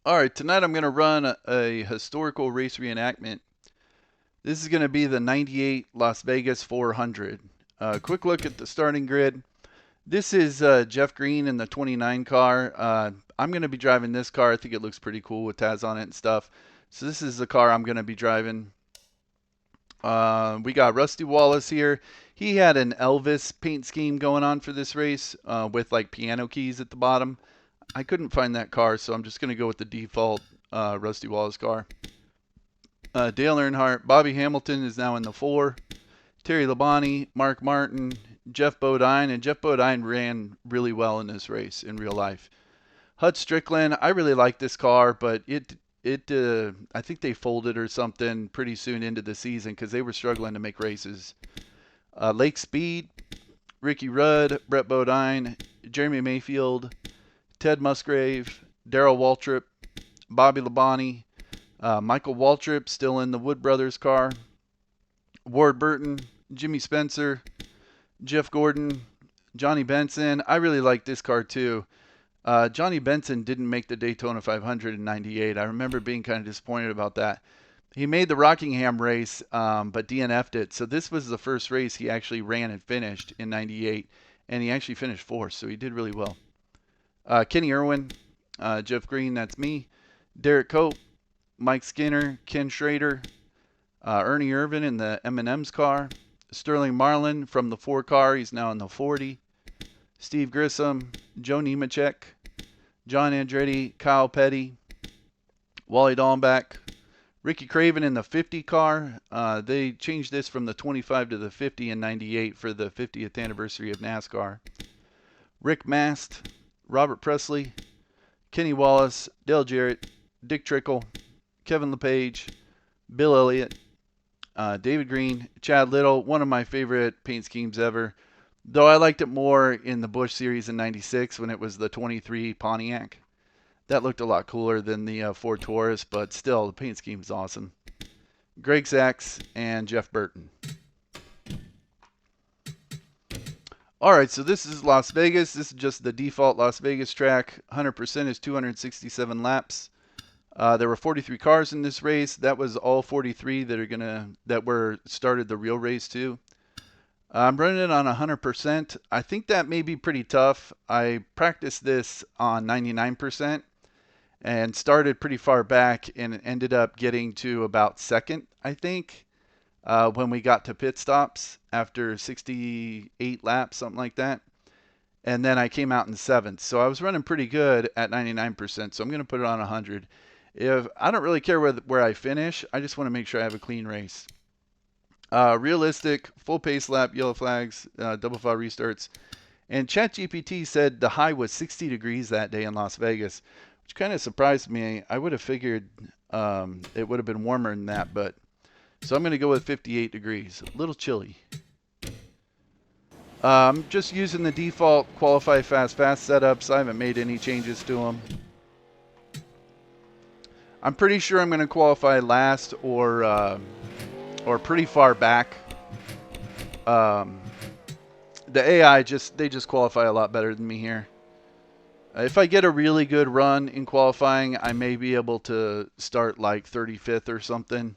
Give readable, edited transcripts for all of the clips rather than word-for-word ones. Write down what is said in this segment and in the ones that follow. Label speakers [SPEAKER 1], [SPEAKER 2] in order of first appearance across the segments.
[SPEAKER 1] Alright, tonight I'm going to run a historical race reenactment. This is going to be the 98 Las Vegas 400. Quick look at the starting grid. This is Jeff Green in the 29 car. I'm going to be driving this car. I think it looks pretty cool with Taz on it and stuff. So this is the car I'm going to be driving. We got Rusty Wallace here. He had an Elvis paint scheme going on for this race with like piano keys at the bottom. I couldn't find that car, so I'm just going to go with the default Rusty Wallace car. Dale Earnhardt, Bobby Hamilton is now in the 4. Terry Labonte, Mark Martin, Jeff Bodine, and Jeff Bodine ran really well in this race in real life. Hud Strickland, I really like this car, but I think they folded or something pretty soon into the season because they were struggling to make races. Lake Speed, Ricky Rudd, Brett Bodine, Jeremy Mayfield, Ted Musgrave, Darrell Waltrip, Bobby Labonte, Michael Waltrip still in the Wood Brothers car, Ward Burton, Jimmy Spencer, Jeff Gordon, Johnny Benson. I really like this car too. Johnny Benson didn't make the Daytona 500 in '98. I remember being kind of disappointed about that. He made the Rockingham race, but DNF'd it. So this was the first race he actually ran and finished in '98, and he actually finished 4th, so he did really well. Kenny Irwin, Jeff Green, that's me. Derek Cope, Mike Skinner, Ken Schrader, Ernie Irvin in the M&M's car. Sterling Marlin from the 4 car, he's now in the 40. Steve Grissom, Joe Nemechek, John Andretti, Kyle Petty, Wally Dallenbach, Ricky Craven in the 50 car. They changed this from the 25 to the 50 in '98 for the 50th anniversary of NASCAR. Rick Mast, Robert Presley, Kenny Wallace, Dale Jarrett, Dick Trickle, Kevin LePage, Bill Elliott, David Green, Chad Little, one of my favorite paint schemes ever. Though I liked it more in the Busch Series in '96 when it was the 23 Pontiac. That looked a lot cooler than the Ford Taurus, but still, the paint scheme is awesome. Greg Sachs and Jeff Burton. Alright, so this is Las Vegas. This is just the default Las Vegas track. 100% is 267 laps. There were 43 cars in this race. That was all 43 that were started the real race too. I'm running it on 100%. I think that may be pretty tough. I practiced this on 99% and started pretty far back and ended up getting to about second, I think, when we got to pit stops after 68 laps, something like that. And then I came out in 7th. So I was running pretty good at 99%. So I'm going to put it on 100. If I don't really care where I finish, I just want to make sure I have a clean race. Realistic, full pace lap, yellow flags, double file restarts. And ChatGPT said the high was 60 degrees that day in Las Vegas, which kind of surprised me. I would have figured it would have been warmer than that, but so I'm going to go with 58 degrees. A little chilly. I'm just using the default qualify fast setups. I haven't made any changes to them. I'm pretty sure I'm going to qualify last or pretty far back. The AI they just qualify a lot better than me here. If I get a really good run in qualifying, I may be able to start like 35th or something,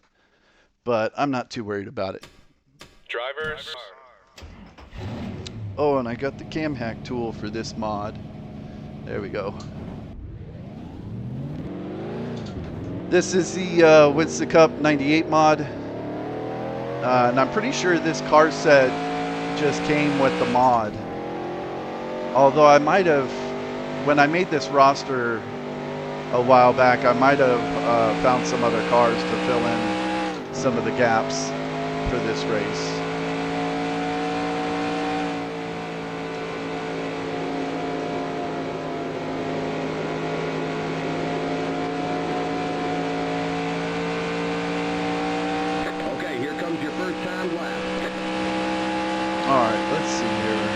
[SPEAKER 1] but I'm not too worried about it.
[SPEAKER 2] Drivers.
[SPEAKER 1] Oh, and I got the cam hack tool for this mod. There we go. This is the Winston Cup 98 mod. And I'm pretty sure this Carset just came with the mod. Although I might have, when I made this roster a while back, I might have found some other cars to fill in some of the gaps for this race.
[SPEAKER 3] Okay, here comes your first time lap.
[SPEAKER 1] Alright, let's see here.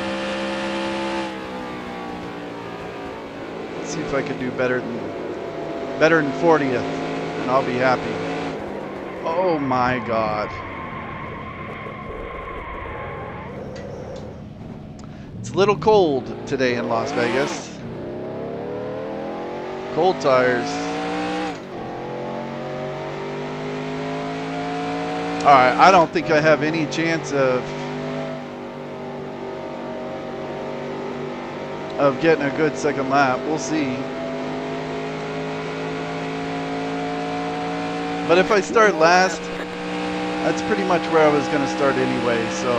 [SPEAKER 1] Let's see if I can do better than 40th, and I'll be happy. Oh my god. It's a little cold today in Las Vegas. Cold tires. All right, I don't think I have any chance of getting a good second lap. We'll see. But if I start last, that's pretty much where I was going to start anyway, so.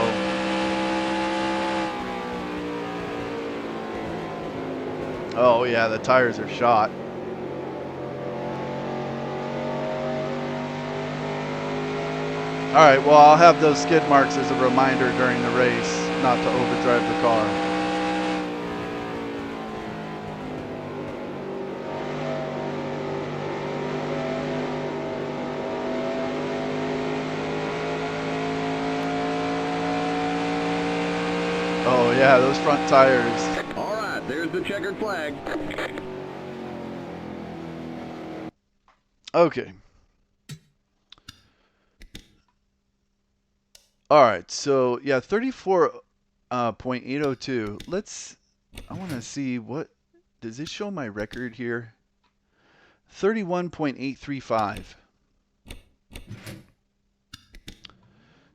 [SPEAKER 1] Oh yeah, the tires are shot. All right, well, I'll have those skid marks as a reminder during the race not to overdrive the car. Oh yeah, those front tires.
[SPEAKER 3] All right, there's the checkered flag.
[SPEAKER 1] Okay. All right, so yeah, 34.802. I want to see does this show my record here? 31.835.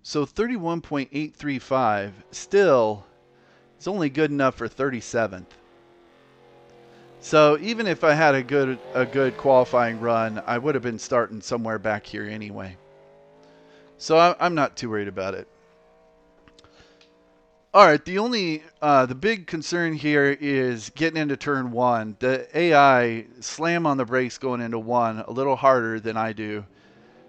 [SPEAKER 1] So 31.835 still is only good enough for 37th. So even if I had a good qualifying run, I would have been starting somewhere back here anyway. So I'm not too worried about it. All right, the big concern here is getting into turn one. The AI slam on the brakes going into one a little harder than I do.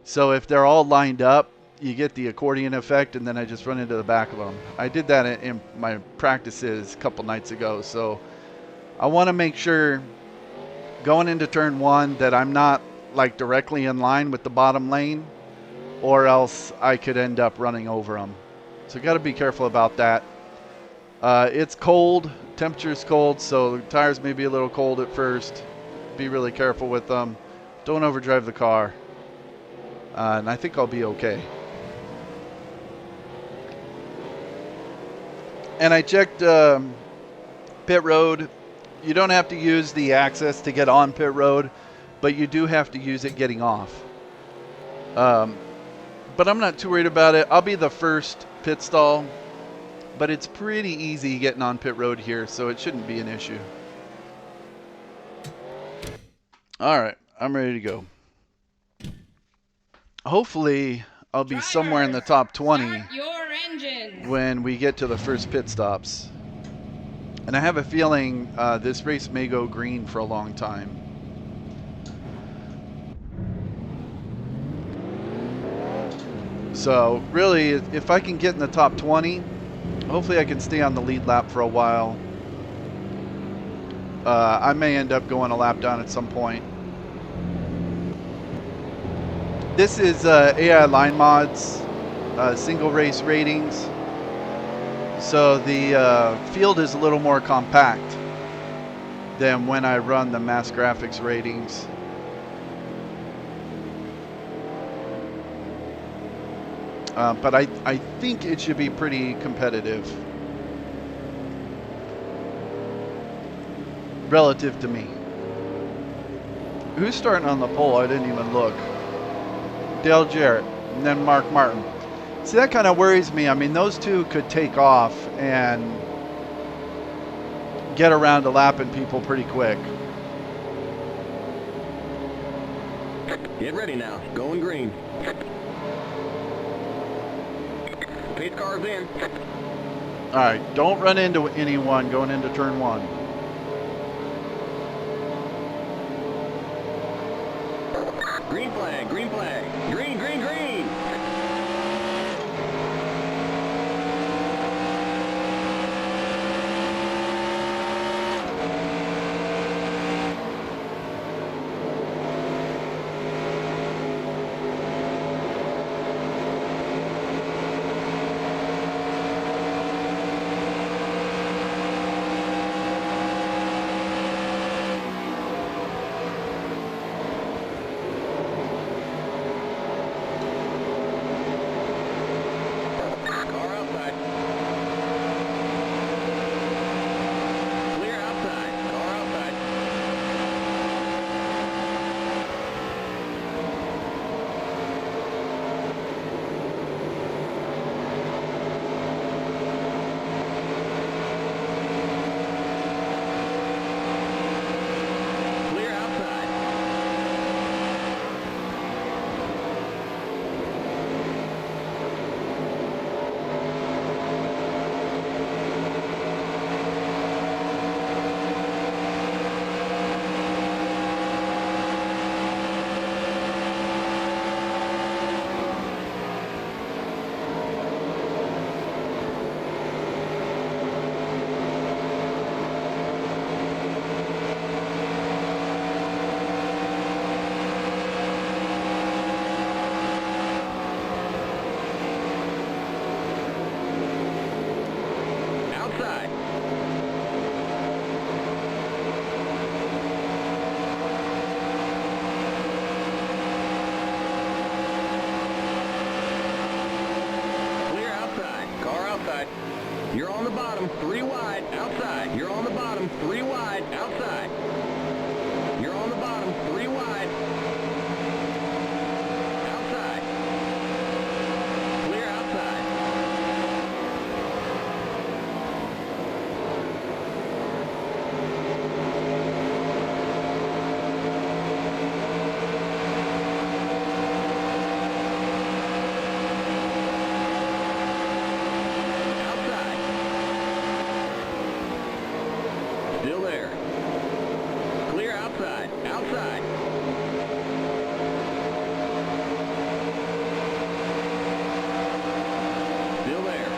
[SPEAKER 1] So if they're all lined up, you get the accordion effect, and then I just run into the back of them. I did that in my practices a couple nights ago. So I want to make sure going into turn one that I'm not like directly in line with the bottom lane, or else I could end up running over them. So got to be careful about that. It's cold, temperature's cold, so the tires may be a little cold at first. Be really careful with them. Don't overdrive the car. And I think I'll be okay. And I checked pit road. You don't have to use the access to get on pit road, but you do have to use it getting off. But I'm not too worried about it. I'll be the first pit stall, but it's pretty easy getting on pit road here, so it shouldn't be an issue. All right, I'm ready to go. Hopefully, I'll be somewhere in the top 20 when we get to the first pit stops. And I have a feeling this race may go green for a long time. So really, if I can get in the top 20, hopefully I can stay on the lead lap for a while. I may end up going a lap down at some point. This is AI Line Mods, single race ratings. So the field is a little more compact than when I run the mass graphics ratings. But I think it should be pretty competitive relative to me. Who's starting on the pole? I didn't even look. Dale Jarrett, and then Mark Martin. See, that kind of worries me. I mean, those two could take off and get around to lapping people pretty quick.
[SPEAKER 3] Get ready now. Going green. Pace car's in.
[SPEAKER 1] All right, don't run into anyone going into turn one.
[SPEAKER 3] Green flag, green flag. Green, green, green. You're on the bottom, 3 wide, outside. You're on the bottom, 3 wide, outside. You're on the bottom, 3 wide. Outside. Clear outside. Outside. Still there. Clear outside. Outside. Still there.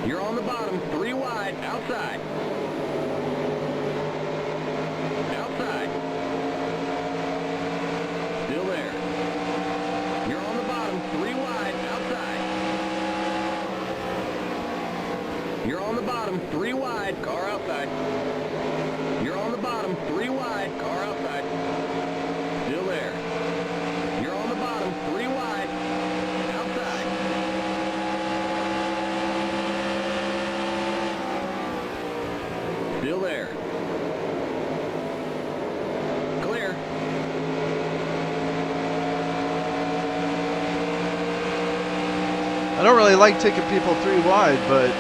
[SPEAKER 3] You're on the bottom, 3 wide, outside. Outside. Still there. You're on the bottom, 3 wide, outside. You're on the bottom, 3 wide, car outside. You're on the bottom, 3 wide, car outside. Still there. You're on the bottom, 3 wide, outside. Still there. Clear.
[SPEAKER 1] I don't really like taking people 3 wide, but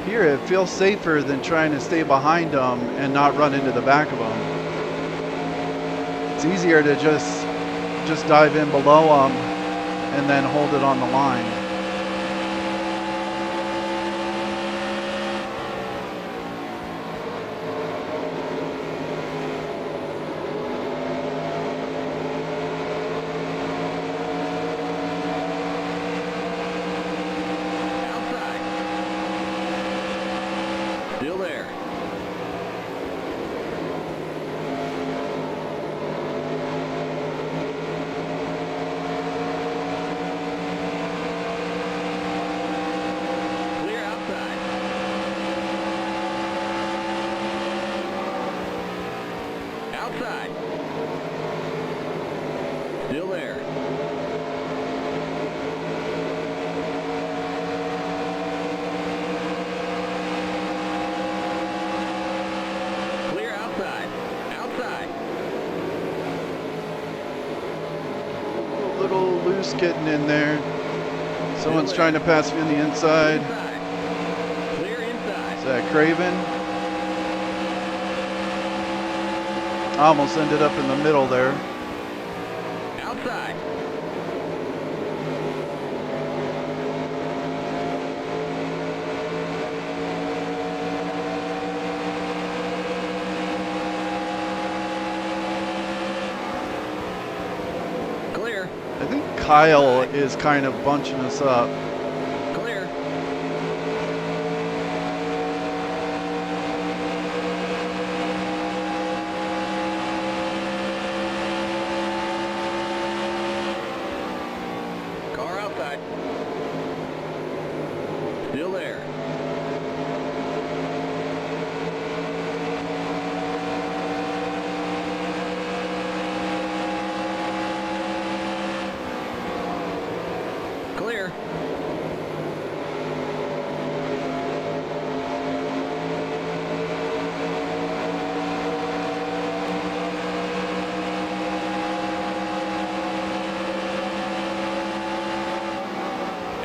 [SPEAKER 1] here it feels safer than trying to stay behind them and not run into the back of them. It's easier to just dive in below them and then hold it on the line.
[SPEAKER 3] Outside. Still there. Clear outside. Outside. Still there. Clear outside. Outside.
[SPEAKER 1] A little loose getting in there. Someone's trying to pass me on the inside.
[SPEAKER 3] Inside. Clear inside.
[SPEAKER 1] Is that Craven? I almost ended up in the middle there.
[SPEAKER 3] Outside. Clear.
[SPEAKER 1] I think Kyle is kind of bunching us up.
[SPEAKER 3] Clear. Car outside. Still there. Clear.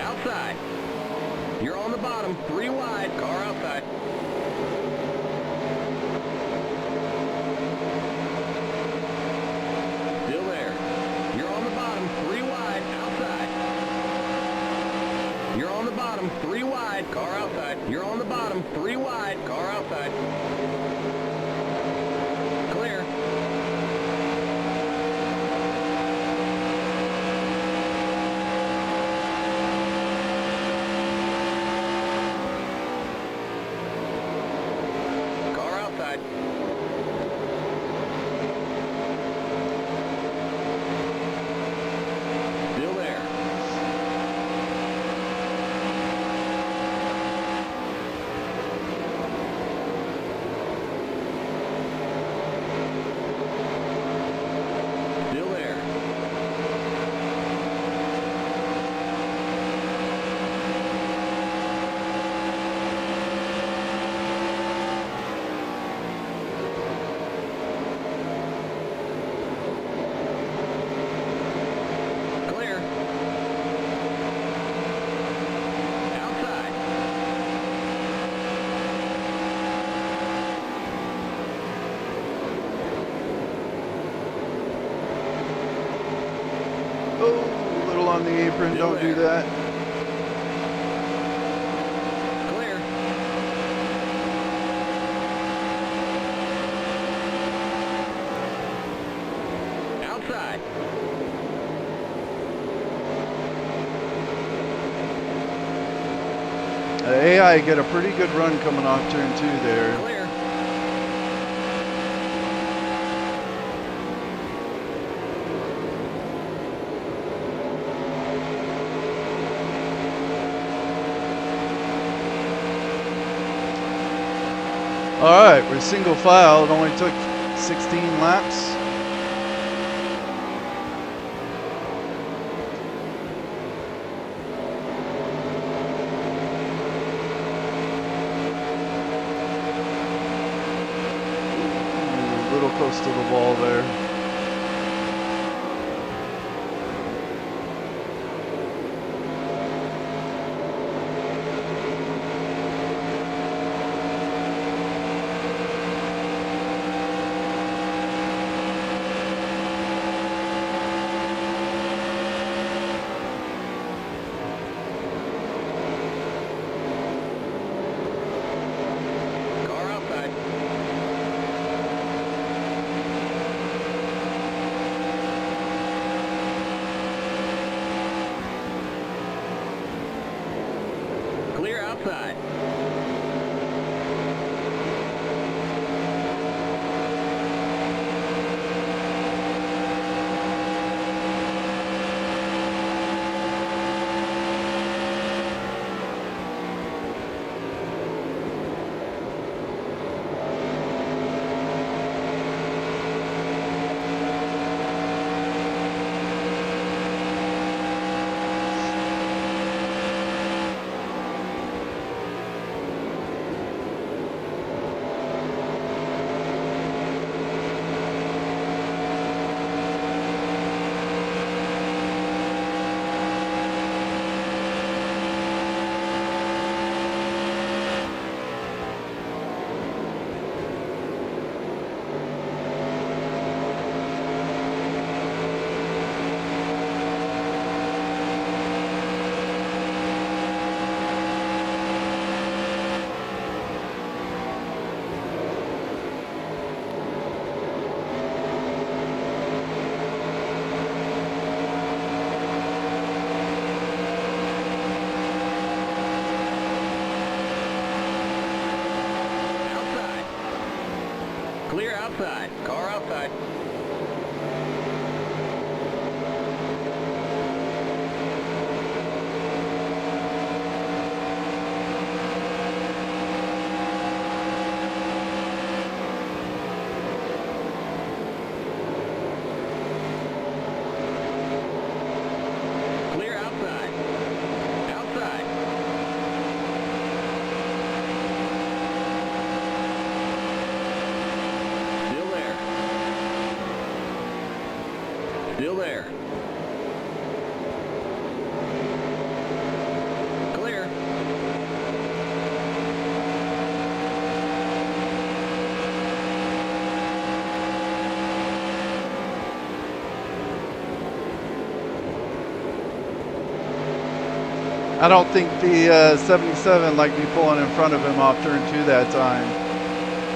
[SPEAKER 3] Outside. You're on the bottom, 3 wide, car outside. Still there. You're on the bottom, 3 wide, outside. You're on the bottom, 3 wide, car outside. You're on the bottom, 3 wide, car outside. Clear. Car outside.
[SPEAKER 1] don't do that.
[SPEAKER 3] Clear. Outside.
[SPEAKER 1] The AI get a pretty good run coming off turn 2 there.
[SPEAKER 3] Clear.
[SPEAKER 1] All right, we're single file. It only took 16 laps. A little close to the wall there.
[SPEAKER 3] Car outside. Clear outside. Clear outside. Car outside. Clear outside. Outside. Still there. Still there. Clear.
[SPEAKER 1] I don't think the 77 liked me pulling in front of him off turn 2 that time.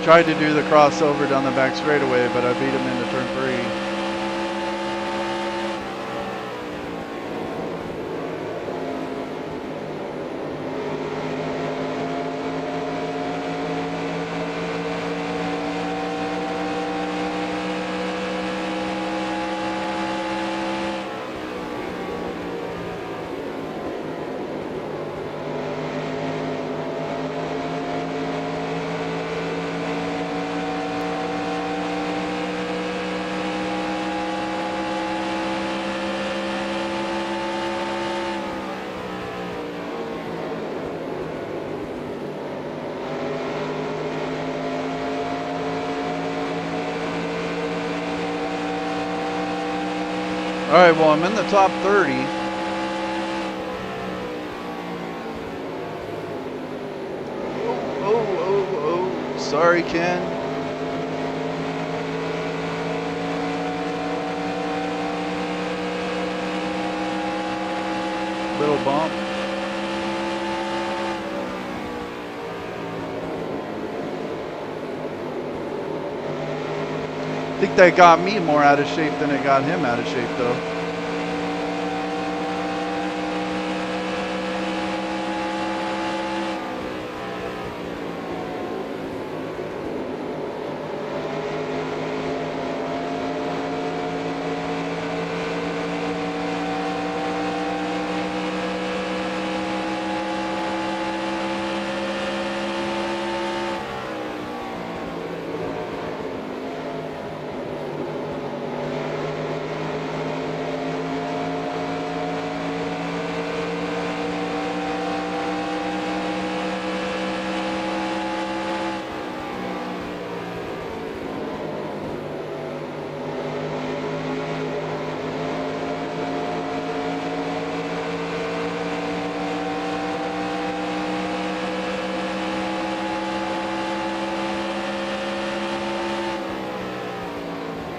[SPEAKER 1] Tried to do the crossover down the back straightaway, but I beat him into turn 3. All right, well, I'm in the top 30. Oh, sorry, Ken. I think that got me more out of shape than it got him out of shape, though.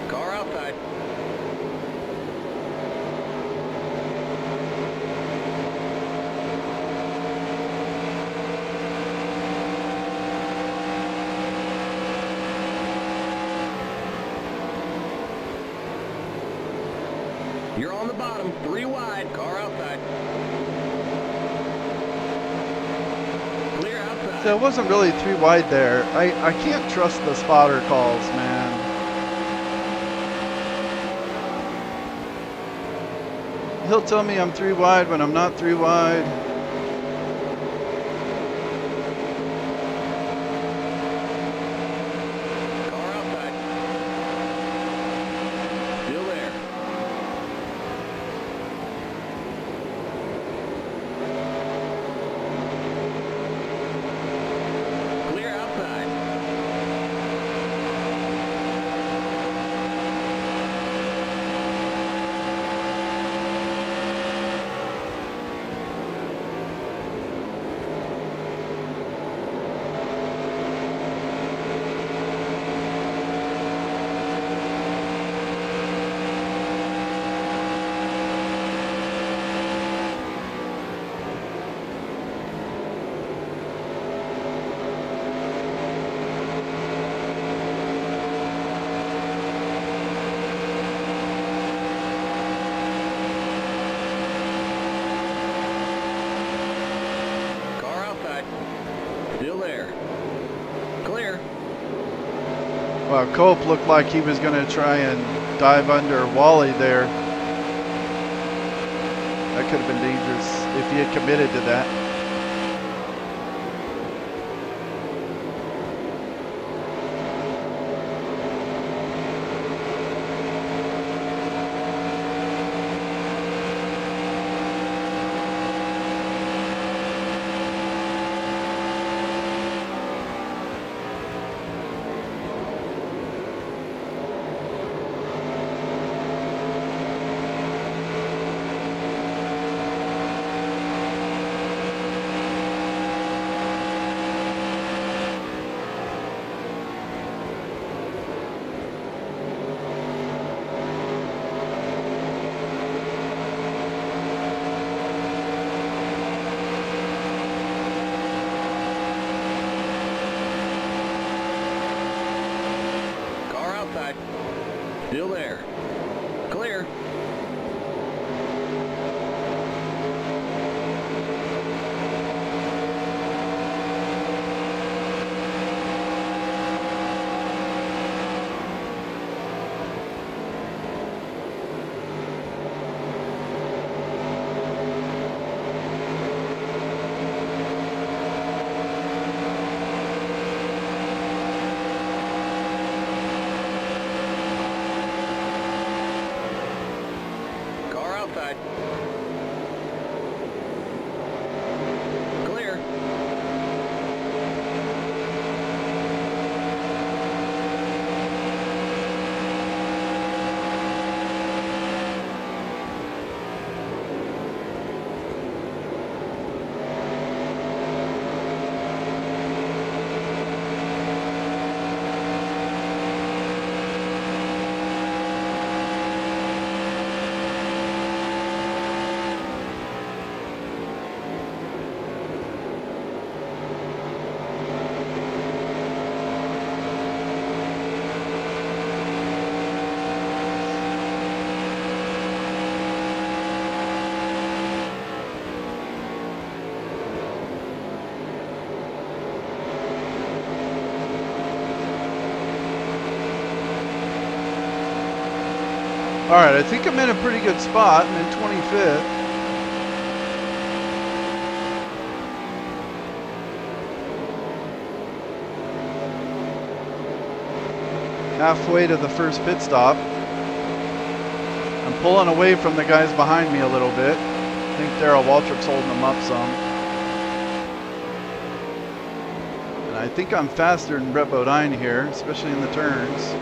[SPEAKER 3] Car outside. You're on the bottom, 3 wide, car outside. Clear outside.
[SPEAKER 1] So it wasn't really 3 wide there. I can't trust the spotter calls, man. He'll tell me I'm 3 wide when I'm not 3 wide.
[SPEAKER 3] Car outside. Still there. Clear outside. Car outside. Still there. Clear.
[SPEAKER 1] Well, Cope looked like he was going to try and dive under Wally there. That could have been dangerous if he had committed to that.
[SPEAKER 3] Still there. Clear.
[SPEAKER 1] All right, I think I'm in a pretty good spot. I'm in 25th. Halfway to the first pit stop. I'm pulling away from the guys behind me a little bit. I think Darrell Waltrip's holding them up some. And I think I'm faster than Brett Bodine here, especially in the turns.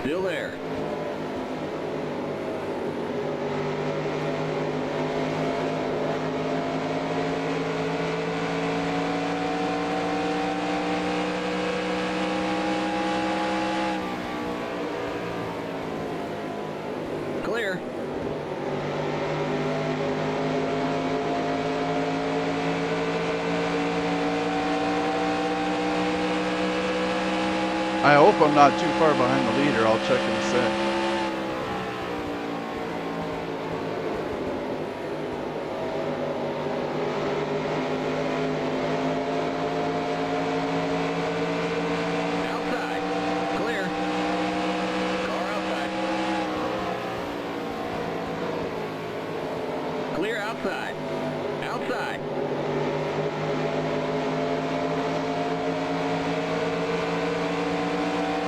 [SPEAKER 3] Still there. Clear.
[SPEAKER 1] I hope I'm not too far behind the leader. I'll check in a sec.
[SPEAKER 3] Outside. Clear. Car outside. Clear outside. Outside.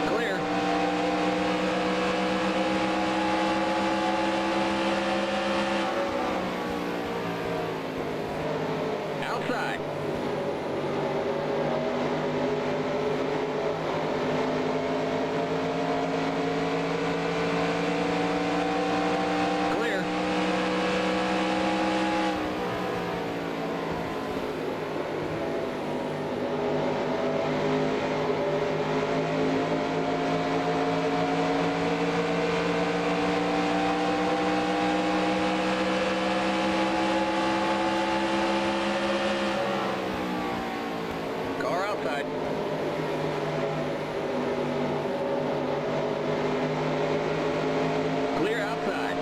[SPEAKER 3] Clear. Outside. Clear. Car outside. Clear outside.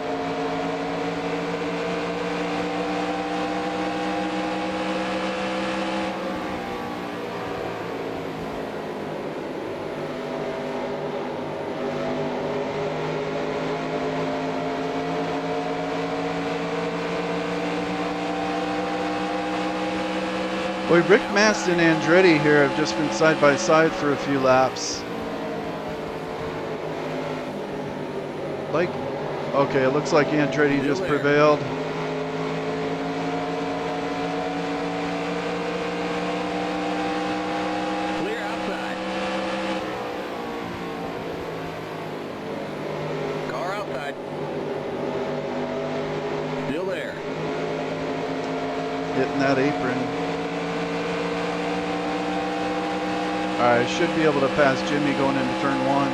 [SPEAKER 1] Boy, Rick Mast and Andretti here have just been side by side for a few laps. Okay, it looks like Andretti just prevailed.
[SPEAKER 3] Clear outside. Car outside. Still there.
[SPEAKER 1] Hitting that apron. All right, I should be able to pass Jimmy going into turn one.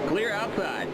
[SPEAKER 3] Clear outside.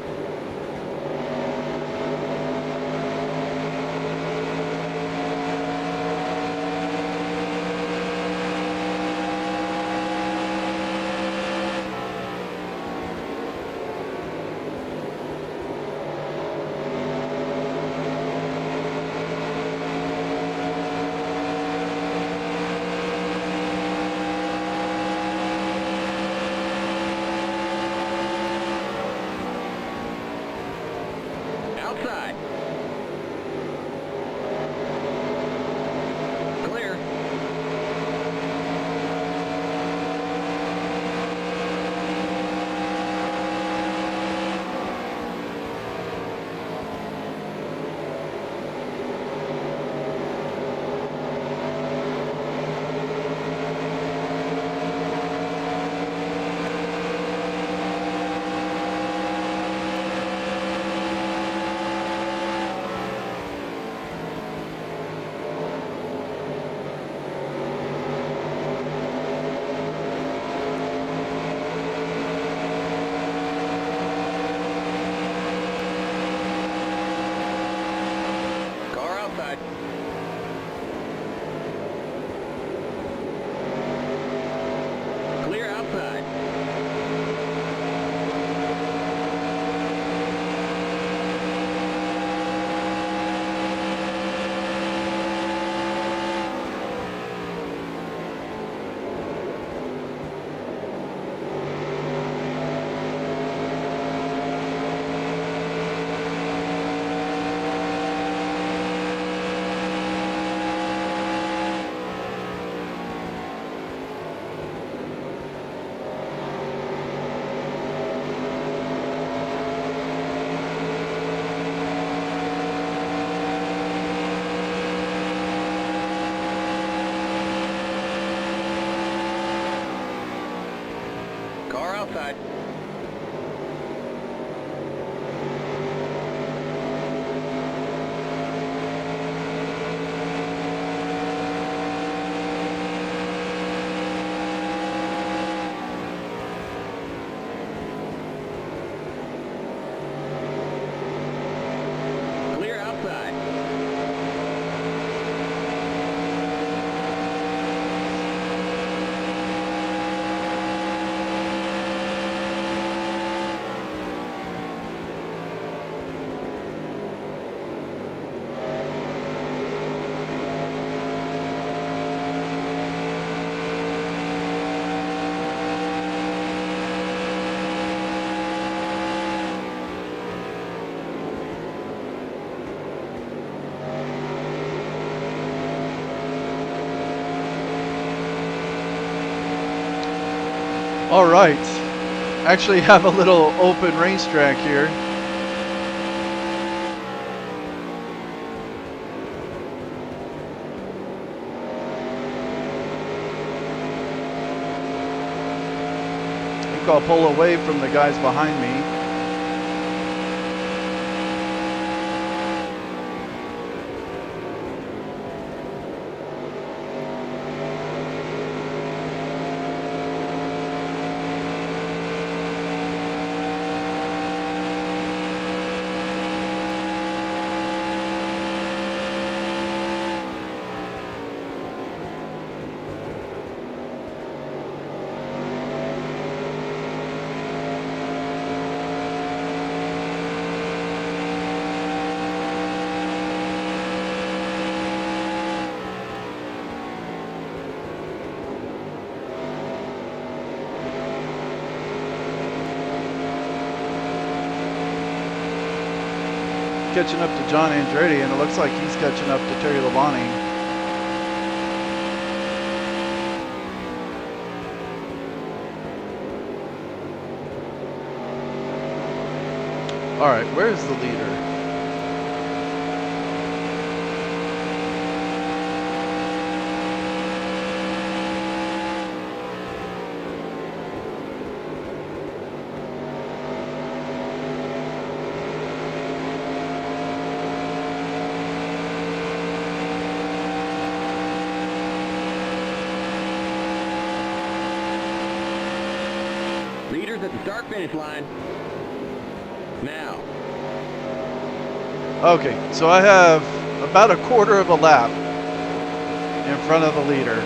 [SPEAKER 3] outside. Clear outside.
[SPEAKER 1] All right. Actually have a little open racetrack here. I think I'll pull away from the guys behind me. Catching up to John Andretti, and it looks like he's catching up to Terry Labonte. All right, where's the leader?
[SPEAKER 3] Leaders at the start finish line. Now.
[SPEAKER 1] Okay, so I have about a quarter of a lap in front of the leader.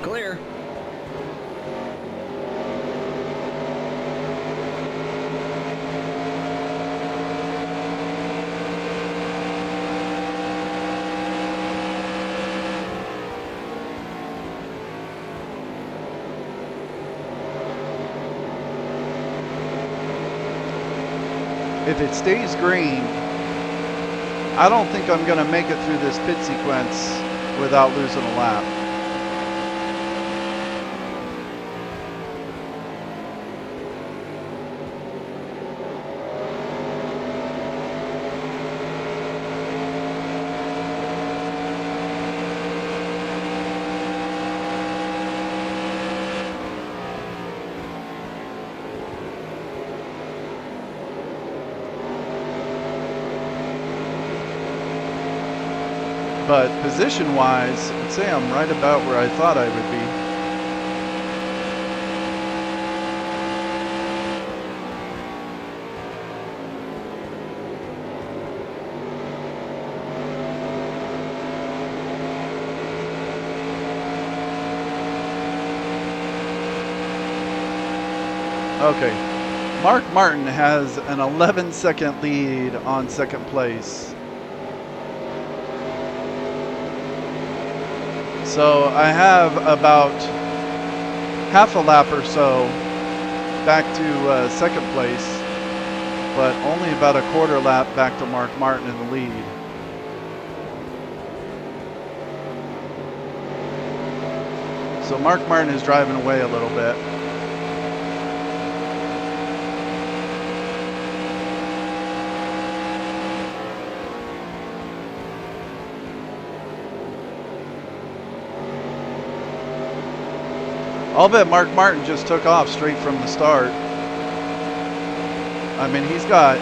[SPEAKER 3] Clear.
[SPEAKER 1] If it stays green, I don't think I'm going to make it through this pit sequence without losing a lap. But position-wise, I'd say I'm right about where I thought I would be. Okay, Mark Martin has an 11-second lead on second place. So I have about half a lap or so back to second place. but only about a quarter lap back to Mark Martin in the lead. So Mark Martin is driving away a little bit. I'll bet Mark Martin just took off straight from the start. I mean, he's got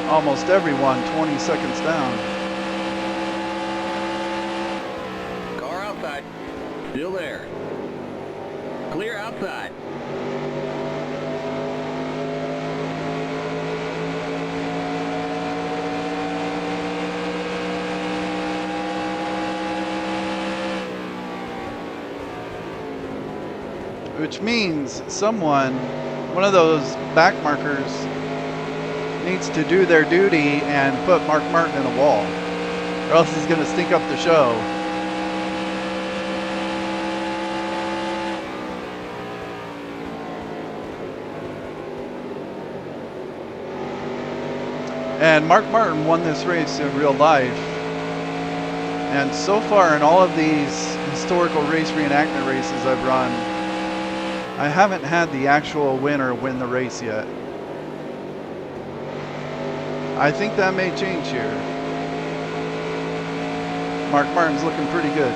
[SPEAKER 1] almost everyone 20 seconds down.
[SPEAKER 3] Car outside. Still there. Clear outside.
[SPEAKER 1] Which means someone, one of those back markers, needs to do their duty and put Mark Martin in a wall, or else he's going to stink up the show. And Mark Martin won this race in real life. And so far in all of these historical race reenactment races I've run, I haven't had the actual winner win the race yet. I think that may change here. Mark Martin's looking pretty good.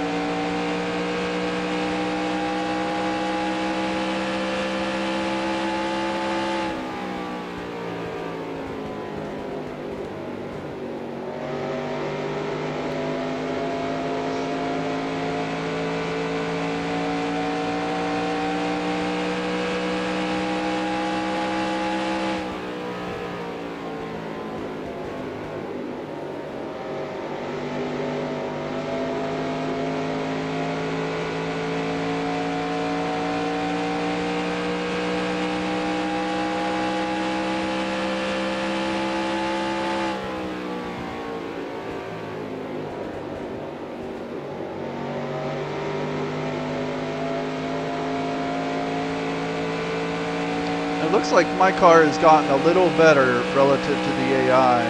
[SPEAKER 1] It looks like my car has gotten a little better relative to the AI.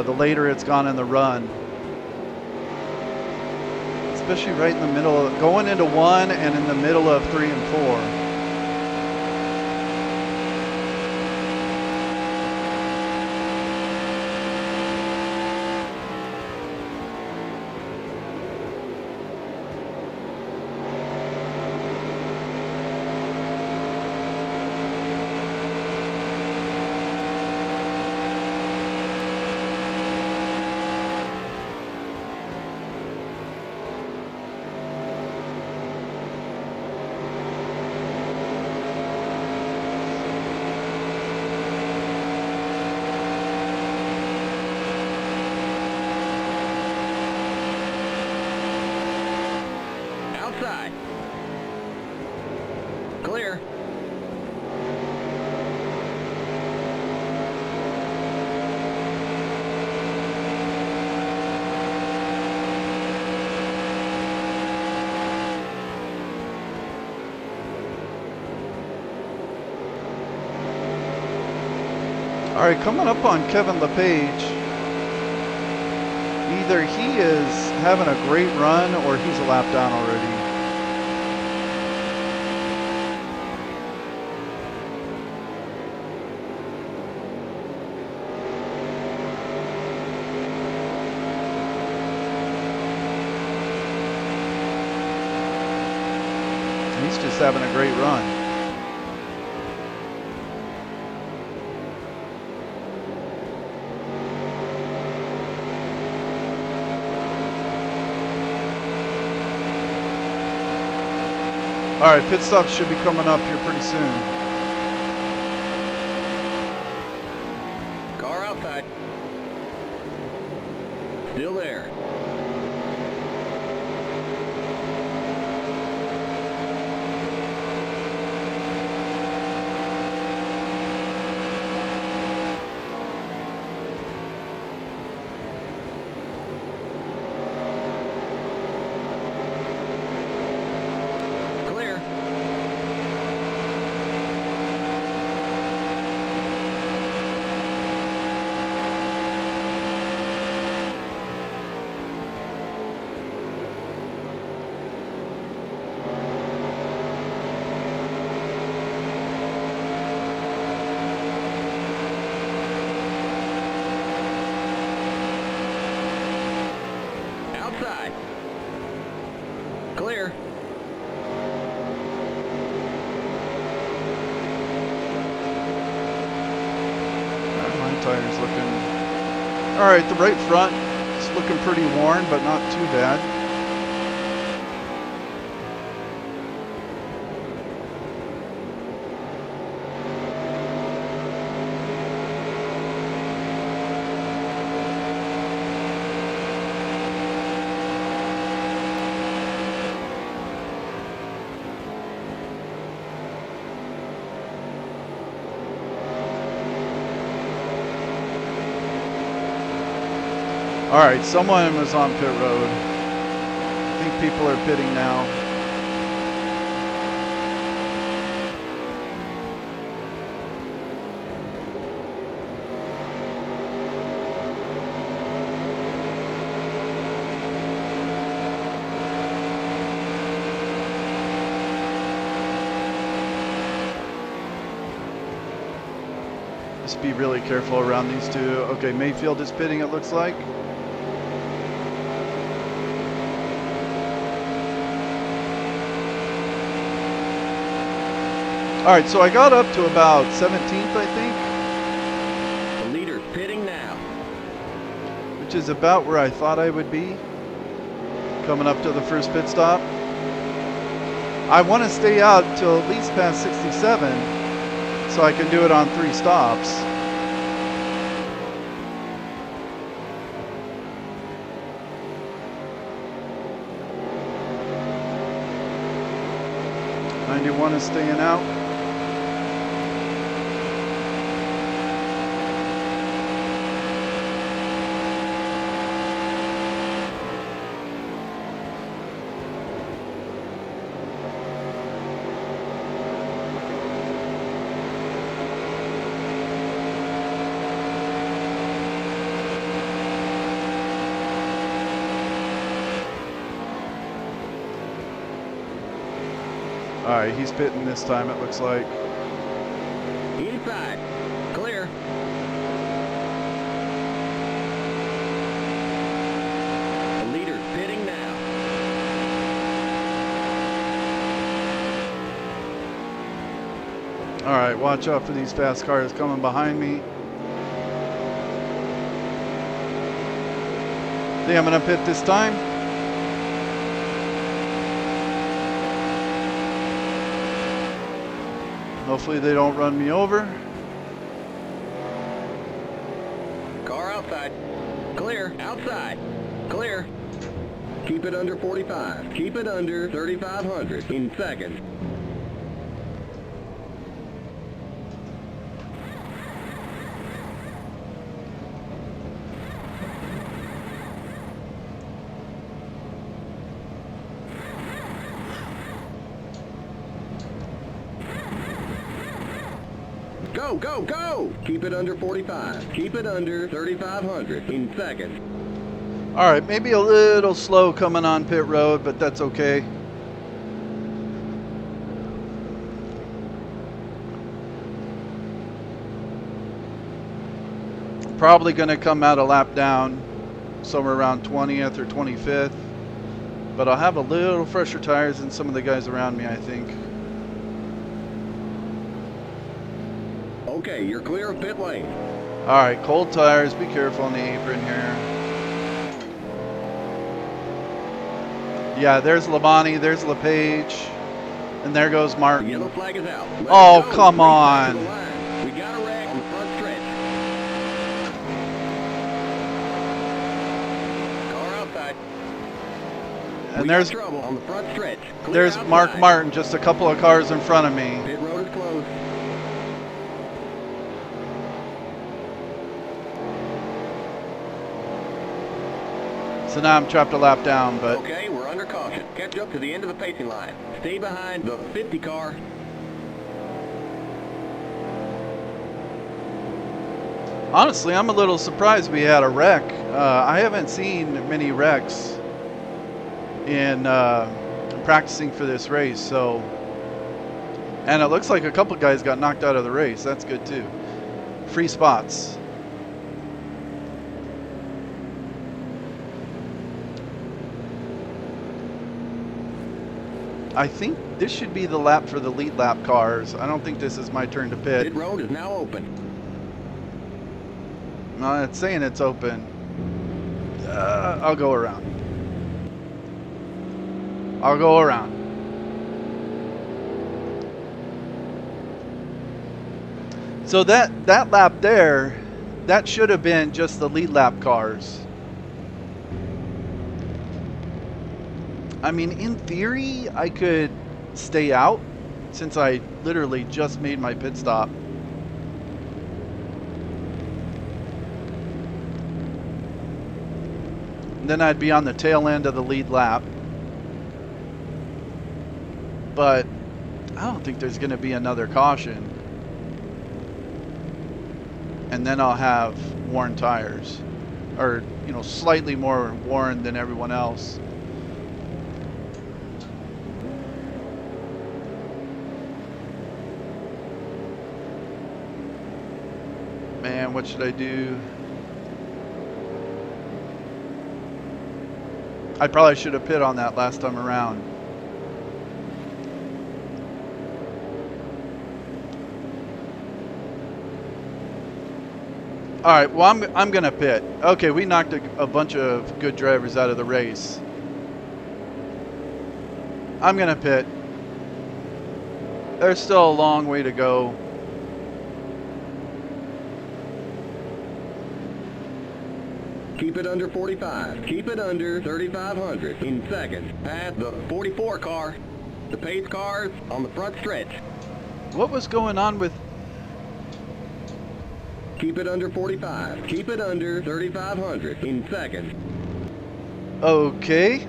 [SPEAKER 1] The later it's gone in the run. Especially right in the middle, going into 1 and in the middle of 3 and 4.
[SPEAKER 3] Outside. Clear.
[SPEAKER 1] All right, coming up on Kevin LePage. Either he is having a great run or he's a lap down already. He's just having a great run. All right, pit stops should be coming up here pretty soon.
[SPEAKER 3] Car outside. Still there.
[SPEAKER 1] All right, the right front is looking pretty worn, but not too bad. All right, someone was on pit road. I think people are pitting now. Just be really careful around these two. Okay, Mayfield is pitting, it looks like. All right, so I got up to about 17th, I think.
[SPEAKER 3] The leader's pitting now.
[SPEAKER 1] Which is about where I thought I would be coming up to the first pit stop. I want to stay out till at least past 67 so I can do it on 3 stops. '91 is staying out. All right, he's pitting this time, it looks like.
[SPEAKER 3] Inside. Clear. The leader's pitting now.
[SPEAKER 1] All right, watch out for these fast cars coming behind me. I think I'm gonna pit this time. Hopefully they don't run me over.
[SPEAKER 3] Car outside. Clear. Outside. Clear. Keep it under 45. Keep it under 3,500 in seconds. Go, go, go! Keep it under 45. Keep it under 3,500 in seconds.
[SPEAKER 1] All right, maybe a little slow coming on pit road, but that's okay. Probably going to come out a lap down somewhere around 20th or 25th, but I'll have a little fresher tires than some of the guys around me, I think.
[SPEAKER 3] Okay, you're clear of pit lane.
[SPEAKER 1] All right, cold tires. Be careful on the apron here. Yeah, there's Labonte, there's LePage, and there goes
[SPEAKER 3] The
[SPEAKER 1] Martin.
[SPEAKER 3] yellow flag is out. Let
[SPEAKER 1] Oh,
[SPEAKER 3] it go.
[SPEAKER 1] come
[SPEAKER 3] Race back
[SPEAKER 1] on.
[SPEAKER 3] to the line. We got a wreck on the front stretch. Car outside.
[SPEAKER 1] And
[SPEAKER 3] We
[SPEAKER 1] there's
[SPEAKER 3] got trouble on the front stretch. Clear
[SPEAKER 1] there's
[SPEAKER 3] outside.
[SPEAKER 1] Mark Martin, just a couple of cars in front of me.
[SPEAKER 3] Pit road is closed.
[SPEAKER 1] So now I'm trapped a lap down, but
[SPEAKER 3] Okay, we're under caution. Catch up to the end of the pacing line. Stay behind the 50 car.
[SPEAKER 1] honestly, I'm a little surprised we had a wreck. I haven't seen many wrecks in practicing for this race, so. And it looks like a couple guys got knocked out of the race. That's good too. Free spots. I think this should be the lap for the lead lap cars. I don't think this is my turn to pit.
[SPEAKER 3] Pit road is now open.
[SPEAKER 1] It's saying it's open. I'll go around. I'll go around. So that lap there, that should have been just the lead lap cars. I mean, in theory, I could stay out since I literally just made my pit stop. And then I'd be on the tail end of the lead lap. But I don't think there's going to be another caution. And then I'll have worn tires. Or, you know, slightly more worn than everyone else. Man, what should I do? I probably should have pit on that last time around. All right, well, I'm gonna pit. Okay, we knocked a bunch of good drivers out of the race. I'm gonna pit. There's still a long way to go.
[SPEAKER 3] Keep it under 45. Keep it under 3,500 in seconds. Past the 44 car. The pace cars on the front stretch.
[SPEAKER 1] What was going on with...
[SPEAKER 3] Keep it under 45. Keep it under 3,500 in seconds.
[SPEAKER 1] Okay.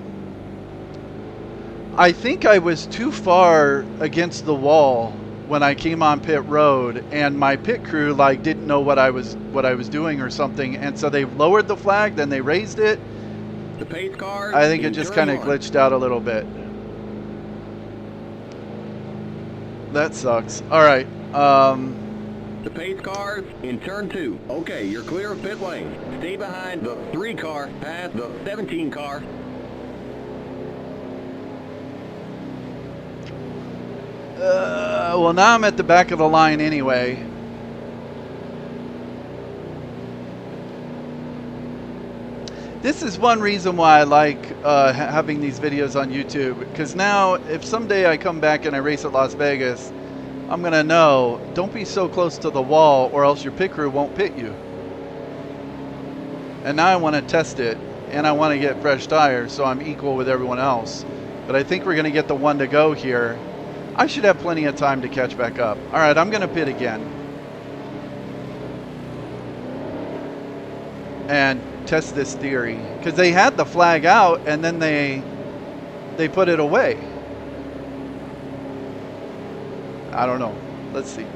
[SPEAKER 1] I think I was too far against the wall when I came on pit road, and my pit crew like didn't know what I was doing or something, and so they lowered the flag, then they raised it.
[SPEAKER 3] The pace cars.
[SPEAKER 1] I think it just kind of glitched out a little bit. That sucks. All right.
[SPEAKER 3] The pace cars in turn 2. Okay, you're clear of pit lane. Stay behind the 3 car, past the 17 car.
[SPEAKER 1] Well, now I'm at the back of the line anyway. This is one reason why I like having these videos on YouTube, because now if someday I come back and I race at Las Vegas, I'm going to know, don't be so close to the wall or else your pit crew won't pit you. And now I want to test it, and I want to get fresh tires so I'm equal with everyone else. But I think we're going to get the one to go here. I should have plenty of time to catch back up. All right, I'm going to pit again. And test this theory. Because they had the flag out, and then they put it away. I don't know. Let's see.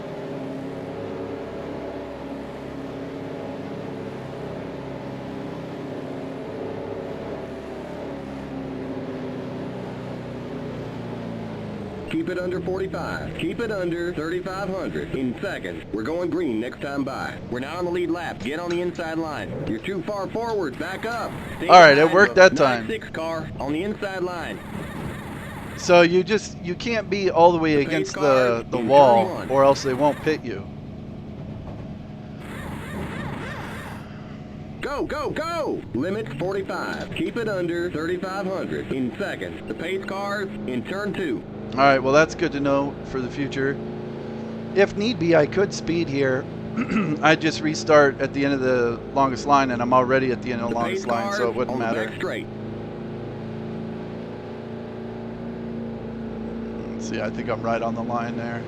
[SPEAKER 3] Keep it under 45. Keep it under 3,500 in seconds. We're going green next time by. We're now on the lead lap. Get on the inside line. You're too far forward. Back up. Stay
[SPEAKER 1] all right, it worked that time.
[SPEAKER 3] 6 car on the inside line.
[SPEAKER 1] So you can't be all the way against the wall, or else they won't pit you.
[SPEAKER 3] Go, go, go! Limit 45. Keep it under 3,500 in seconds. The pace cars in turn 2.
[SPEAKER 1] All right, well, that's good to know for the future. If need be, I could speed here. I'd just restart at the end of the longest line, and I'm already at the end of the longest line, so it wouldn't matter.
[SPEAKER 3] Straight.
[SPEAKER 1] Let's see, I think I'm right on the line there.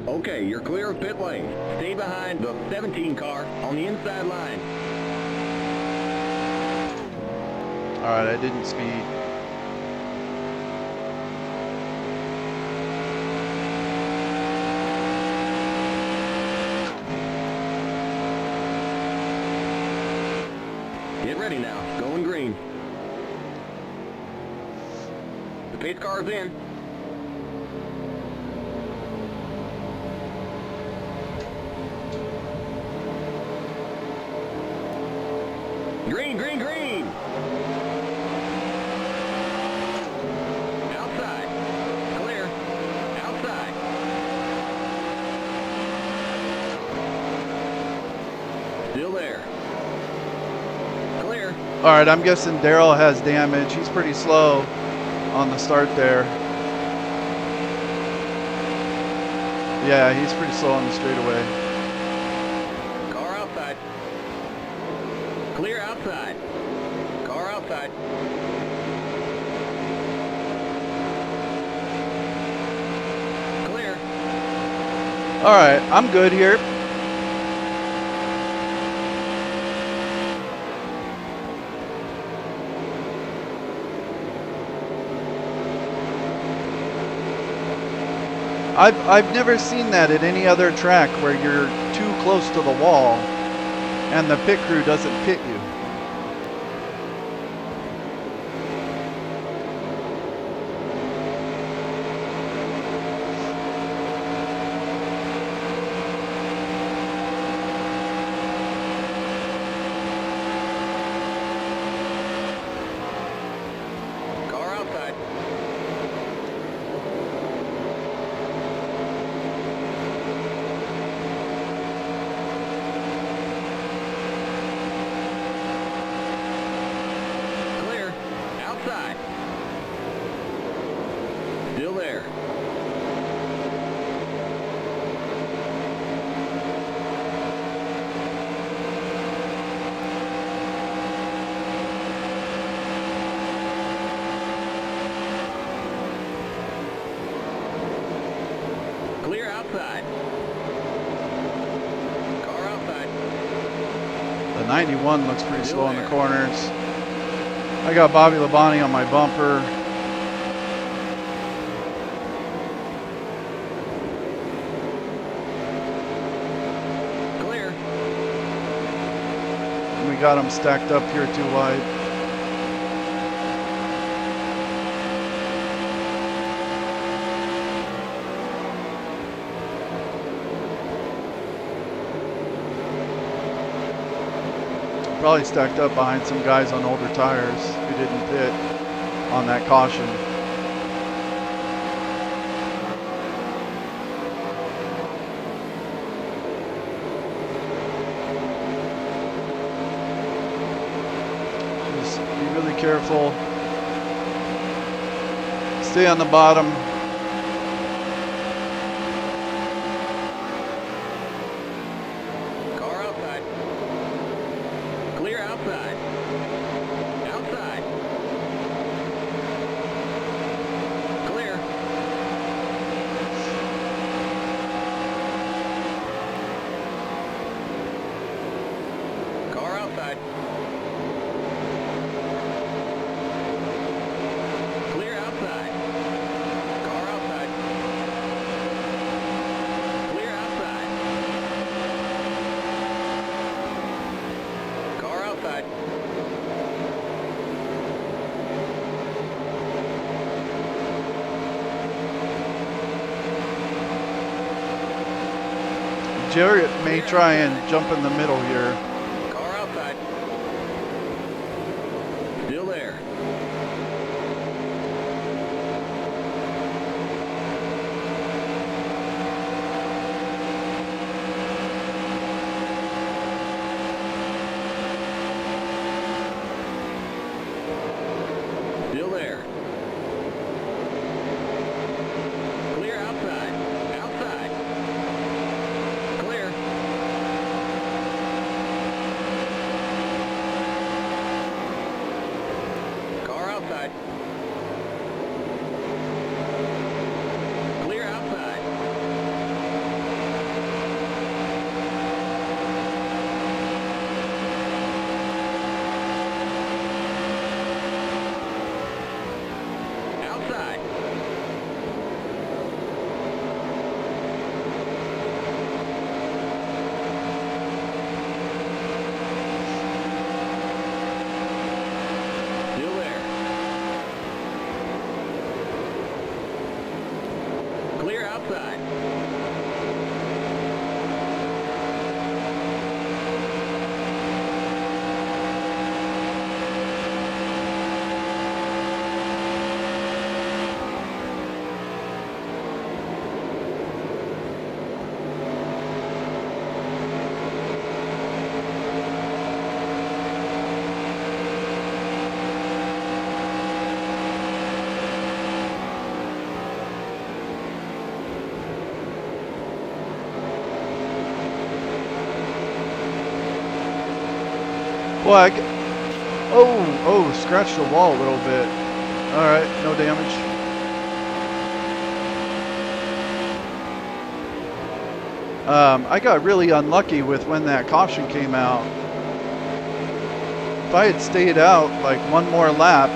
[SPEAKER 3] Okay, you're clear of pit lane. Stay behind the 17 car on the inside line.
[SPEAKER 1] All right, I didn't speed.
[SPEAKER 3] Get ready now. Going green. The pace car's in. Green, green, green! Outside. Clear. Outside.
[SPEAKER 1] All right, I'm guessing Daryl has damage. He's pretty slow on the start there. Yeah, he's pretty slow on the straightaway.
[SPEAKER 3] Car outside. Clear outside. Car outside. Clear.
[SPEAKER 1] All right, I'm good here. I've never seen that at any other track where you're too close to the wall and the pit crew doesn't pit you.
[SPEAKER 3] Car outside. Clear. Outside. Still there. Clear outside. Car outside.
[SPEAKER 1] The 91 looks pretty slow in the corners. I got Bobby Labonte on my bumper.
[SPEAKER 3] Clear.
[SPEAKER 1] We got them stacked up here too wide. Probably stacked up behind some guys on older tires who didn't pit on that caution. Just be really careful. Stay on the bottom.
[SPEAKER 3] Car outside. Clear outside. Outside. Clear. Car outside. Clear outside. Car outside. Clear outside. Car outside.
[SPEAKER 1] Jarrett may try and jump in the middle here.
[SPEAKER 3] Car outside. Still there. Still there. Clear outside. Outside. Clear. Car outside. Clear outside. Outside. Still there. Clear outside.
[SPEAKER 1] Well, oh, scratched the wall a little bit. All right, no damage. I got really unlucky with when that caution came out. If I had stayed out like one more lap,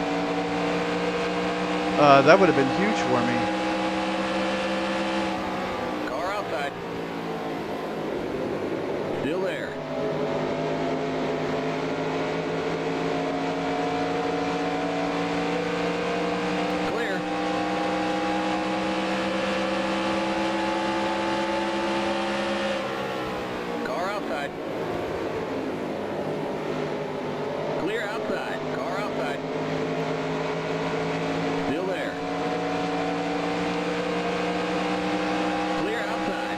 [SPEAKER 1] that would have been huge for me.
[SPEAKER 3] Car outside. Still there. Clear. Car outside. Clear outside. Car outside. Still there. Clear outside.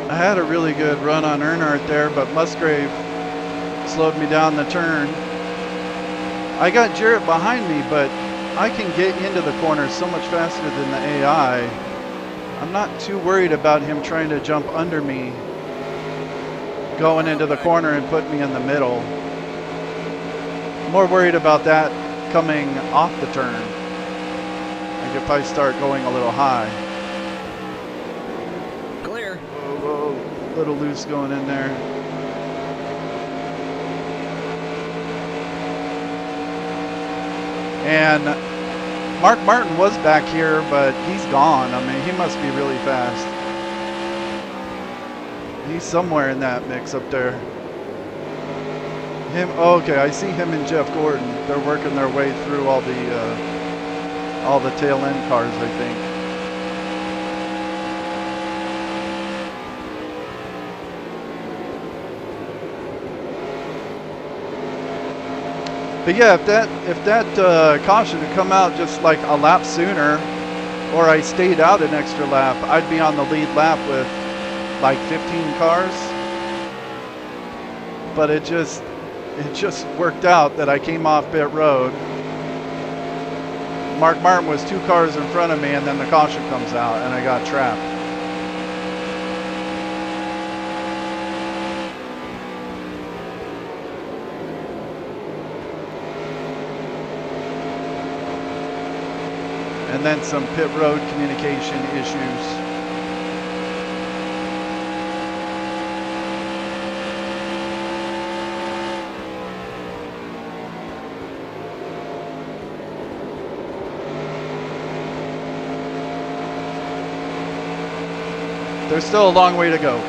[SPEAKER 1] I had a really good run on Earnhardt there, but Musgrave slowed me down the turn. I got Jarrett behind me, but I can get into the corner so much faster than the AI. I'm not too worried about him trying to jump under me, going into the corner and put me in the middle. More worried about that coming off the turn. Like if I start going a little high.
[SPEAKER 3] Clear.
[SPEAKER 1] Whoa, little loose going in there. And Mark Martin was back here, but he's gone. I mean, he must be really fast. He's somewhere in that mix up there. Oh, okay, I see him and Jeff Gordon. They're working their way through all the tail end cars, I think. But yeah, if that caution had come out just like a lap sooner, or I stayed out an extra lap, I'd be on the lead lap with like 15 cars. But it just worked out that I came off pit road. Mark Martin was 2 cars in front of me, and then the caution comes out, and I got trapped. And then some pit road communication issues. There's still a long way to go.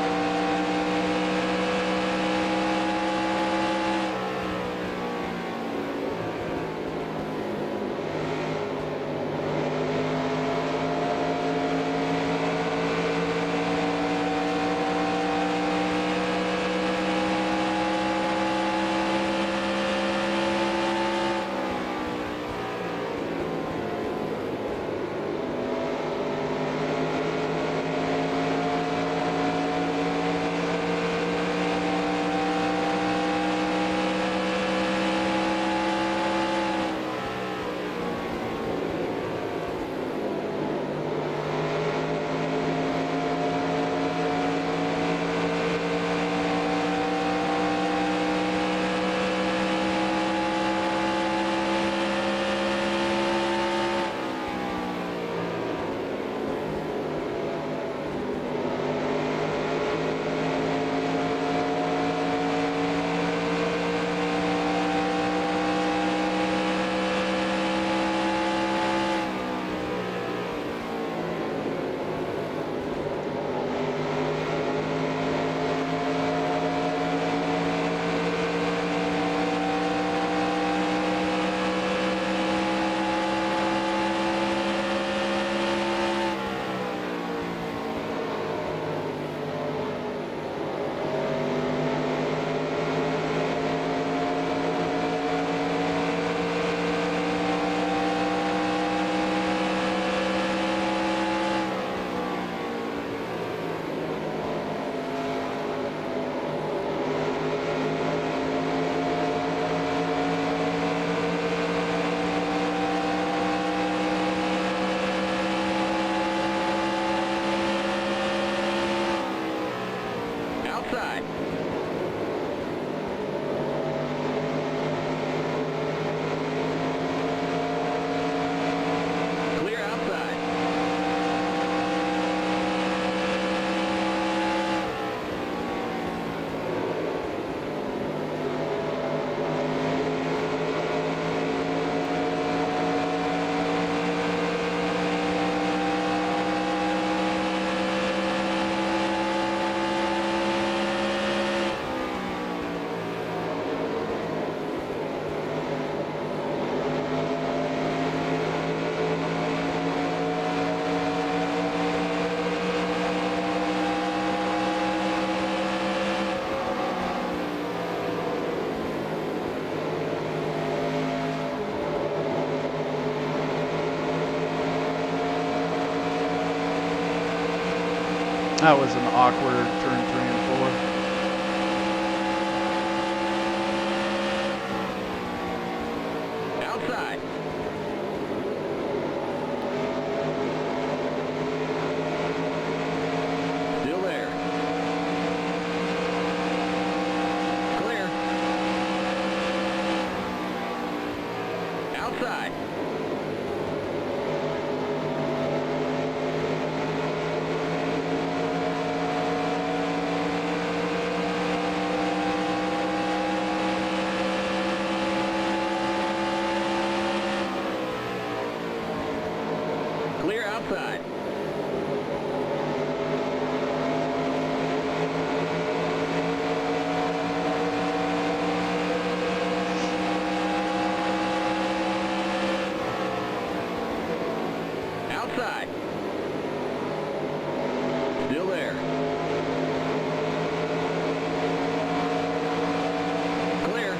[SPEAKER 1] That was an awkward turn 3 and 4.
[SPEAKER 3] Outside. Still there. Clear. Outside. Clear outside. Outside. Still there. Clear.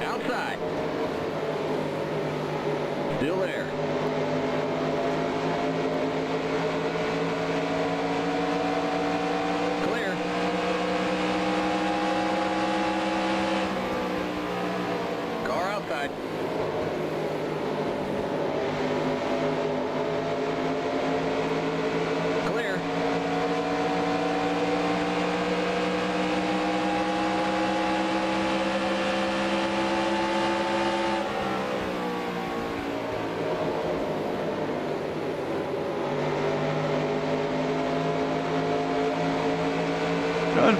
[SPEAKER 3] Outside. Still there. Clear. Car outside. Clear.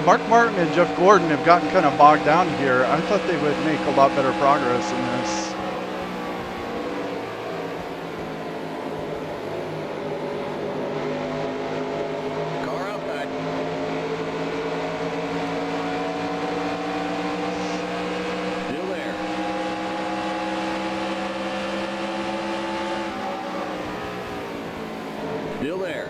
[SPEAKER 1] Mark Martin and Jeff Gordon have gotten kind of bogged down here. I thought they would make a lot better progress in this.
[SPEAKER 3] Car outside. Still there. Still there.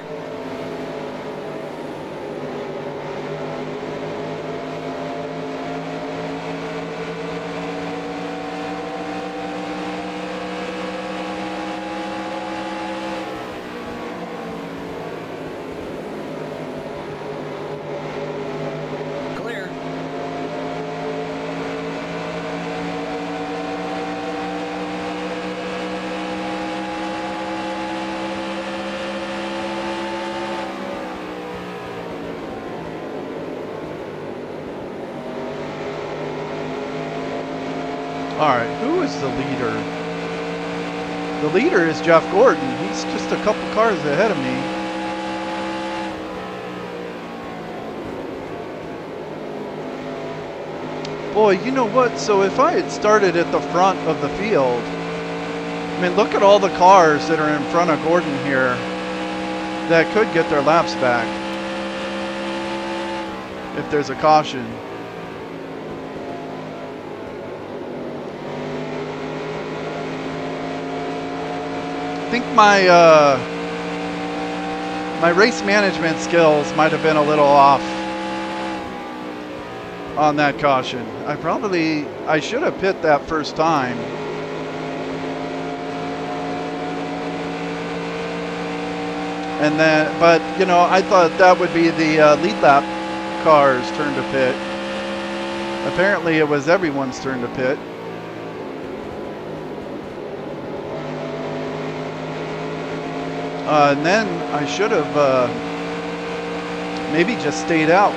[SPEAKER 3] Clear.
[SPEAKER 1] All right, who is the leader? The leader is Jeff Gordon. He's just a couple cars ahead of me. Boy, you know what? So if I had started at the front of the field, I mean, look at all the cars that are in front of Gordon here that could get their laps back if there's a caution. I think my my race management skills might have been a little off on that caution. I should have pit that first time. And then, but you know, I thought that would be the lead lap cars' turn to pit. Apparently, it was everyone's turn to pit. And then I should have maybe just stayed out.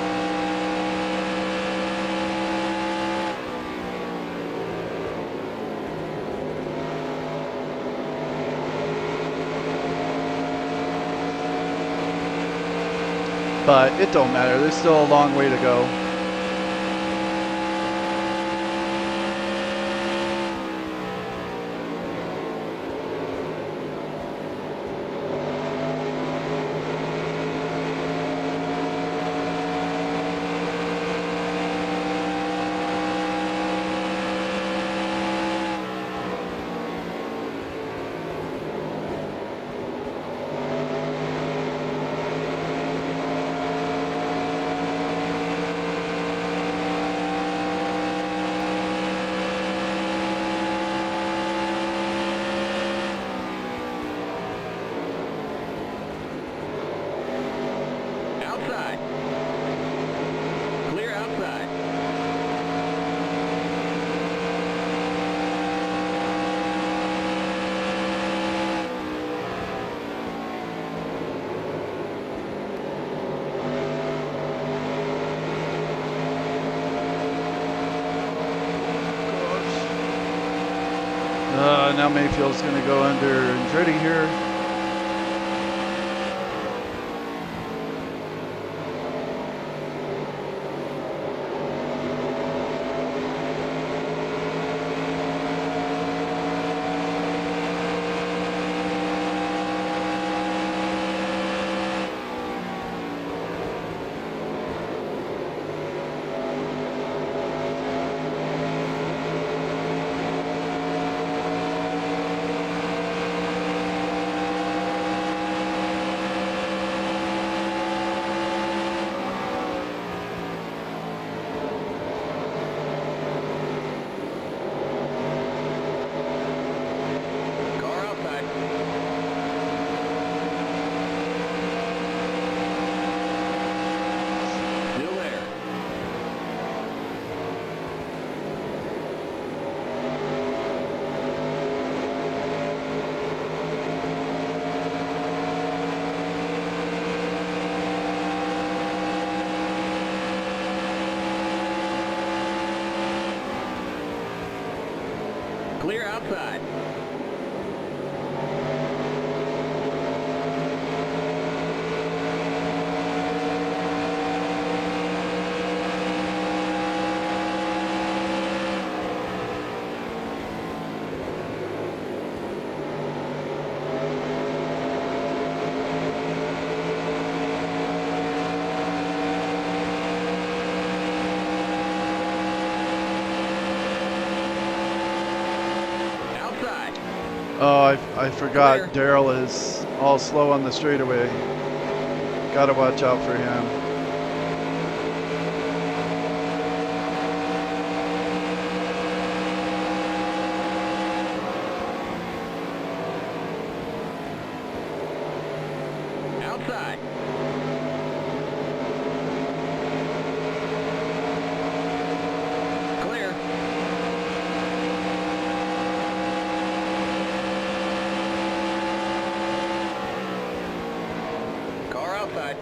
[SPEAKER 1] But it don't matter. There's still a long way to go. Now Mayfield's going to go under Andretti here.
[SPEAKER 3] Clear outside.
[SPEAKER 1] Oh, I forgot Daryl is all slow on the straightaway. Gotta watch out for him.
[SPEAKER 3] Outside. Clear. Car outside.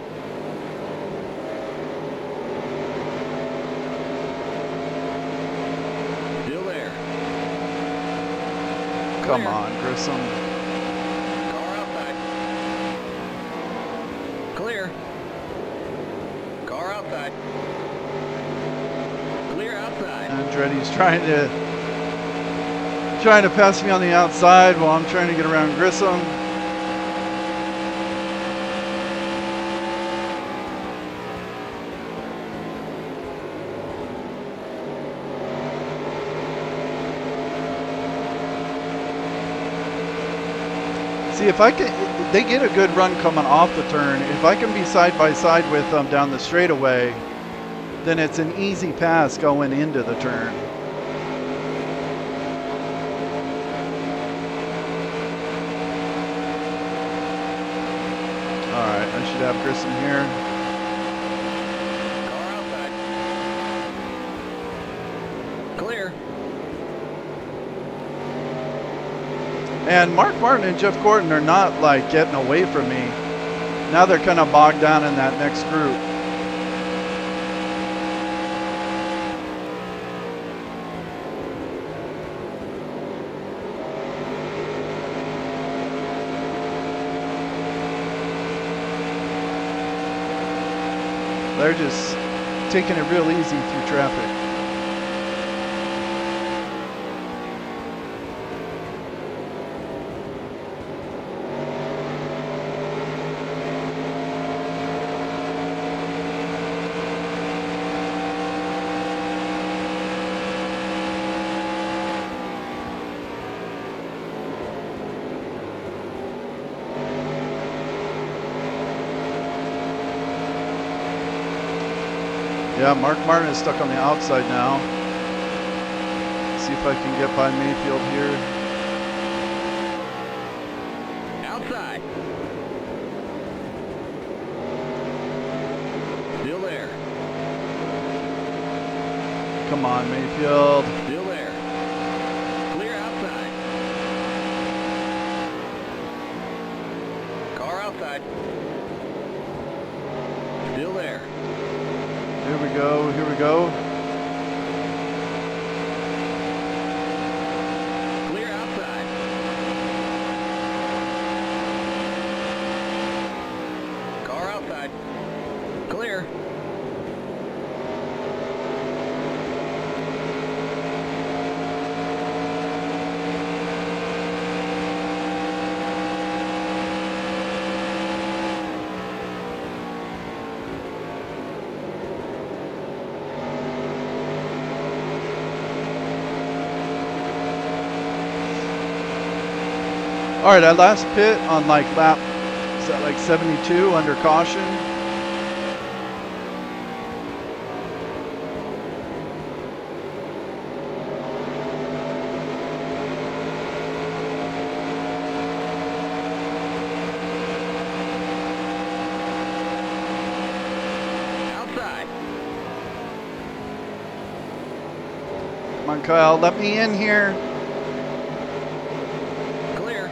[SPEAKER 3] Still there.
[SPEAKER 1] Come on, Grissom.
[SPEAKER 3] Car outside. Clear. Car outside. Clear outside.
[SPEAKER 1] Andretti's trying to pass me on the outside while I'm trying to get around Grissom. See, if I can, they get a good run coming off the turn. If I can be side by side with them down the straightaway, then it's an easy pass going into the turn. All right, I should have Grissom here.
[SPEAKER 3] Car outside. Clear.
[SPEAKER 1] And Mark Martin and Jeff Gordon are not like getting away from me. Now they're kind of bogged down in that next group. They're just taking it real easy through traffic. Yeah, Mark Martin is stuck on the outside now. See if I can get by Mayfield here.
[SPEAKER 3] Outside. Still there.
[SPEAKER 1] Come on, Mayfield.
[SPEAKER 3] Still there. Clear outside. Car outside. Still there.
[SPEAKER 1] Here we go, here we go.
[SPEAKER 3] Clear outside. Clear.
[SPEAKER 1] All right, I last pit on like lap, is that like 72 under caution?
[SPEAKER 3] Outside.
[SPEAKER 1] Come on, Kyle, let me in here.
[SPEAKER 3] Clear.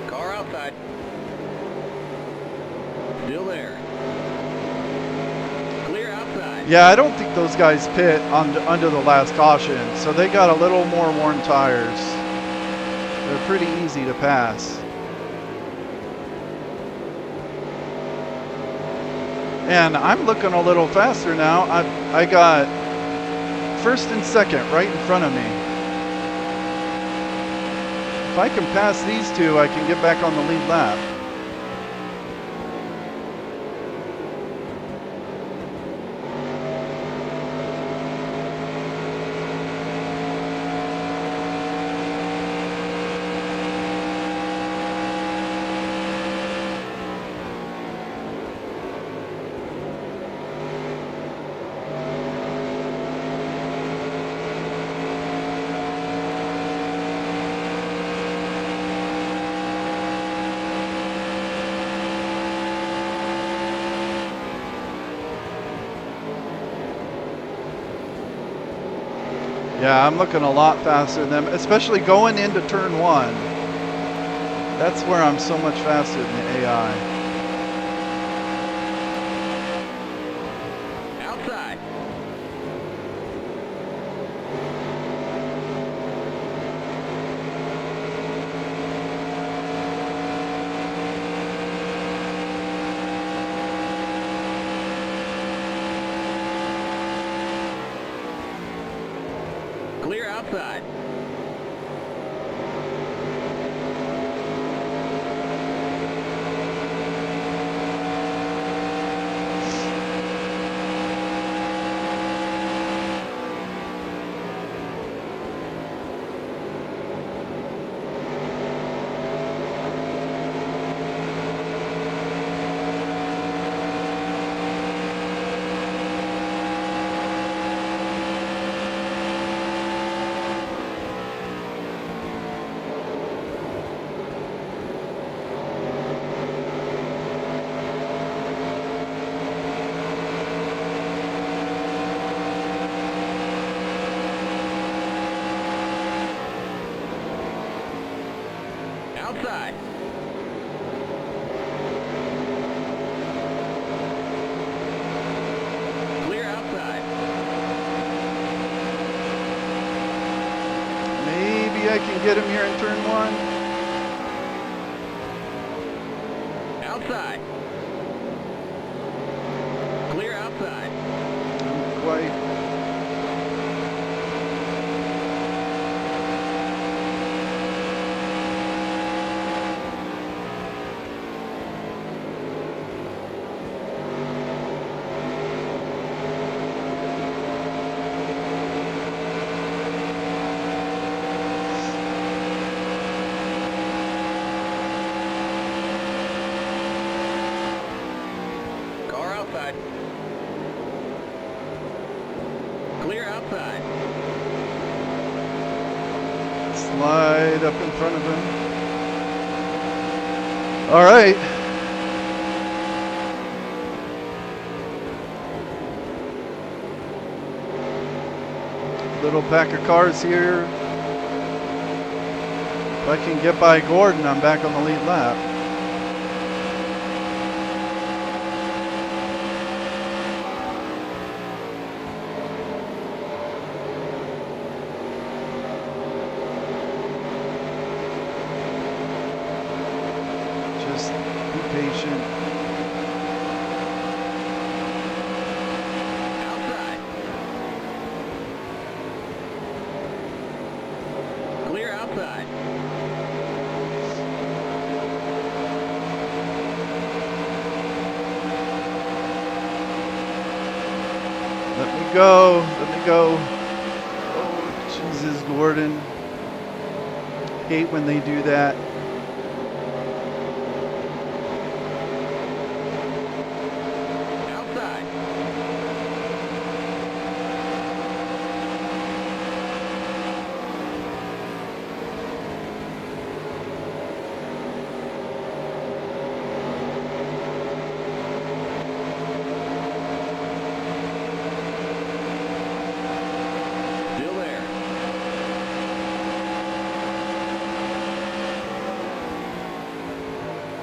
[SPEAKER 3] Car outside. Still there. Clear outside.
[SPEAKER 1] Yeah, I don't think those guys pit under the last caution, so they got a little more worn tires. They're pretty easy to pass. And I'm looking a little faster now. I got first and second right in front of me. If I can pass these two, I can get back on the lead lap. Yeah, I'm looking a lot faster than them, especially going into turn one. That's where I'm so much faster than the AI.
[SPEAKER 3] Outside. Clear outside. Outside. Clear outside.
[SPEAKER 1] Maybe I can get him here in turn one.
[SPEAKER 3] Outside. Clear outside.
[SPEAKER 1] Not quite.
[SPEAKER 3] Car outside. Clear outside.
[SPEAKER 1] Slide up in front of him. All right. Little pack of cars here. If I can get by Gordon, I'm back on the lead lap. me go. Let me go. Oh, Jesus, Gordon. Hate when they do that.
[SPEAKER 3] Outside. Still there.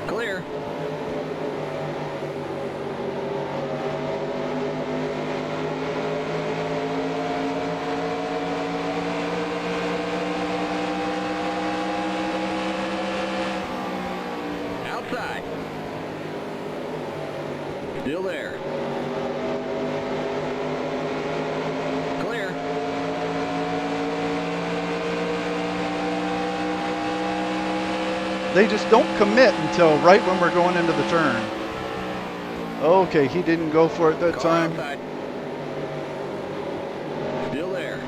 [SPEAKER 3] Clear. Outside. Still there. Clear.
[SPEAKER 1] They just don't commit until right when we're going into the turn. Okay, he didn't go for it that
[SPEAKER 3] Car
[SPEAKER 1] time.
[SPEAKER 3] outside. Still there.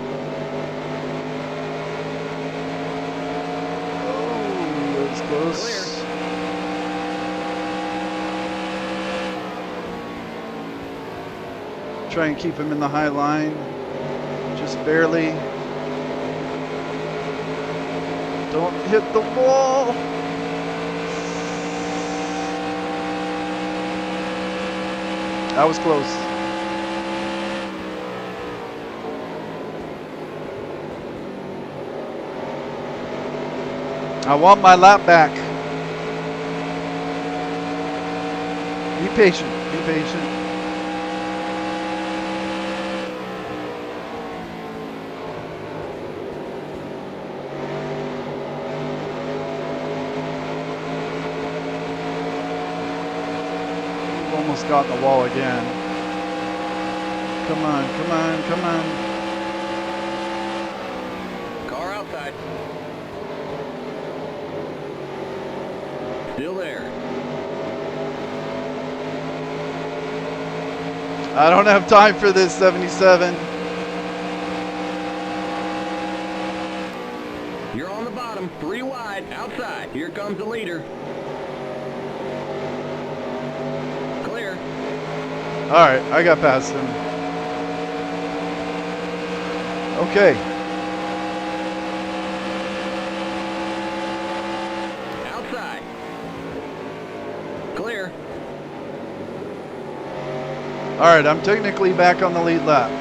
[SPEAKER 1] Oh, that was close.
[SPEAKER 3] Clear.
[SPEAKER 1] Try and keep him in the high line. Just barely. Don't hit the wall. That was close. I want my lap back. Be patient. Be patient. Almost got in the wall again. Come on, come on, come on.
[SPEAKER 3] Car outside. Still there.
[SPEAKER 1] I don't have time for this, 77.
[SPEAKER 3] You're on the bottom, 3 wide, outside. Here comes the leader. Clear.
[SPEAKER 1] All right, I got past him. Okay.
[SPEAKER 3] Outside. Clear.
[SPEAKER 1] All right, I'm technically back on the lead lap.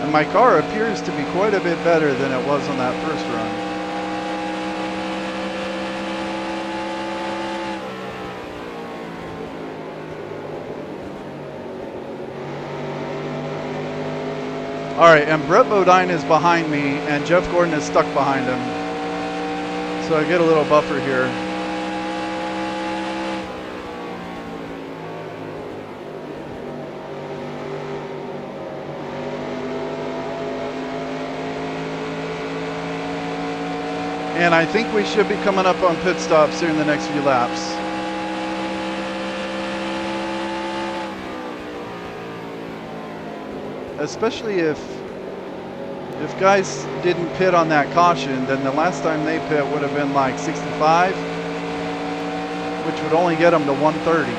[SPEAKER 1] And my car appears to be quite a bit better than it was on that first run. All right, and Brett Bodine is behind me, and Jeff Gordon is stuck behind him. So I get a little buffer here. And I think we should be coming up on pit stops here in the next few laps. Especially if guys didn't pit on that caution, then the last time they pit would have been like 65, which would only get them to 130.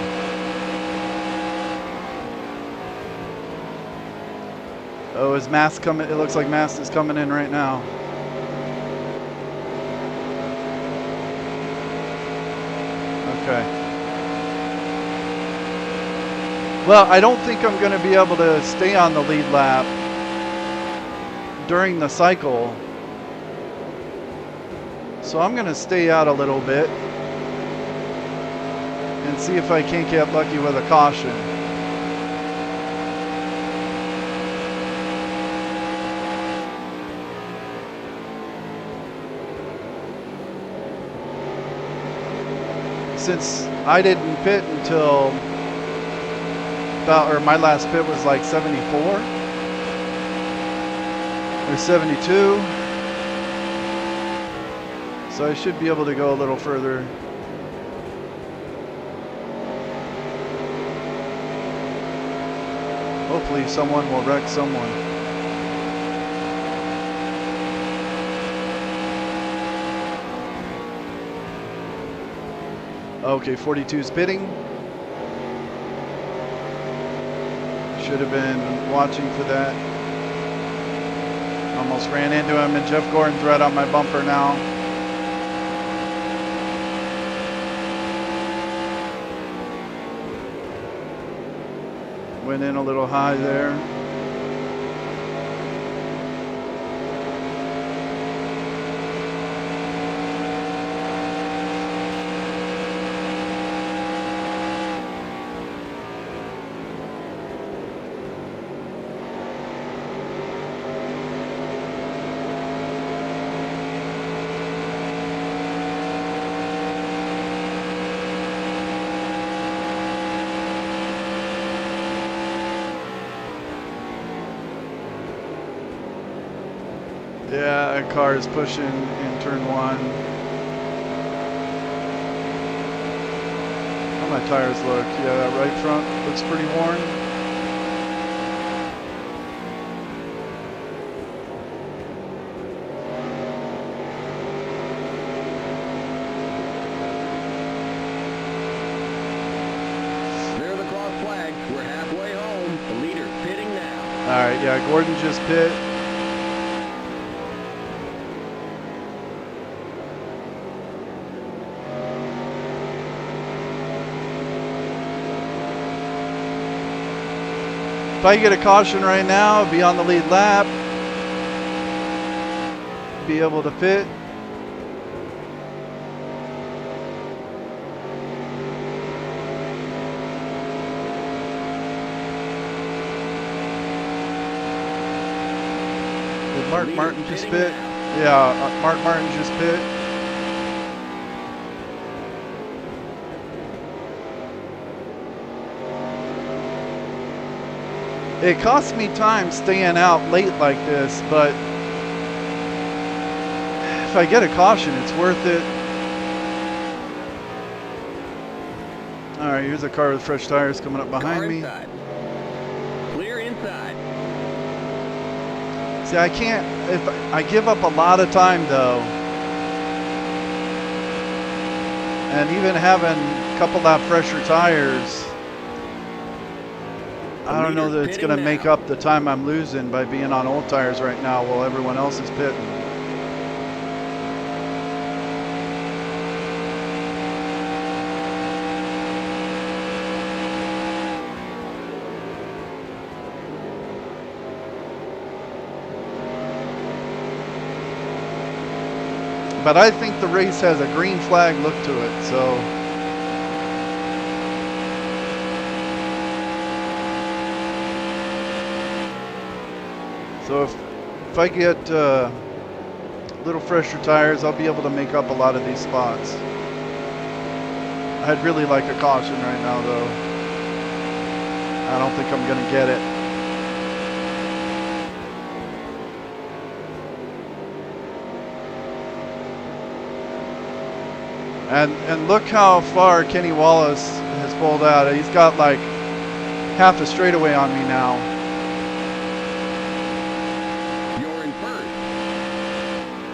[SPEAKER 1] Oh, is Mast coming? It looks like Mast is coming in right now. Okay. Well, I don't think I'm going to be able to stay on the lead lap during the cycle. So I'm going to stay out a little bit and see if I can't get lucky with a caution. Since I didn't pit until about, or my last pit was like 74 or 72. So I should be able to go a little further. Hopefully someone will wreck someone. Okay, 42's pitting. Should have been watching for that. Almost ran into him, and Jeff Gordon's right on my bumper now. Went in a little high there. Yeah, a car is pushing in turn one. How my tires look? Yeah, that right front looks pretty worn.
[SPEAKER 3] There's the cross flag. We're halfway home. The leader's pitting now.
[SPEAKER 1] All right, yeah, Gordon just pit. If I get a caution right now, be on the lead lap, be able to pit. Did Mark Martin just pit? Yeah, Mark Martin just pit. It costs me time staying out late like this, but if I get a caution, it's worth it. All right, here's a car with fresh tires coming up behind me.
[SPEAKER 3] Clear inside.
[SPEAKER 1] See, I can't, if I give up a lot of time though, and even having a couple of fresher tires, I don't know that it's going to make up the time I'm losing by being on old tires right now while everyone else is pitting. But I think the race has a green flag look to it, so. So if I get little fresher tires, I'll be able to make up a lot of these spots. I'd really like a caution right now, though. I don't think I'm going to get it. And look how far Kenny Wallace has pulled out. He's got like half a straightaway on me now.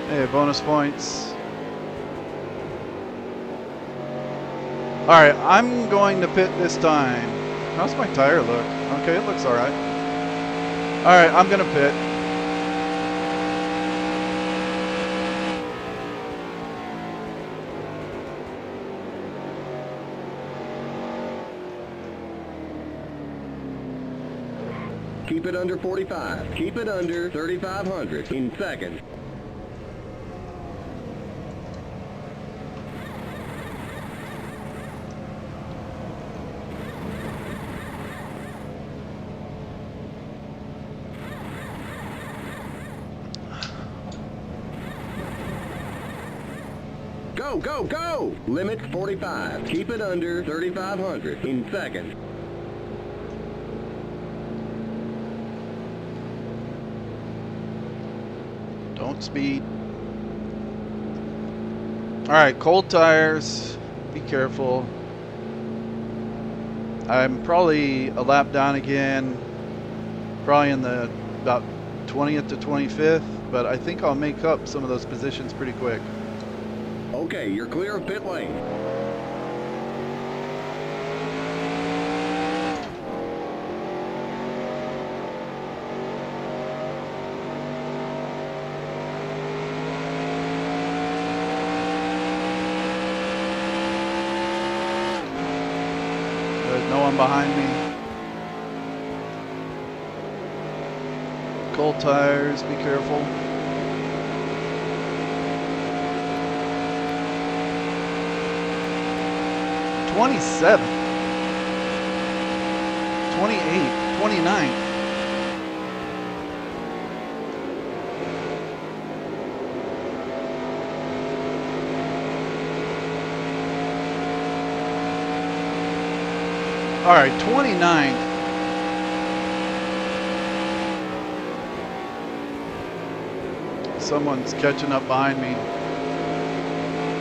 [SPEAKER 1] Hey, bonus points. All right, I'm going to pit this time. How's my tire look? Okay, it looks all right. All right, I'm going to pit.
[SPEAKER 3] Keep it under 45. Keep it under 3,500 in seconds. Go, go, go! Limit 45. Keep it under 3,500 in seconds.
[SPEAKER 1] Don't speed. All right, cold tires. Be careful. I'm probably a lap down again. Probably in the about 20th to 25th, but I think I'll make up some of those positions pretty quick.
[SPEAKER 3] Okay, you're clear of pit lane.
[SPEAKER 1] There's no one behind me. Cold tires, be careful. '27, 28, 29. All right, 29th. Someone's catching up behind me.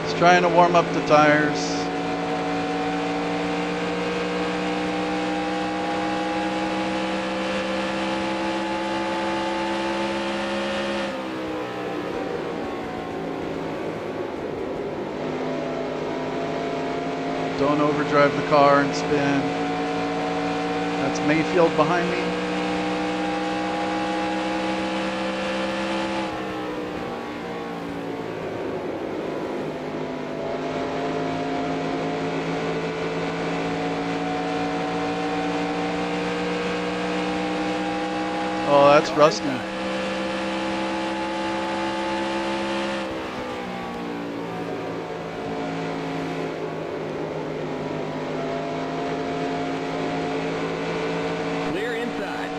[SPEAKER 1] Just trying to warm up the tires. Don't overdrive the car and spin. That's Mayfield behind me. Oh, that's Rusty.
[SPEAKER 3] Clear inside.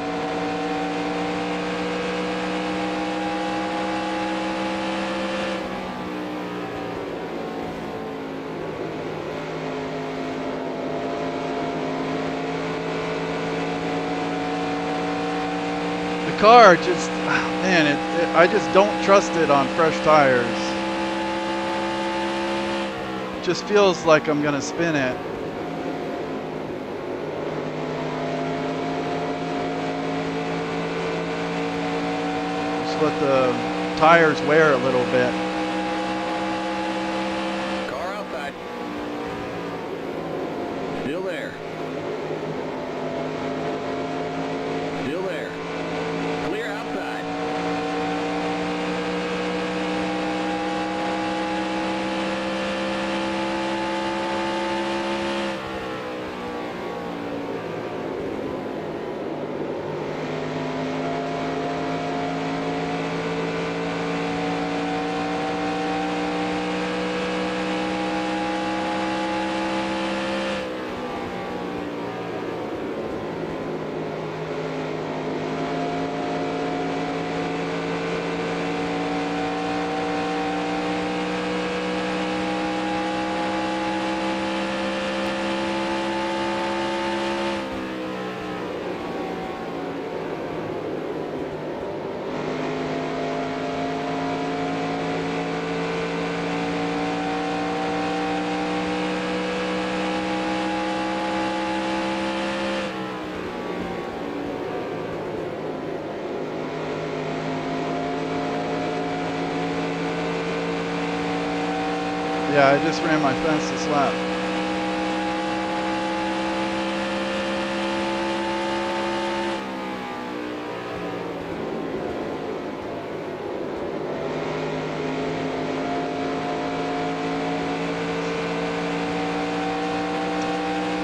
[SPEAKER 1] The car just, man, I just don't trust it on fresh tires. It just feels like I'm gonna spin it. Just let the tires wear a little bit.
[SPEAKER 3] Car outside. Still there. Still there. Clear outside.
[SPEAKER 1] Yeah, I just ran my fastest lap.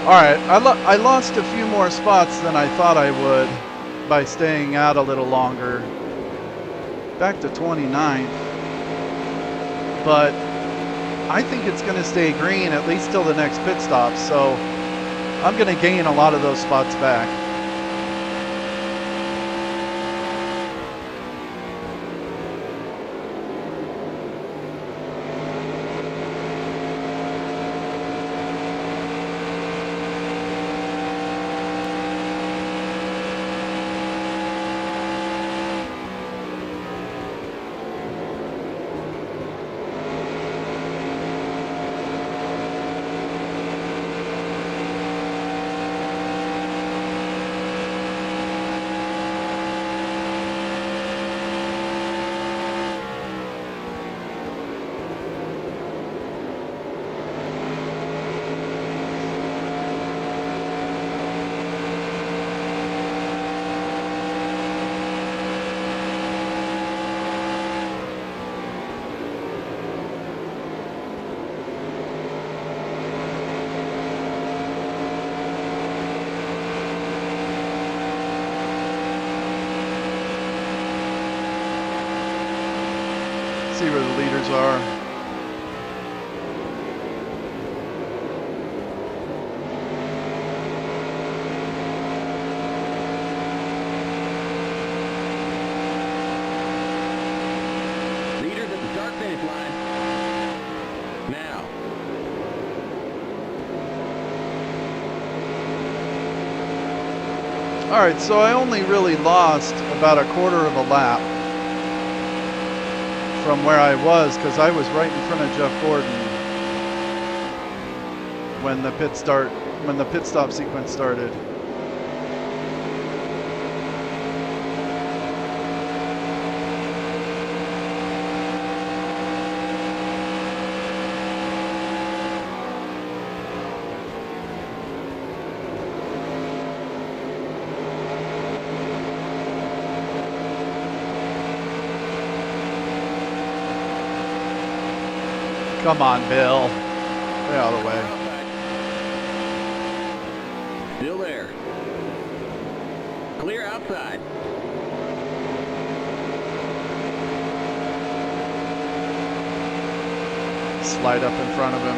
[SPEAKER 1] Alright, I lost a few more spots than I thought I would by staying out a little longer. Back to 29th. But I think it's going to stay green at least till the next pit stop, so I'm going to gain a lot of those spots back. see where the leaders are.
[SPEAKER 3] Leaders at the start finish line. Now.
[SPEAKER 1] All right, so I only really lost about a quarter of a lap from where I was because I was right in front of Jeff Gordon when the pit stop sequence started. Come on, Bill. Get out of the way.
[SPEAKER 3] Still there. Clear outside.
[SPEAKER 1] Slide up in front of him.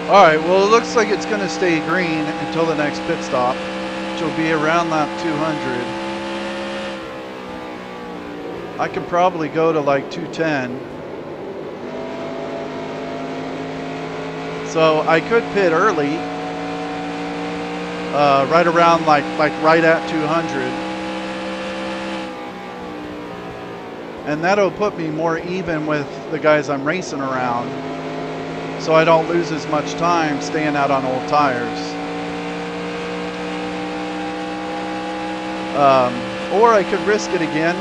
[SPEAKER 1] All right, well, it looks like it's going to stay green until the next pit stop, which will be around lap 200. I can probably go to like 210. So I could pit early, right around like right at 200. And that'll put me more even with the guys I'm racing around, so I don't lose as much time staying out on old tires. Or I could risk it again,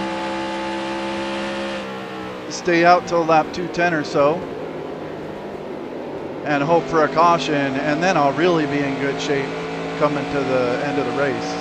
[SPEAKER 1] stay out till lap 210 or so, and hope for a caution, and then I'll really be in good shape coming to the end of the race.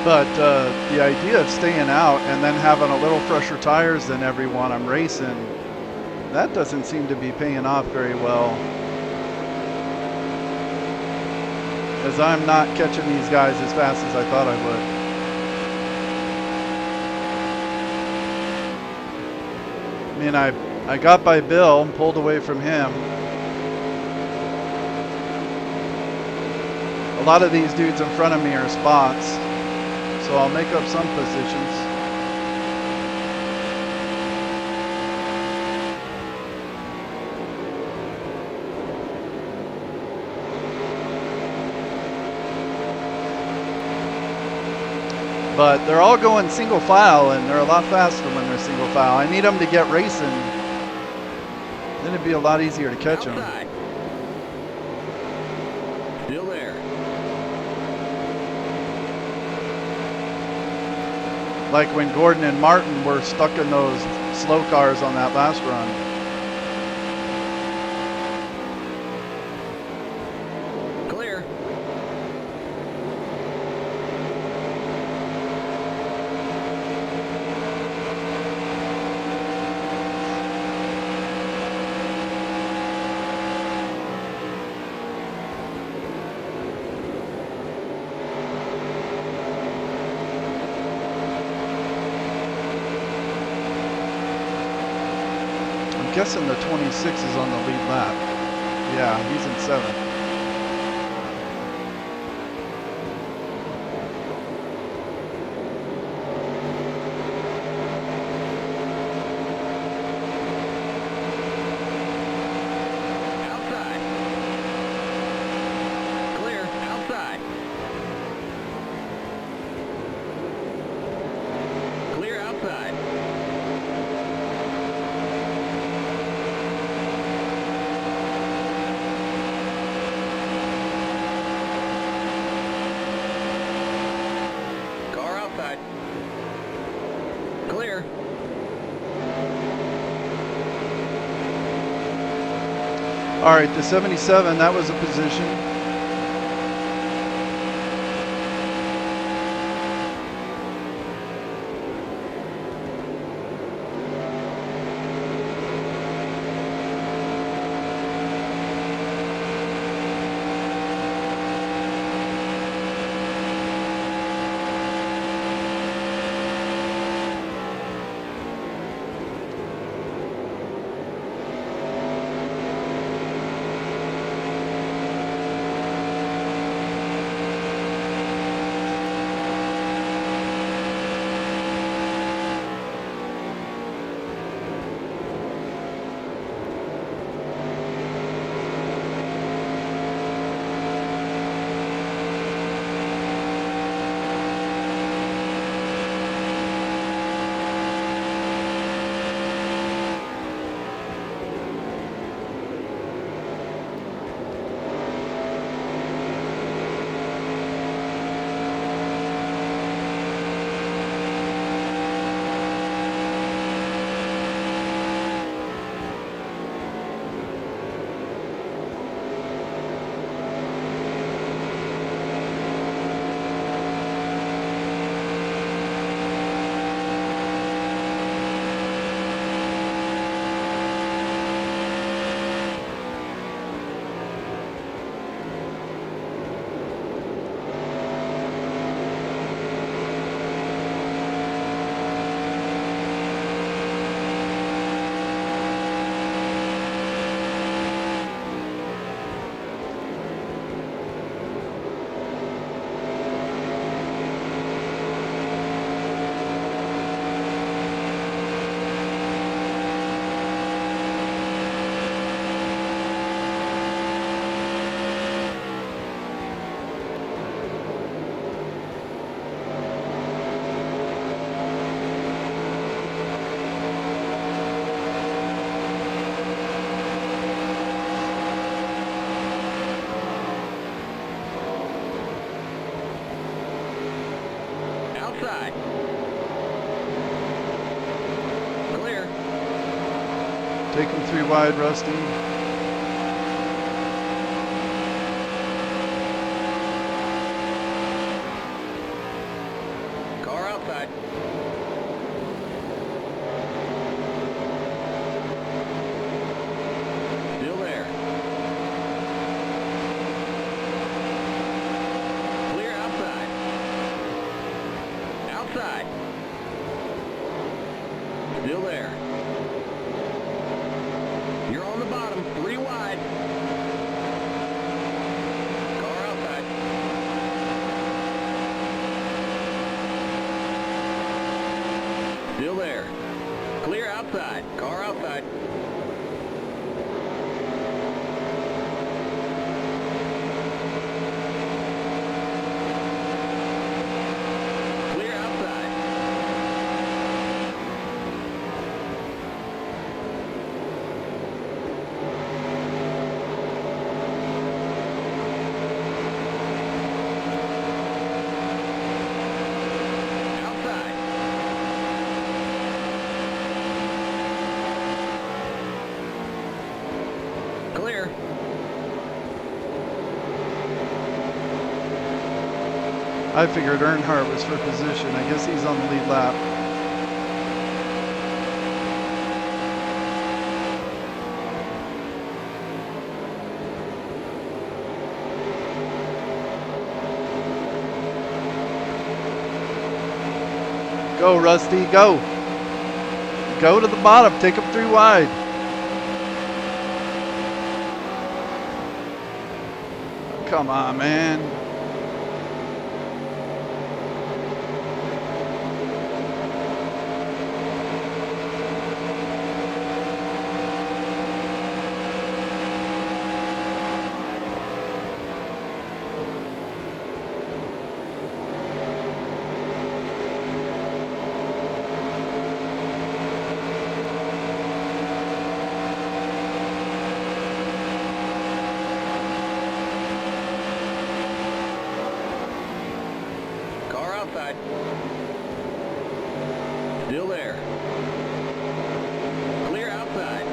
[SPEAKER 1] But the idea of staying out and then having a little fresher tires than everyone I'm racing, that doesn't seem to be paying off very well. As I'm not catching these guys as fast as I thought I would. I mean, I got by Bill and pulled away from him. A lot of these dudes in front of me are spots, so I'll make up some positions. But they're all going single file, and they're a lot faster when they're single file. I need them to get racing. Then it'd be a lot easier to catch them.
[SPEAKER 3] Still there.
[SPEAKER 1] Like when Gordon and Martin were stuck in those slow cars on that last run. I'm guessing the 26 is on the lead lap. Yeah, he's in 7th. All right, the 77, that was a position. Take him 3 wide, Rusty.
[SPEAKER 3] Still there. You're on the bottom, 3 wide. Car outside. Still there. Clear outside. Car outside. Clear outside. Outside. Clear.
[SPEAKER 1] I figured Earnhardt was for position. I guess he's on the lead lap. Go, Rusty, go. Go to the bottom. Take him 3 wide. Come on, man.
[SPEAKER 3] Car outside. Still there. Clear outside.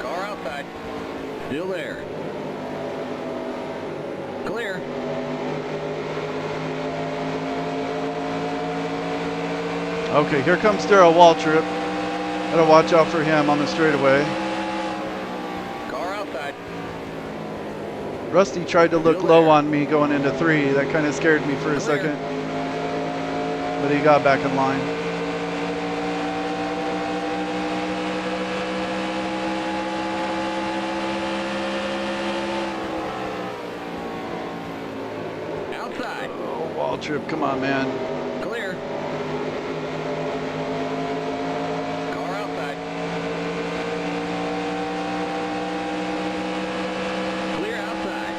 [SPEAKER 3] Car outside. Still there. Clear.
[SPEAKER 1] Okay, here comes Darrell Waltrip. Gotta watch out for him on the straightaway.
[SPEAKER 3] Car outside.
[SPEAKER 1] Rusty tried to look
[SPEAKER 3] Still
[SPEAKER 1] low
[SPEAKER 3] there.
[SPEAKER 1] on me going into 3. That kind of scared me for a
[SPEAKER 3] Clear.
[SPEAKER 1] second. But he got back in line.
[SPEAKER 3] Outside.
[SPEAKER 1] Oh, Waltrip, come on, man.
[SPEAKER 3] Clear. Car outside. Clear outside.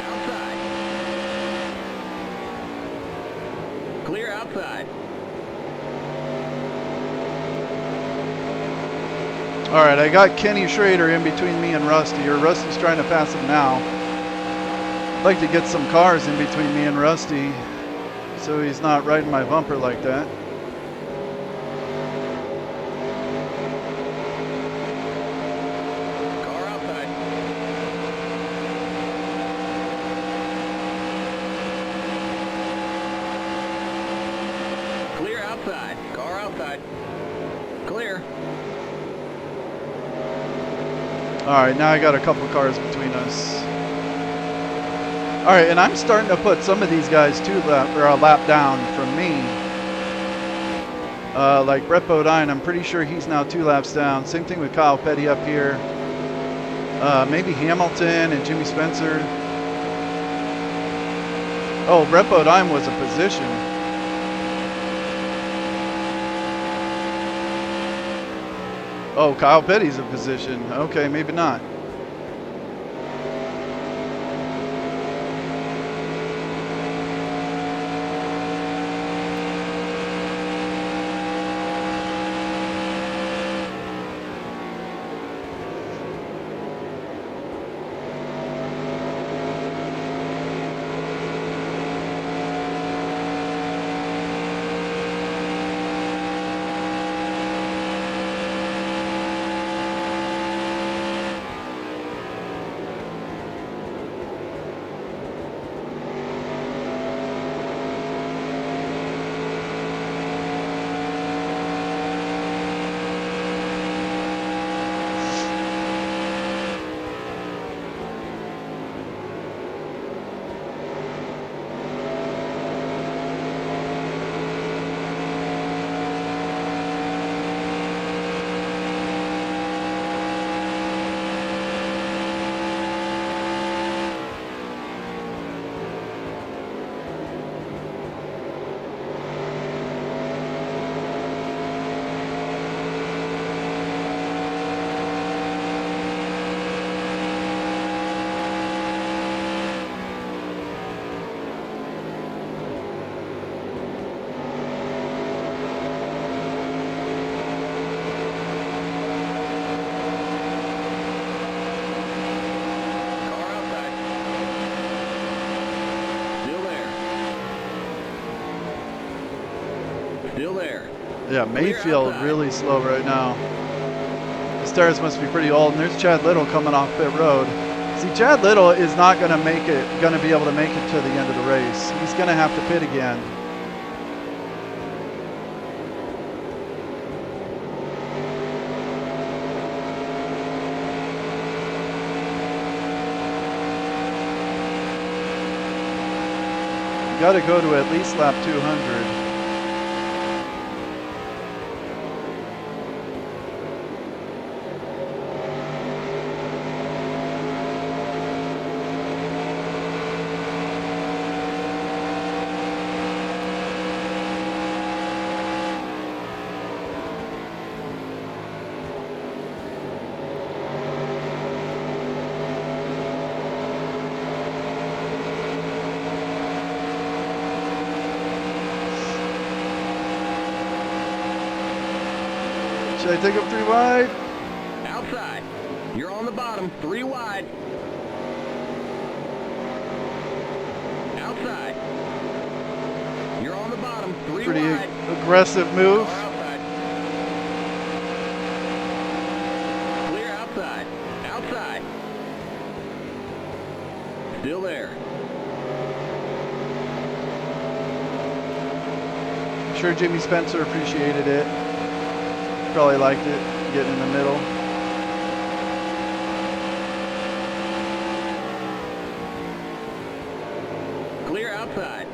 [SPEAKER 3] Outside. Clear outside.
[SPEAKER 1] All right, I got Kenny Schrader in between me and Rusty, or Rusty's trying to pass him now. I'd like to get some cars in between me and Rusty so he's not riding my bumper like that.
[SPEAKER 3] Car outside. Clear outside. Car outside. Clear.
[SPEAKER 1] All right, now I got a couple cars between us. All right, and I'm starting to put some of these guys a lap down from me. Like Brett Bodine, I'm pretty sure he's now 2 laps down. Same thing with Kyle Petty up here. Maybe Hamilton and Jimmy Spencer. Oh, Brett Bodine was a position. Oh, Kyle Petty's a position. Okay, maybe not.
[SPEAKER 3] Still there.
[SPEAKER 1] Yeah, Mayfield really slow right now. His tires must be pretty old. And there's Chad Little coming off pit road. See, Chad Little is not going to be able to make it to the end of the race. He's going to have to pit again. You got to go to at least lap 200. Should I take him 3 wide?
[SPEAKER 3] Outside. You're on the bottom, 3 wide. Outside. You're on the bottom, 3
[SPEAKER 1] Pretty
[SPEAKER 3] wide.
[SPEAKER 1] aggressive move.
[SPEAKER 3] Car outside. Clear outside. Outside. Still there.
[SPEAKER 1] I'm sure Jimmy Spencer appreciated it. Probably liked it, getting in the middle.
[SPEAKER 3] Clear outside.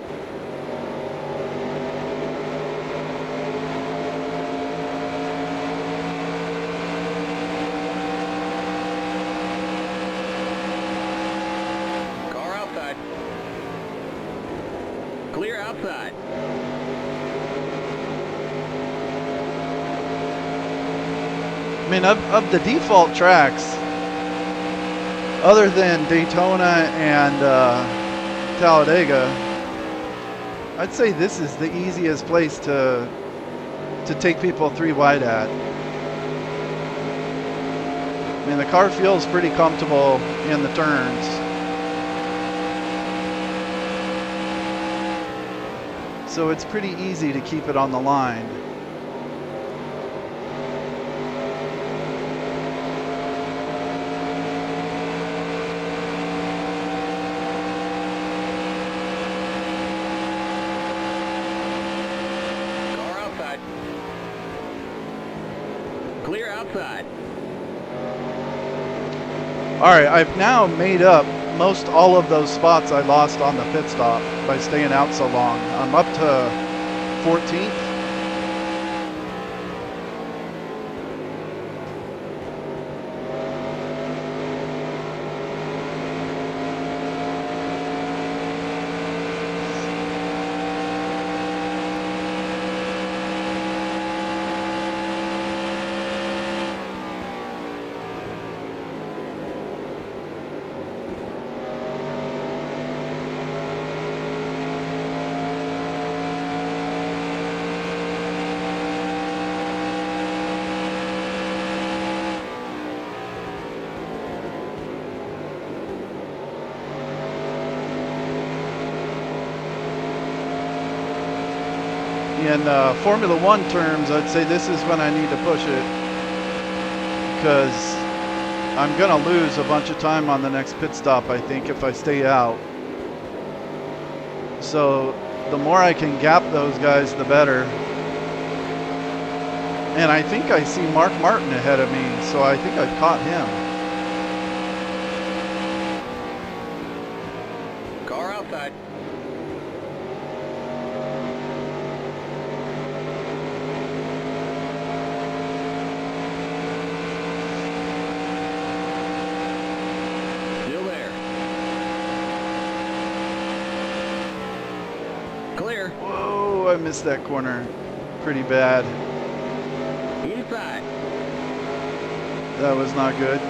[SPEAKER 3] Car outside. Clear outside.
[SPEAKER 1] I mean, of the default tracks, other than Daytona and Talladega, I'd say this is the easiest place to take people 3 wide at. I mean, the car feels pretty comfortable in the turns. So it's pretty easy to keep it on the line.
[SPEAKER 3] Clear outside.
[SPEAKER 1] All right, I've now made up most all of those spots I lost on the pit stop by staying out so long. I'm up to 14th. in Formula One terms, I'd say this is when I need to push it, because I'm going to lose a bunch of time on the next pit stop, I think, if I stay out. So the more I can gap those guys, the better. And I think I see Mark Martin ahead of me, so I think I've caught him.
[SPEAKER 3] Car outside. Still there. Clear.
[SPEAKER 1] Whoa, I missed that corner pretty bad.
[SPEAKER 3] Inside.
[SPEAKER 1] That was not good.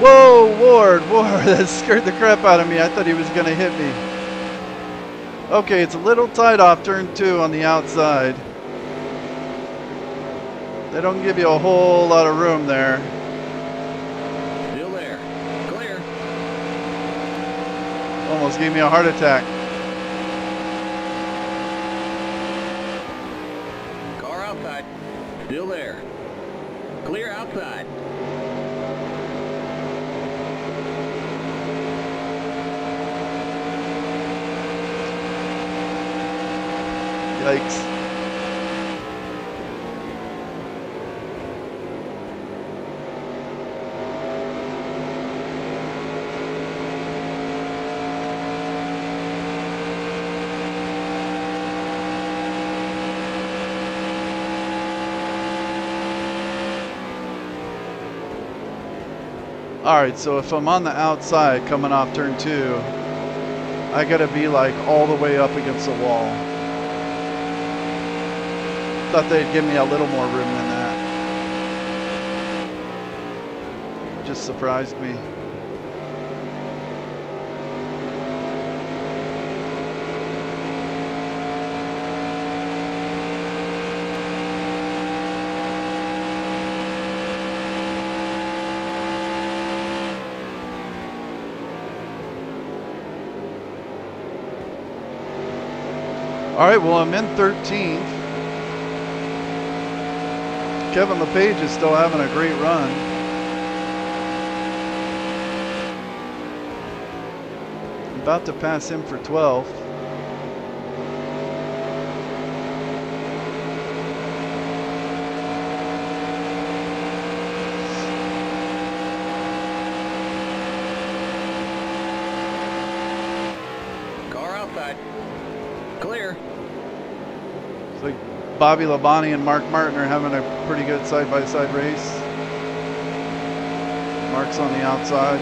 [SPEAKER 1] Whoa, Ward, that scared the crap out of me. I thought he was going to hit me. Okay, it's a little tight off turn 2 on the outside. They don't give you a whole lot of room there.
[SPEAKER 3] Still there. Clear.
[SPEAKER 1] Almost gave me a heart attack.
[SPEAKER 3] Car outside. Still there. Clear outside.
[SPEAKER 1] Yikes. Alright, so if I'm on the outside coming off turn 2, I gotta be like all the way up against the wall. Thought they'd give me a little more room than that. Just surprised me. All right, well, I'm in 13th. Kevin LePage is still having a great run. I'm about to pass him for 12th.
[SPEAKER 3] Car outside. Clear.
[SPEAKER 1] It's like Bobby Labonte and Mark Martin are having a pretty good side-by-side race. Mark's on the outside.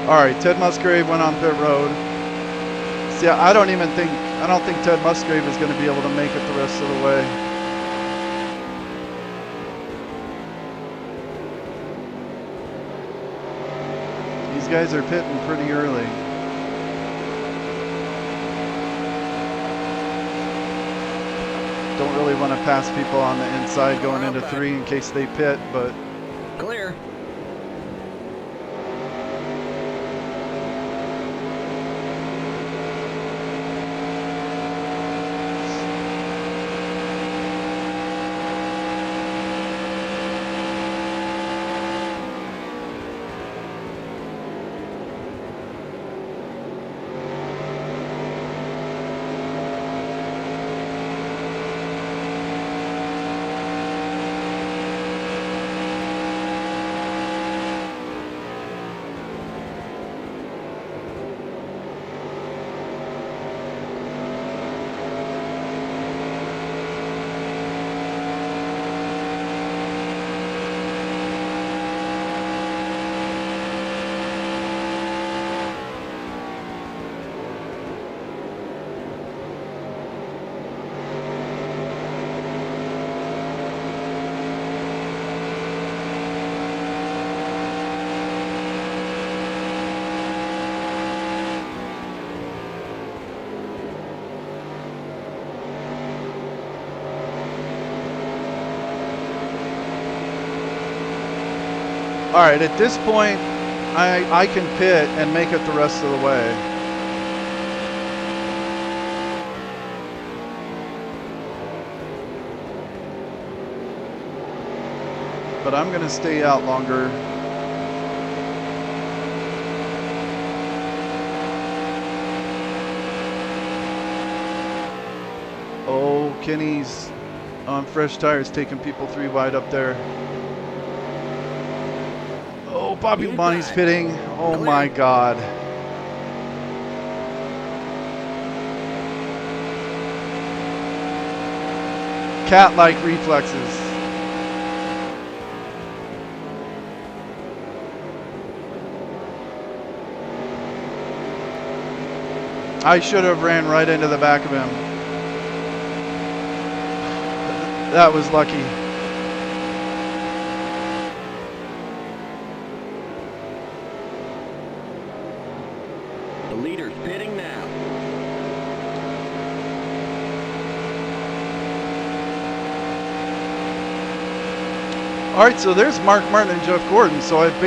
[SPEAKER 1] All right, Ted Musgrave went on pit road. See, I don't think Ted Musgrave is going to be able to make it the rest of the way. These guys are pitting pretty early. Don't really want to pass people on the inside going into 3 in case they pit, but
[SPEAKER 3] Clear.
[SPEAKER 1] All right, at this point, I can pit and make it the rest of the way. But I'm going to stay out longer. Oh, Kenny's on fresh tires taking people 3 wide up there. Oh, Bobby Bonnie's pitting. Oh my God. Cat-like reflexes. I should have ran right into the back of him. That was lucky.
[SPEAKER 3] The leader's pitting now.
[SPEAKER 1] All right, so there's Mark Martin and Jeff Gordon. So I'm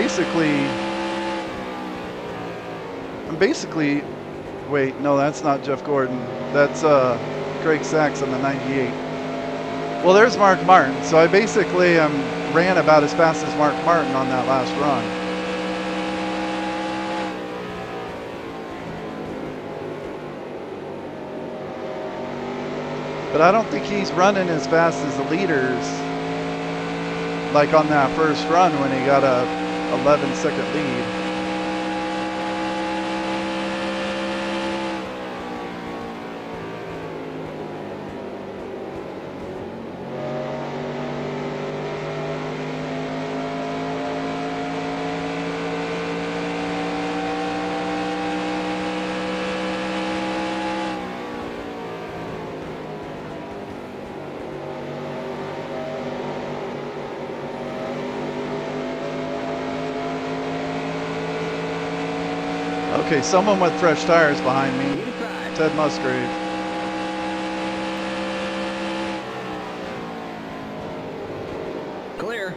[SPEAKER 1] basically, wait, no, that's not Jeff Gordon. That's Craig Sachs on the 98. Well, there's Mark Martin. So I basically ran about as fast as Mark Martin on that last run. But I don't think he's running as fast as the leaders, like on that first run when he got a 11-second lead. Okay, someone with fresh tires behind me. Ted Musgrave.
[SPEAKER 3] Clear.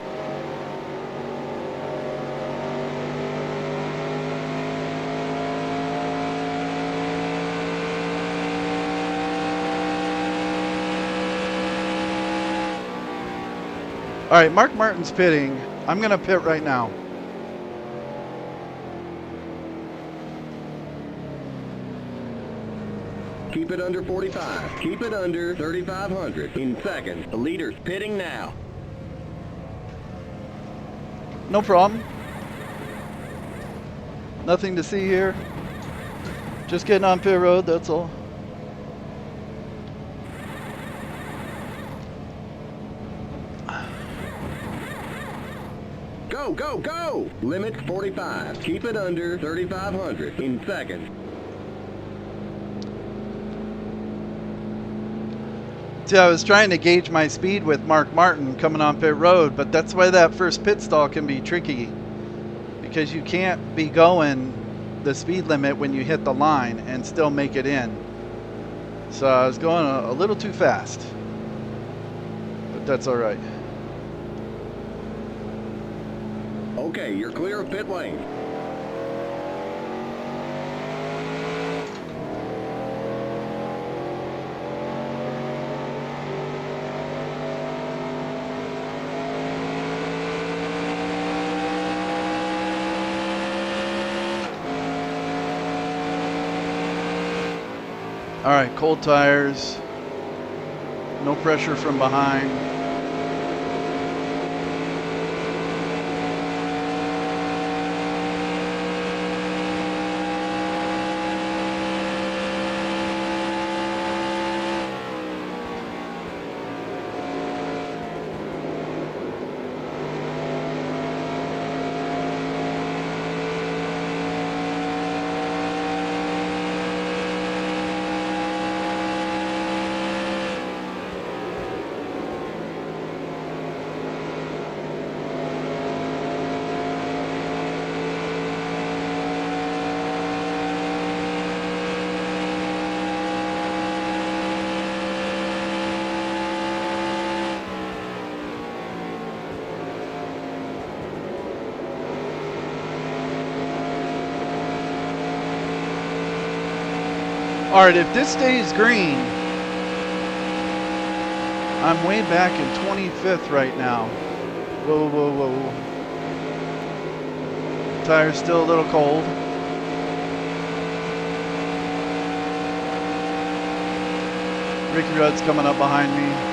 [SPEAKER 1] All right, Mark Martin's pitting. I'm going to pit right now.
[SPEAKER 3] Keep it under 45. Keep it under 3,500 in seconds. The leader's pitting now.
[SPEAKER 1] No problem. Nothing to see here. Just getting on pit road, that's all.
[SPEAKER 3] Go, go, go! Limit 45. Keep it under 3,500 in seconds.
[SPEAKER 1] See, I was trying to gauge my speed with Mark Martin coming on pit road, but that's why that first pit stall can be tricky, because you can't be going the speed limit when you hit the line and still make it in. So I was going a little too fast, but that's all right.
[SPEAKER 3] Okay, you're clear of pit lane.
[SPEAKER 1] All right, cold tires, no pressure from behind. All right, if this stays green, I'm way back in 25th right now. Whoa, whoa, whoa. Tire's still a little cold. Ricky Rudd's coming up behind me.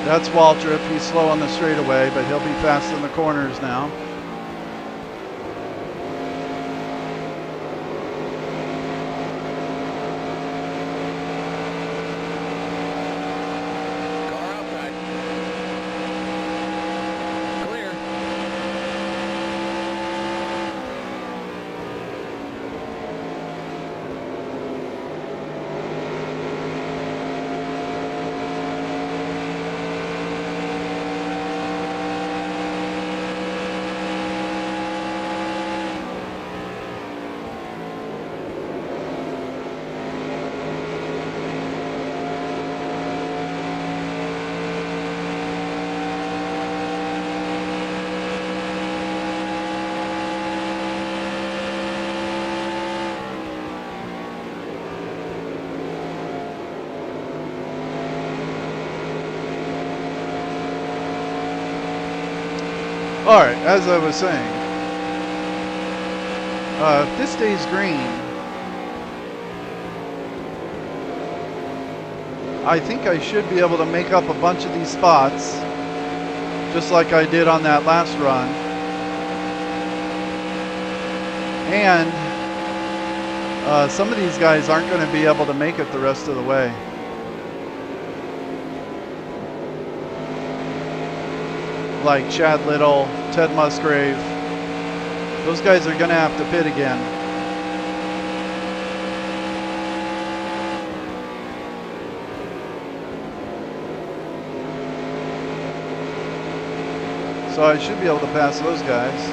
[SPEAKER 1] That's Waltrip. He's slow on the straightaway, but he'll be fast in the corners now.
[SPEAKER 3] Car outside. Clear.
[SPEAKER 1] All right, as I was saying, if this stays green, I think I should be able to make up a bunch of these spots, just like I did on that last run. And some of these guys aren't going to be able to make it the rest of the way. Like Chad Little, Ted Musgrave. Those guys are going to have to pit again. So I should be able to pass those guys.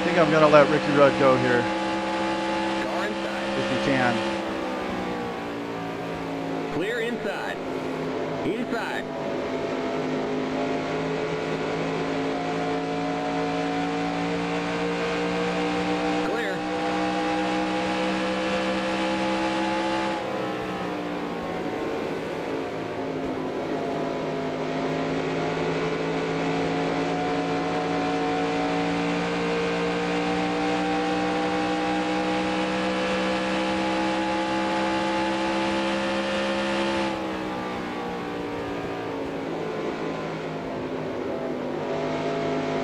[SPEAKER 1] I think I'm going to let Ricky Rudd go here,
[SPEAKER 3] Car inside.
[SPEAKER 1] if he can.
[SPEAKER 3] Clear inside. Inside. Clear.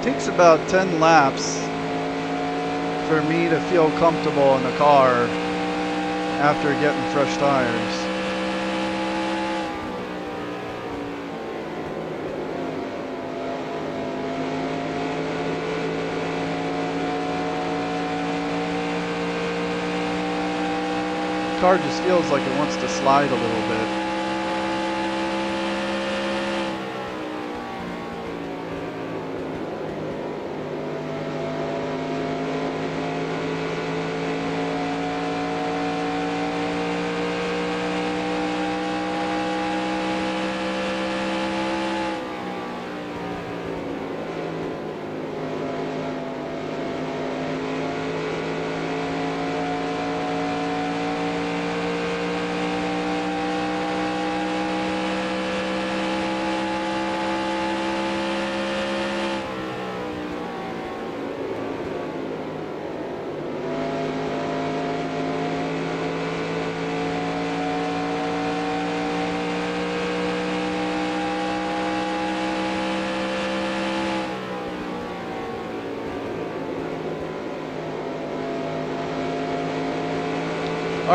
[SPEAKER 1] Takes about 10 laps for me to feel comfortable in the car after getting fresh tires. The car just feels like it wants to slide a little bit.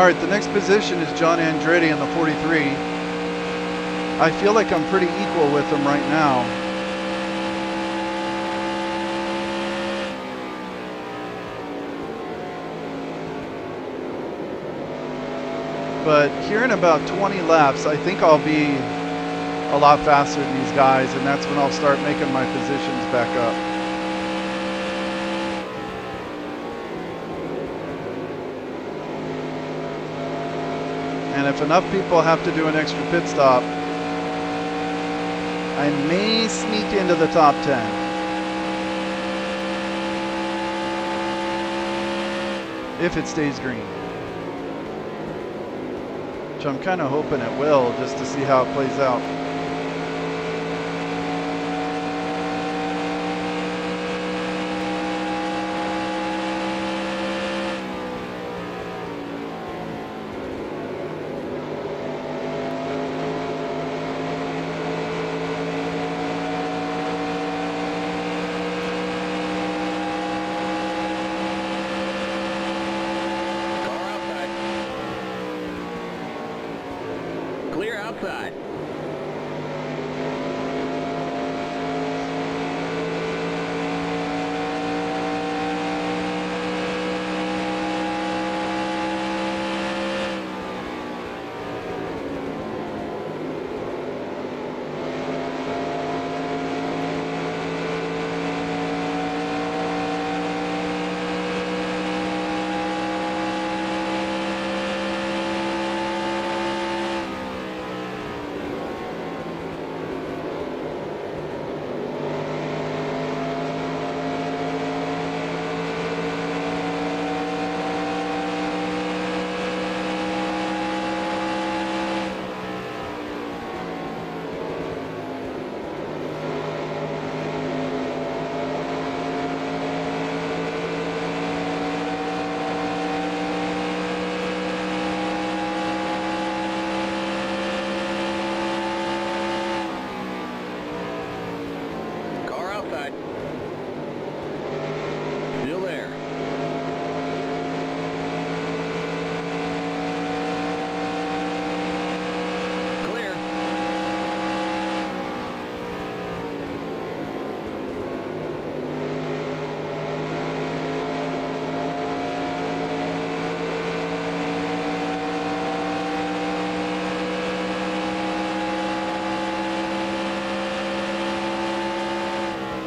[SPEAKER 1] All right, the next position is John Andretti in the 43. I feel like I'm pretty equal with him right now. But here in about 20 laps, I think I'll be a lot faster than these guys, and that's when I'll start making my positions back up. And if enough people have to do an extra pit stop, I may sneak into the top 10. If it stays green. Which I'm kind of hoping it will, just to see how it plays out.
[SPEAKER 3] Clear outside. Still there. Clear.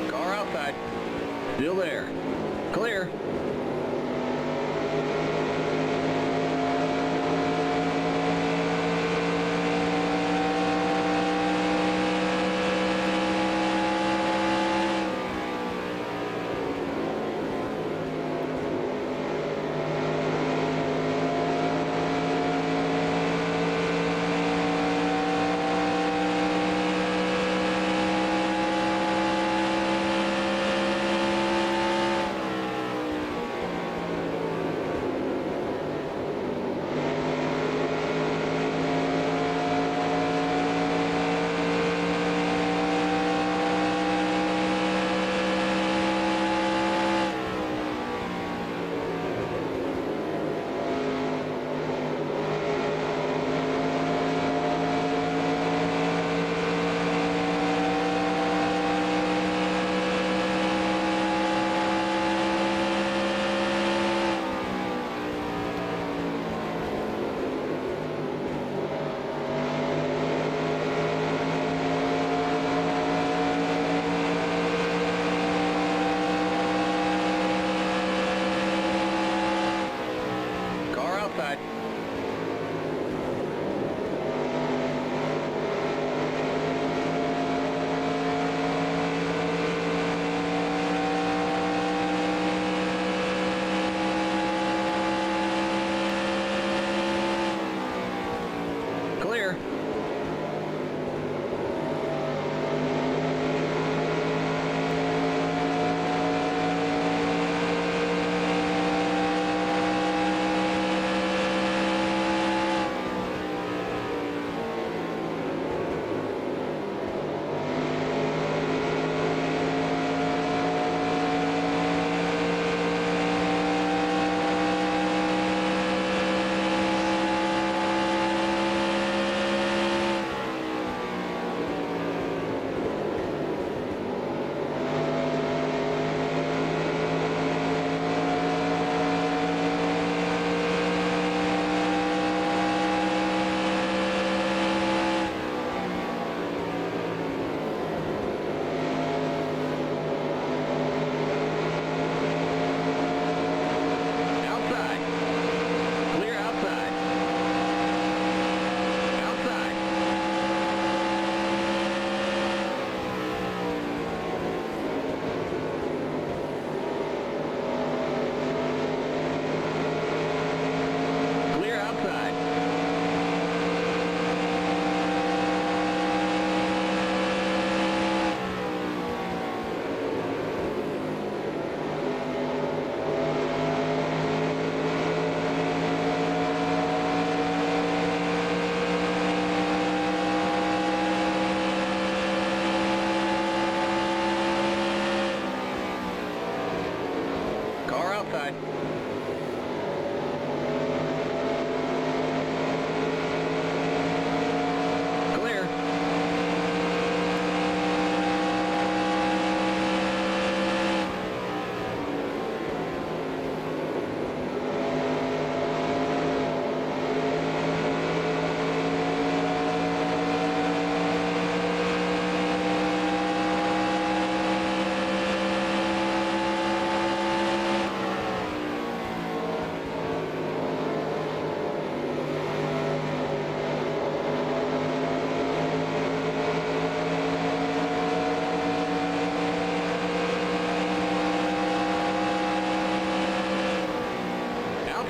[SPEAKER 3] Car outside. Still there. Clear.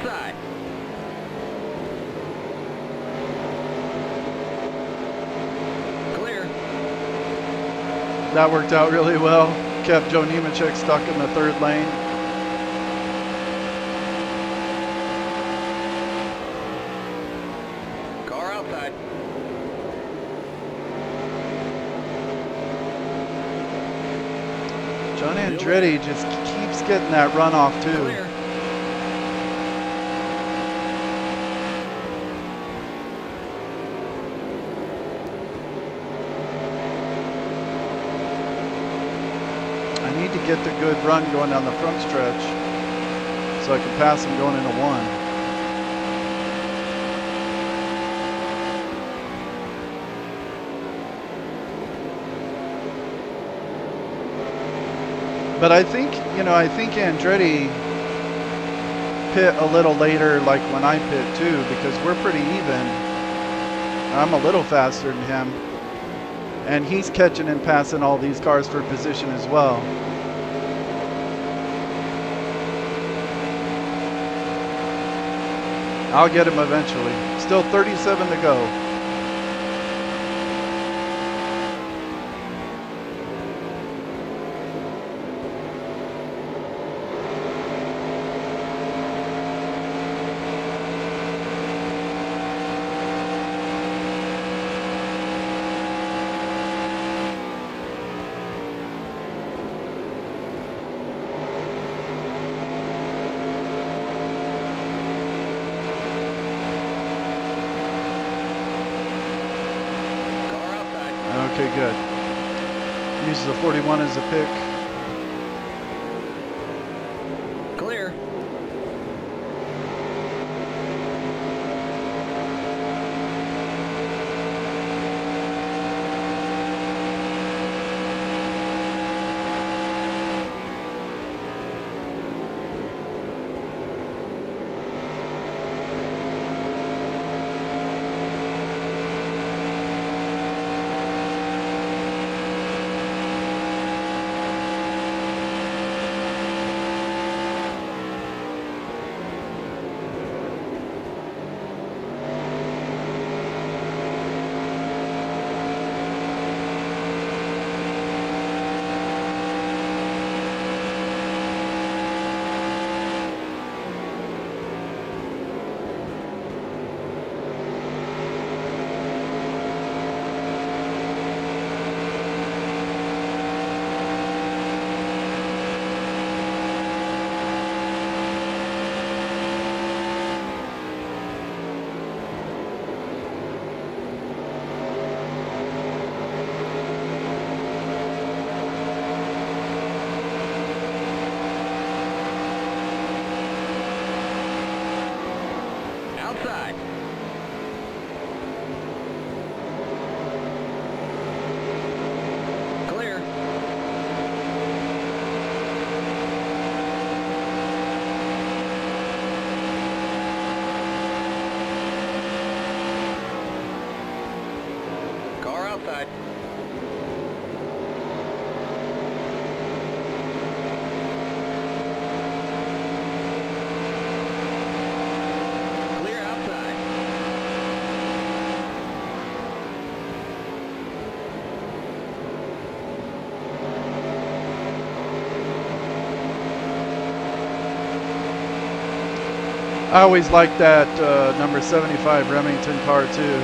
[SPEAKER 3] Outside. Clear.
[SPEAKER 1] That worked out really well. Kept Joe Nemechek stuck in the third lane.
[SPEAKER 3] Car outside.
[SPEAKER 1] John Andretti just keeps getting that runoff too.
[SPEAKER 3] Clear.
[SPEAKER 1] I need to get the good run going down the front stretch so I can pass him going into one. But I think Andretti pit a little later, like when I pit too, because we're pretty even. I'm a little faster than him. And he's catching and passing all these cars for position as well. I'll get him eventually. Still 37 to go. Okay, good. Uses the 41 as a pick.
[SPEAKER 3] Clear. Outside. Clear. Car outside. Clear outside.
[SPEAKER 1] I always liked that number 75 Remington car too.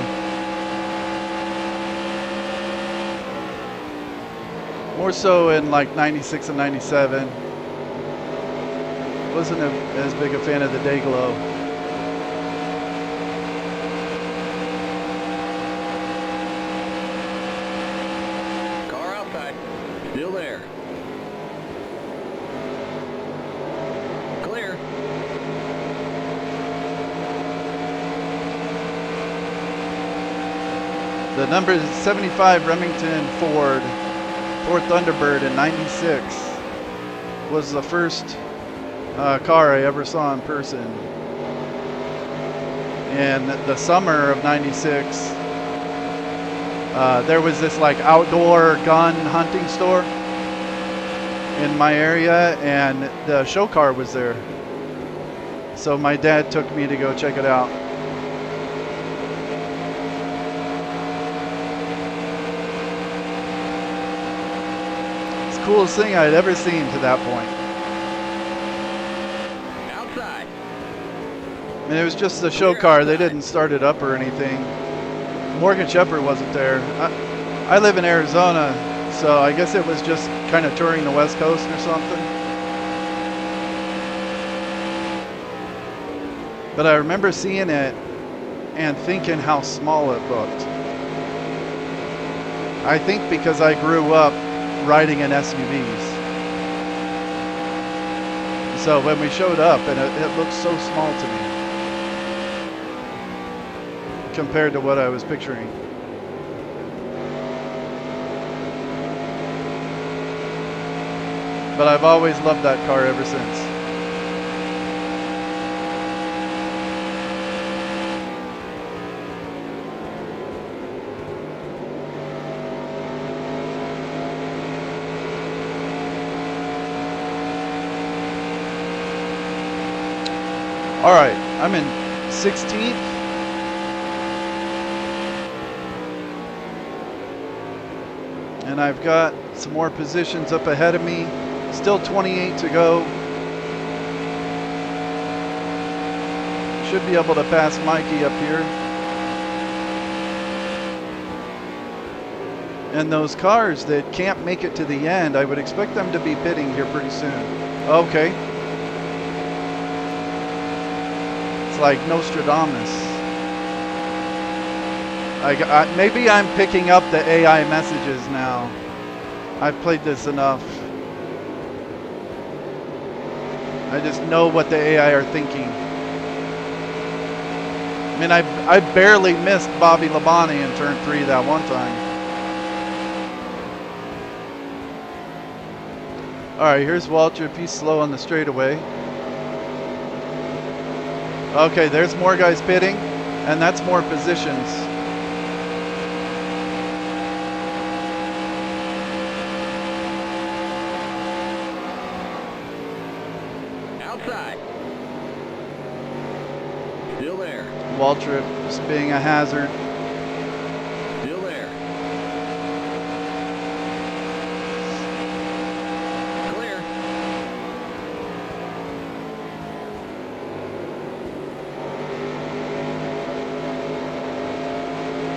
[SPEAKER 1] More so in like 96 and 97. Wasn't as big a fan of the Dayglow.
[SPEAKER 3] Car outside. Still there. Clear.
[SPEAKER 1] The number 75 Remington Ford Thunderbird in 96 was the first car I ever saw in person. In the summer of 96, there was this like outdoor gun hunting store in my area, and the show car was there. So my dad took me to go check it out. It's the coolest thing I'd ever seen to that point.
[SPEAKER 3] Outside.
[SPEAKER 1] And it was just a show car. They didn't start it up or anything. Morgan Shepherd wasn't there. I live in Arizona, so I guess it was just kind of touring the West Coast or something. But I remember seeing it and thinking how small it looked. I think because I grew up riding in SUVs. So when we showed up, and it looked so small to me compared to what I was picturing. But I've always loved that car ever since. All right, I'm in 16th. And I've got some more positions up ahead of me. Still 28 to go. Should be able to pass Mikey up here. And those cars that can't make it to the end, I would expect them to be pitting here pretty soon. Okay. It's like Nostradamus. Maybe I'm picking up the AI messages now. I've played this enough. I just know what the AI are thinking. I mean, I barely missed Bobby Labonte in turn 3 that one time. All right, here's Waltrip. He's slow on the straightaway. Okay, there's more guys pitting, and that's more positions.
[SPEAKER 3] Outside. Still there.
[SPEAKER 1] Waltrip just being a hazard.
[SPEAKER 3] Still there. Clear.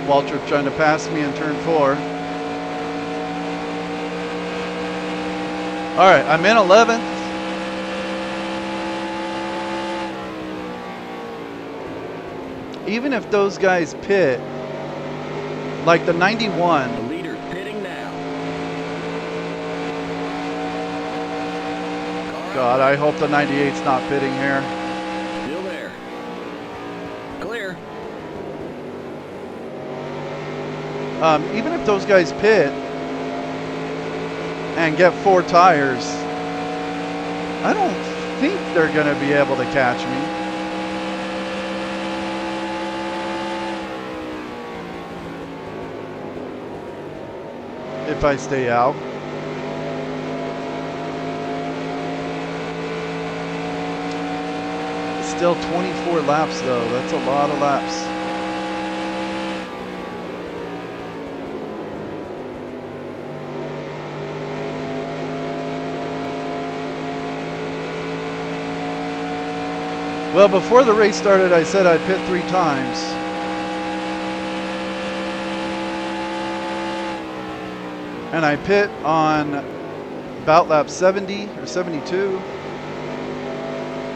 [SPEAKER 1] Waltrip trying to pass me in turn 4. All right, I'm in 11th. Even if those guys pit, like the 91.
[SPEAKER 3] The leader's pitting now.
[SPEAKER 1] God, I hope the 98's not pitting here.
[SPEAKER 3] Still there. Clear.
[SPEAKER 1] Even if those guys pit and get 4 tires, I don't think they're going to be able to catch me. If I stay out. Still 24 laps though. That's a lot of laps. Well, before the race started, I said I'd pit 3 times. And I pit on about lap 70 or 72.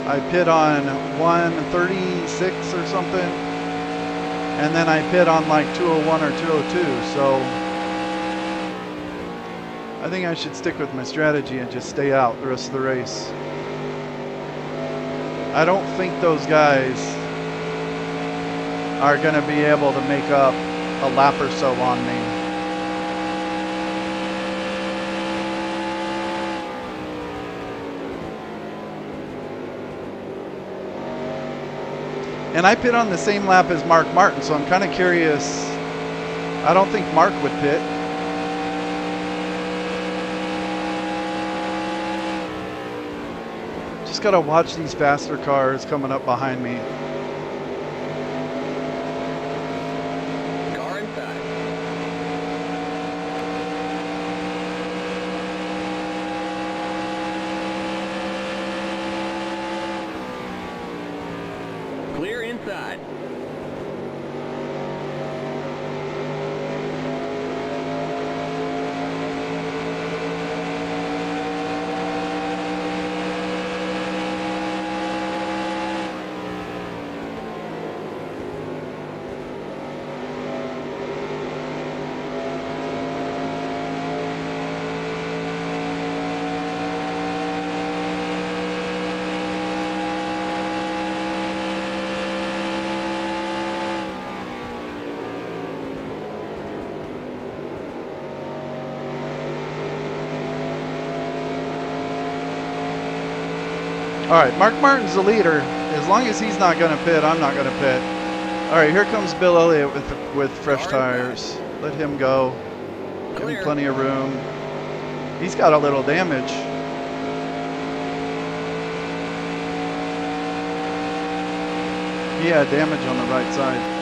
[SPEAKER 1] I pit on 136 or something. And then I pit on like 201 or 202. So I think I should stick with my strategy and just stay out the rest of the race. I don't think those guys are going to be able to make up a lap or so on me. And I pit on the same lap as Mark Martin, so I'm kind of curious. I don't think Mark would pit. just gotta watch these faster cars coming up behind me.
[SPEAKER 3] Car inside. Clear inside.
[SPEAKER 1] All right, Mark Martin's the leader. As long as he's not going to pit, I'm not going to pit. All right, here comes Bill Elliott with fresh tires. Let him go. Give him plenty of room. He's got a little damage. He had damage on the right side.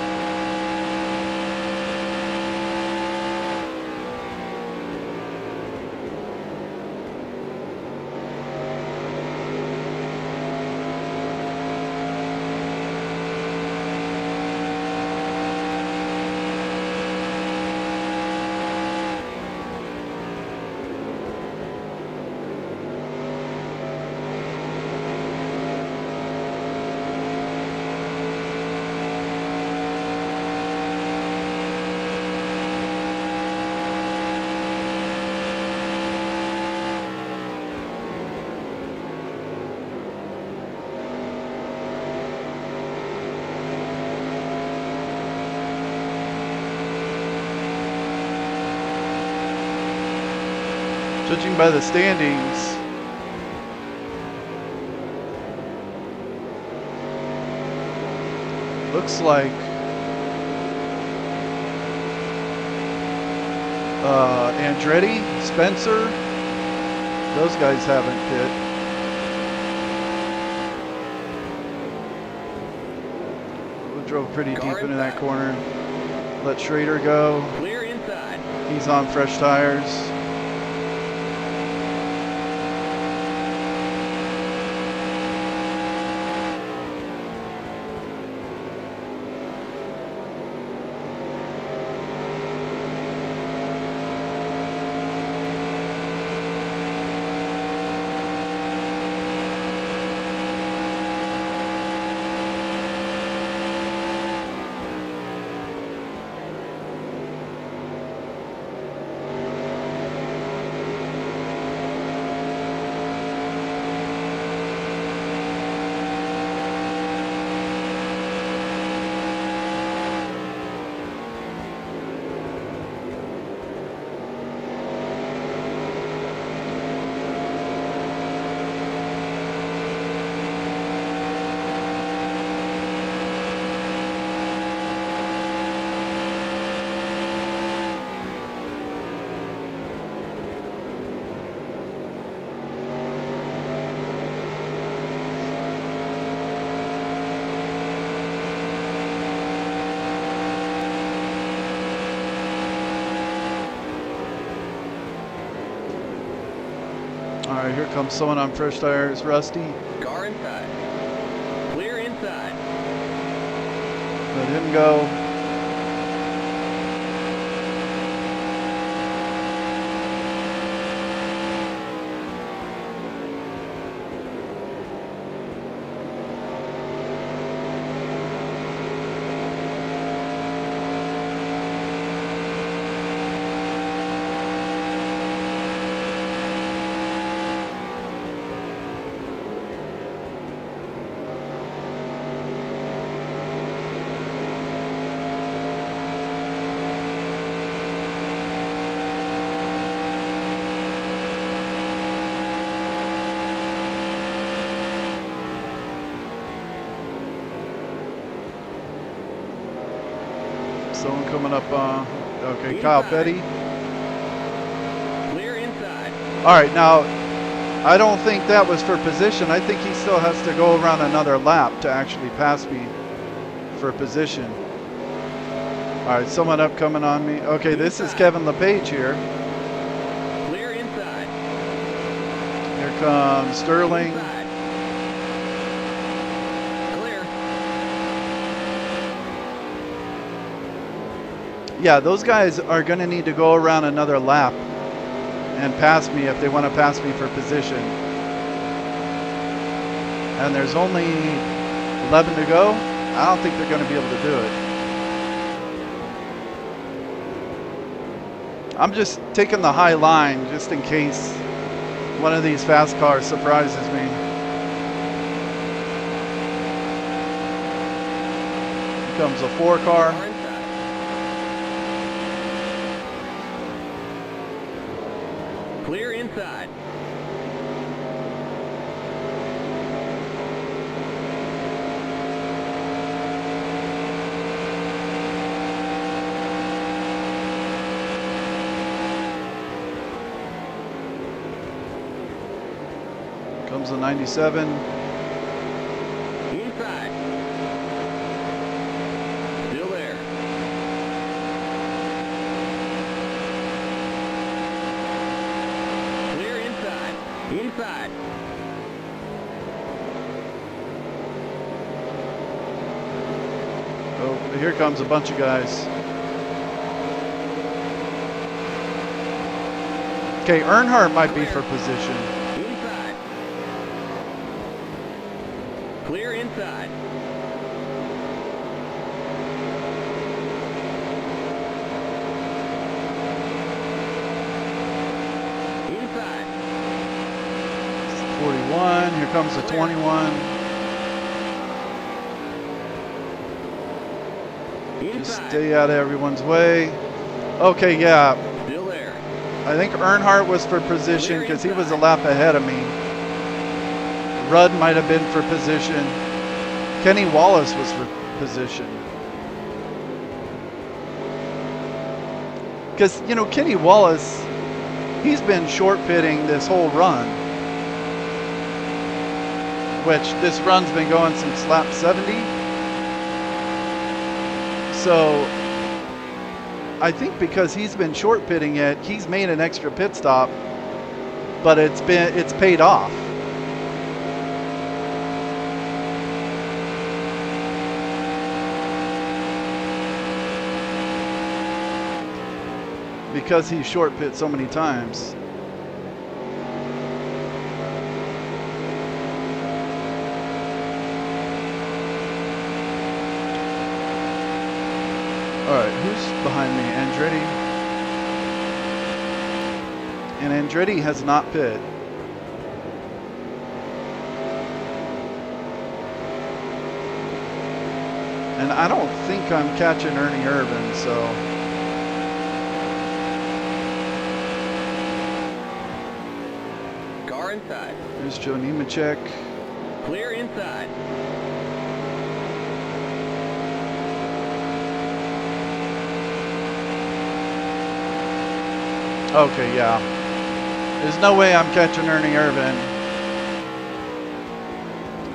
[SPEAKER 1] Judging by the standings, looks like Andretti, Spencer, those guys haven't pit. We drove pretty deep into that corner. Let Schrader go.
[SPEAKER 3] Clear inside.
[SPEAKER 1] He's on fresh tires. All right, here comes someone on fresh tires, Rusty.
[SPEAKER 3] Car inside. Clear inside.
[SPEAKER 1] Let him go. Someone coming up on, okay, Kyle Petty.
[SPEAKER 3] Clear inside.
[SPEAKER 1] All right, now, I don't think that was for position. I think he still has to go around another lap to actually pass me for position. All right, someone up coming on me. Okay, this is Kevin LePage here.
[SPEAKER 3] Clear inside.
[SPEAKER 1] Here comes Sterling.
[SPEAKER 3] Inside. Clear.
[SPEAKER 1] Yeah, those guys are going to need to go around another lap and pass me if they want to pass me for position. And there's only 11 to go. I don't think they're going to be able to do it. I'm just taking the high line just in case one of these fast cars surprises me. Here comes a 4 car.
[SPEAKER 3] Clear inside.
[SPEAKER 1] Comes the 97.
[SPEAKER 3] Inside. Still there. Clear inside. Inside.
[SPEAKER 1] Oh, here comes a bunch of guys. Okay, Earnhardt might be for position.
[SPEAKER 3] Inside. Clear inside. Inside.
[SPEAKER 1] 41. Here comes the 21. Just
[SPEAKER 3] Inside.
[SPEAKER 1] stay out of everyone's way. Okay, yeah.
[SPEAKER 3] Still there.
[SPEAKER 1] I think Earnhardt was for position because he was a lap ahead of me. Rudd might have been for position. Kenny Wallace was for position. Because, you know, Kenny Wallace, he's been short pitting this whole run. Which this run's been going since lap 70. So I think because he's been short pitting it, he's made an extra pit stop, but it's paid off. Because he's short pit so many times. All right, who's behind me? Andretti. And Andretti has not pit. And I don't think I'm catching Ernie Irvan, so.
[SPEAKER 3] Car inside.
[SPEAKER 1] Here's Joe Nemechek.
[SPEAKER 3] Clear inside.
[SPEAKER 1] Okay, yeah. There's no way I'm catching Ernie Irvan.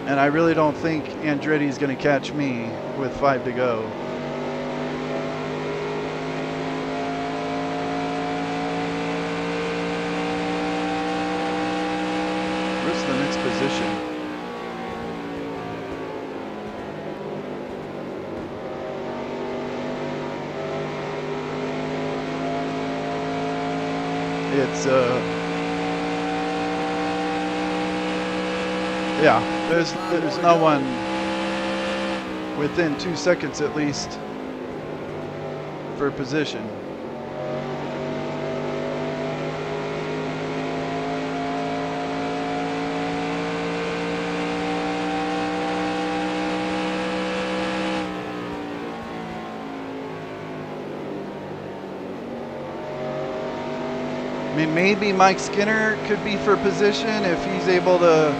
[SPEAKER 1] And I really don't think Andretti's going to catch me with 5 to go. Where's the next position? It's yeah, there's no one within 2 seconds at least for position. I mean, maybe Mike Skinner could be for position if he's able to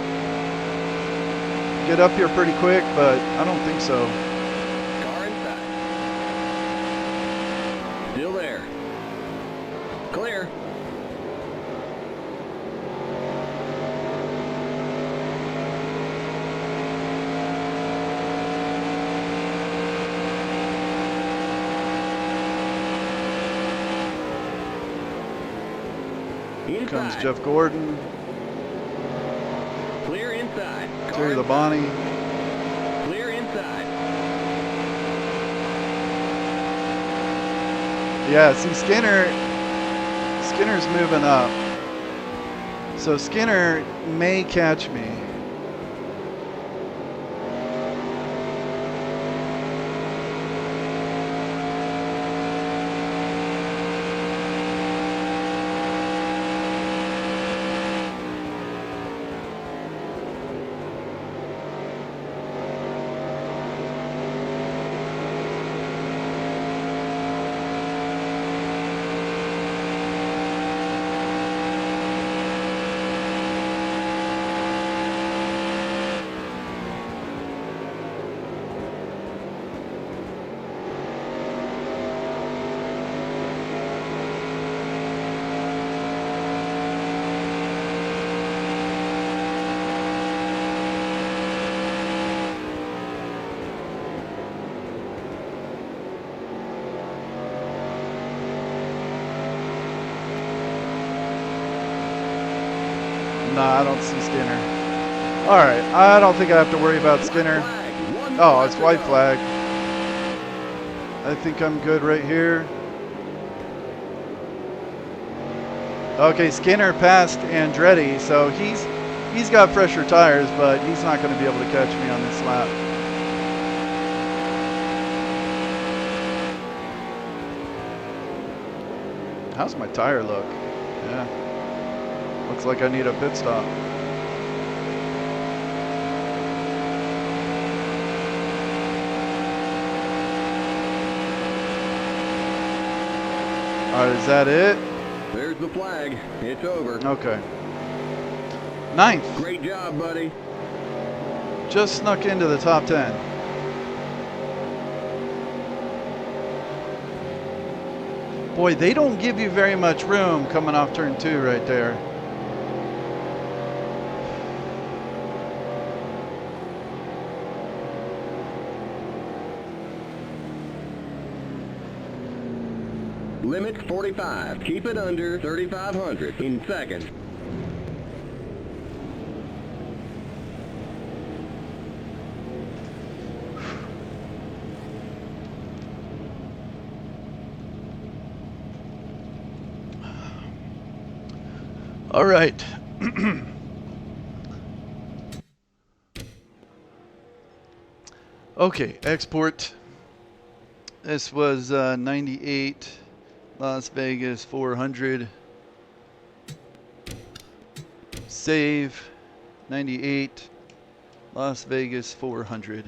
[SPEAKER 1] get up here pretty quick, but I don't think so.
[SPEAKER 3] Car inside. Still there. Clear. Inside.
[SPEAKER 1] Comes Jeff Gordon.
[SPEAKER 3] Clear inside.
[SPEAKER 1] Terry Labonte.
[SPEAKER 3] Clear inside.
[SPEAKER 1] Yeah, see Skinner's moving up. So Skinner may catch me. Nah, I don't see Skinner. All right, I don't think I have to worry about Skinner. Oh, it's white flag. I think I'm good right here. Okay, Skinner passed Andretti, so he's got fresher tires, but he's not going to be able to catch me on this lap. How's my tire look? Yeah. Looks like I need a pit stop. All right, is that it?
[SPEAKER 3] There's the flag. It's over.
[SPEAKER 1] Okay. 9th.
[SPEAKER 3] Great job, buddy.
[SPEAKER 1] Just snuck into the top 10. Boy, they don't give you very much room coming off turn 2 right there.
[SPEAKER 3] Limit 45. Keep it under 3,500 in seconds.
[SPEAKER 1] All right. Okay, export. This was 98, Las Vegas 400. Save, 98, Las Vegas 400.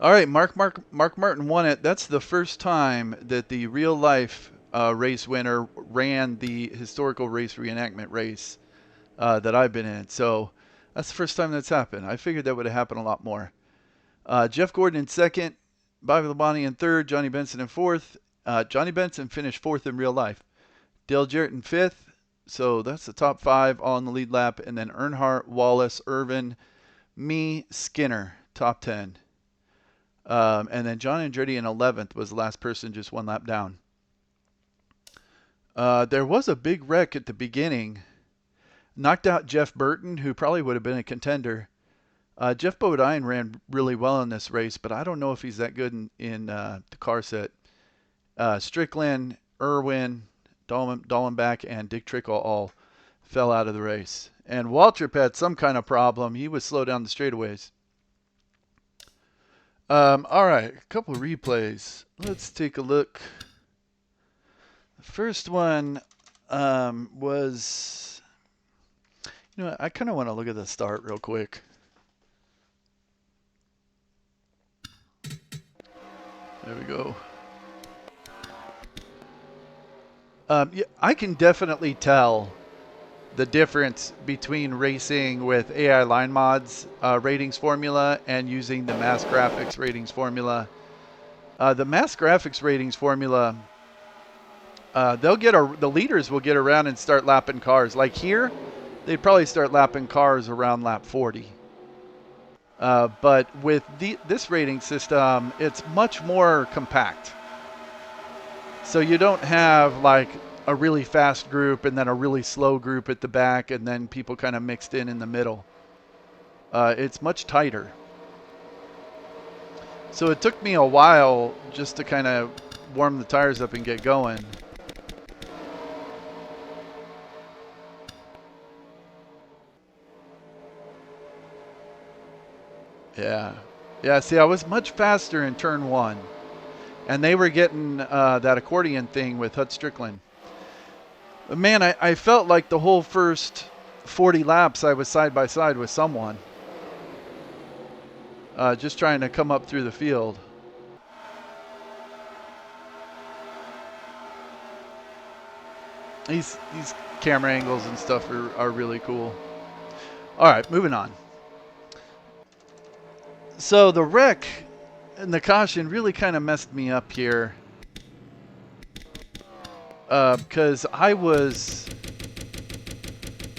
[SPEAKER 1] All right, Mark Martin won it. That's the first time that the real life race winner ran the historical race reenactment race that I've been in. So that's the first time that's happened. I figured that would have happened a lot more. Jeff Gordon in second, Bobby Labonte in third, Johnny Benson in fourth. Johnny Benson finished fourth in real life. Dale Jarrett in fifth. So that's the top 5 all in the lead lap. And then Earnhardt, Wallace, Irvin, me, Skinner, top 10. And then John Andretti in 11th was the last person, just 1 lap down. There was a big wreck at the beginning. Knocked out Jeff Burton, who probably would have been a contender. Jeff Bodine ran really well in this race, but I don't know if he's that good in the Carset. Strickland, Irwin, Dallenbach, and Dick Trickle all fell out of the race. And Waltrip had some kind of problem. He was slow down the straightaways. All right, a couple of replays. Let's take a look. The first one was, you know, I kind of want to look at the start real quick. There we go. Yeah, I can definitely tell the difference between racing with AI line mods ratings formula and using the mass graphics ratings formula. The mass graphics ratings formula, the leaders will get around and start lapping cars. Like here, they'd probably start lapping cars around lap 40. But with this rating system, it's much more compact. So you don't have like a really fast group and then a really slow group at the back and then people kind of mixed in the middle. It's much tighter. So it took me a while just to kind of warm the tires up and get going. Yeah. Yeah, see, I was much faster in turn one. And they were getting that accordion thing with Hut Strickland. But man, I felt like the whole first 40 laps I was side by side with someone. Just trying to come up through the field. These camera angles and stuff are really cool. All right, moving on. So the wreck and the caution really kind of messed me up here. Because I was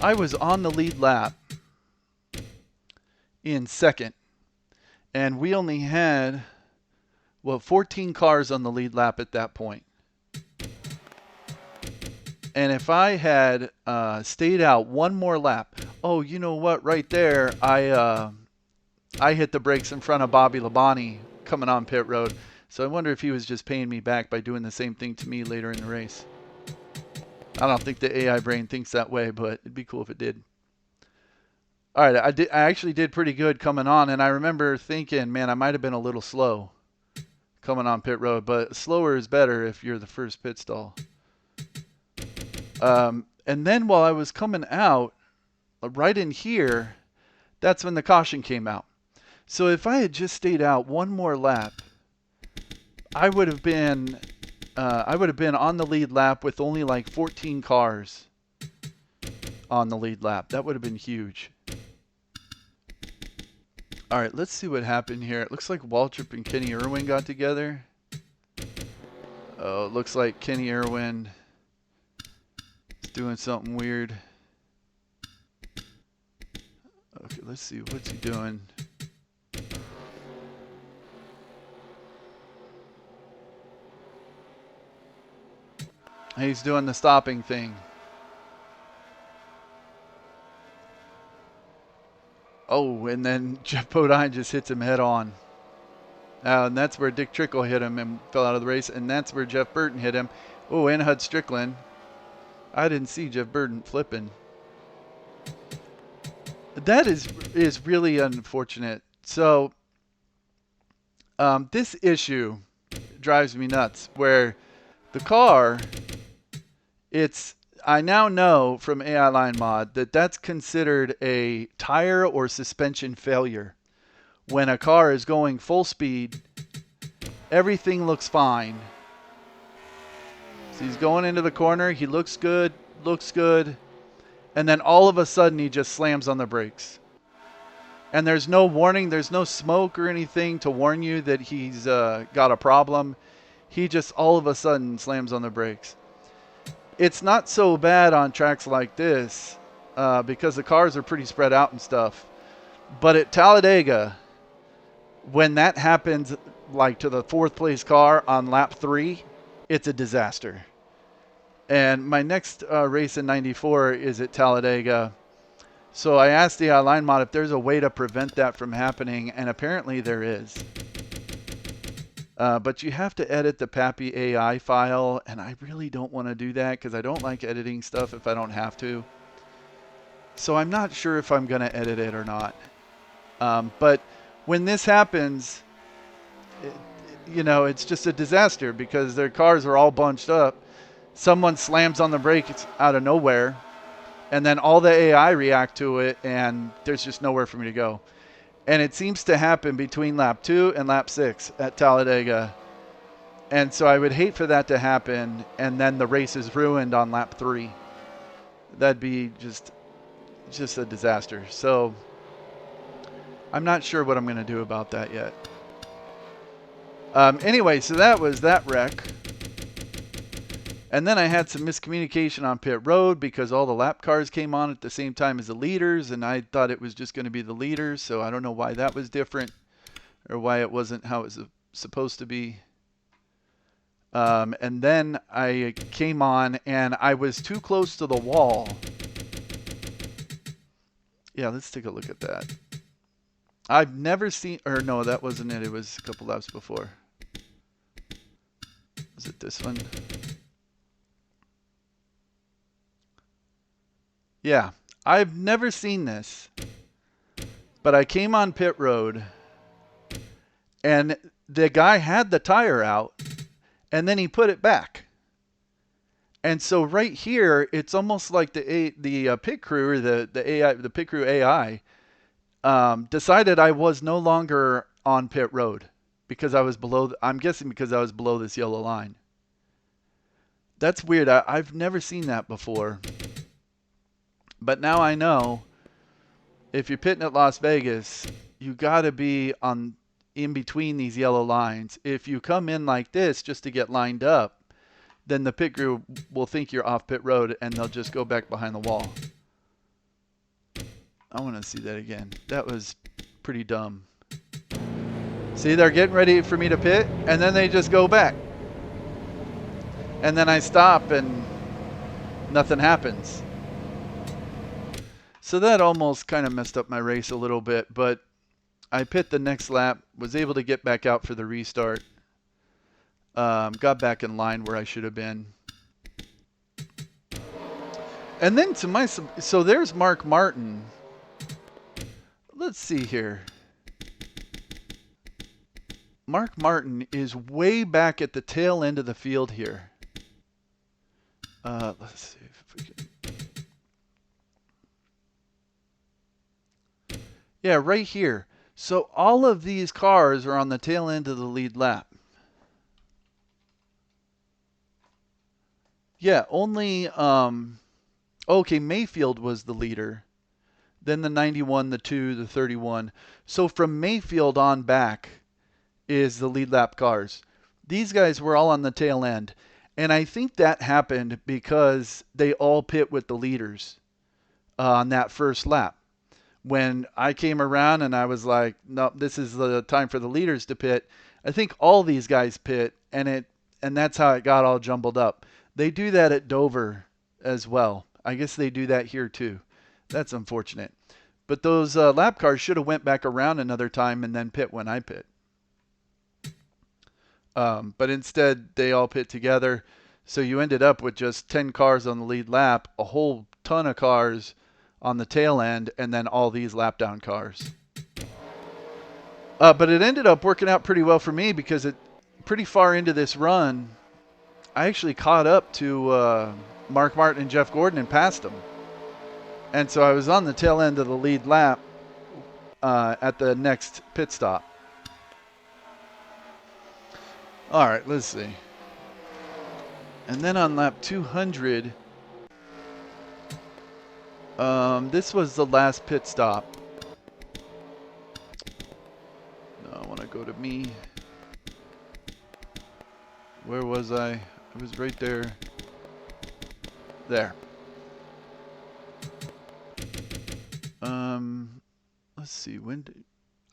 [SPEAKER 1] on the lead lap in second. And we only had, 14 cars on the lead lap at that point. And if I had stayed out one more lap, oh, you know what? Right there, I hit the brakes in front of Bobby Labonte coming on pit road. So I wonder if he was just paying me back by doing the same thing to me later in the race. I don't think the AI brain thinks that way, but it'd be cool if it did. All right, I actually did pretty good coming on, and I remember thinking, man, I might have been a little slow coming on pit road, but slower is better if you're the first pit stall. And then while I was coming out, right in here, that's when the caution came out. So if I had just stayed out one more lap, I would have been on the lead lap with only like 14 cars on the lead lap. That would have been huge. All right, let's see what happened here. It looks like Waltrip and Kenny Irwin got together. Oh, it looks like Kenny Irwin is doing something weird. Okay, let's see. What's he doing? He's doing the stopping thing. Oh, and then Jeff Bodine just hits him head on. And that's where Dick Trickle hit him and fell out of the race. And that's where Jeff Burton hit him. Oh, and Hud Strickland. I didn't see Jeff Burton flipping. That is really unfortunate. So this issue drives me nuts. Where the car, I now know from AI Line Mod that that's considered a tire or suspension failure. When a car is going full speed, everything looks fine. So he's going into the corner. He looks good. And then all of a sudden, he just slams on the brakes. And there's no warning. There's no smoke or anything to warn you that he's got a problem. He just all of a sudden slams on the brakes. It's not so bad on tracks like this because the cars are pretty spread out and stuff. But at Talladega, when that happens, like to the fourth place car on lap 3, it's a disaster. And my next race in 94 is at Talladega. So I asked the line mod if there's a way to prevent that from happening, and apparently there is. But you have to edit the Pappy AI file, and I really don't want to do that because I don't like editing stuff if I don't have to. So I'm not sure if I'm going to edit it or not. But when this happens, it's just a disaster because their cars are all bunched up. Someone slams on the brakes out of nowhere, and then all the AI react to it, and there's just nowhere for me to go. And it seems to happen between lap 2 and lap 6 at Talladega. And so I would hate for that to happen, and then the race is ruined on lap 3. That'd be just a disaster. So I'm not sure what I'm going to do about that yet. Anyway, so that was that wreck. And then I had some miscommunication on pit road because all the lap cars came on at the same time as the leaders, and I thought it was just going to be the leaders, so I don't know why that was different or why it wasn't how it was supposed to be. And then I came on and I was too close to the wall. Yeah, let's take a look at that. I've never seen, or no, that wasn't it. It was a couple laps before. Was it this one? Yeah, I've never seen this. But I came on pit road and the guy had the tire out and then he put it back. And so right here, it's almost like the pit crew or the AI, the pit crew AI, decided I was no longer on pit road because I was below. I'm guessing because I was below this yellow line. That's weird. I've never seen that before. But now I know if you're pitting at Las Vegas, you got to be on in between these yellow lines. If you come in like this just to get lined up, then the pit crew will think you're off pit road and they'll just go back behind the wall. I want to see that again. That was pretty dumb. See, they're getting ready for me to pit and then they just go back. And then I stop and nothing happens. So that almost kind of messed up my race a little bit, but I pit the next lap, was able to get back out for the restart. Got back in line where I should have been. And then to my, so there's Mark Martin. Let's see here. Mark Martin is way back at the tail end of the field here. Let's see if we can. Yeah, right here. So all of these cars are on the tail end of the lead lap. Yeah, only, okay, Mayfield was the leader. Then the 91, the 2, the 31. So from Mayfield on back is the lead lap cars. These guys were all on the tail end. And I think that happened because they all pit with the leaders on that first lap. When I came around and I was like, no, this is the time for the leaders to pit. I think all these guys pit, and that's how it got all jumbled up. They do that at Dover as well. I guess they do that here too. That's unfortunate. But those lap cars should have went back around another time and then pit when I pit. But instead, they all pit together. So you ended up with just 10 cars on the lead lap, a whole ton of cars on the tail end, and then all these lap down cars. But it ended up working out pretty well for me because pretty far into this run, I actually caught up to Mark Martin and Jeff Gordon and passed them. And so I was on the tail end of the lead lap at the next pit stop. All right, let's see. And then on lap 200, this was the last pit stop. No, I want to go to me. Where was I? I was right there. There. Let's see.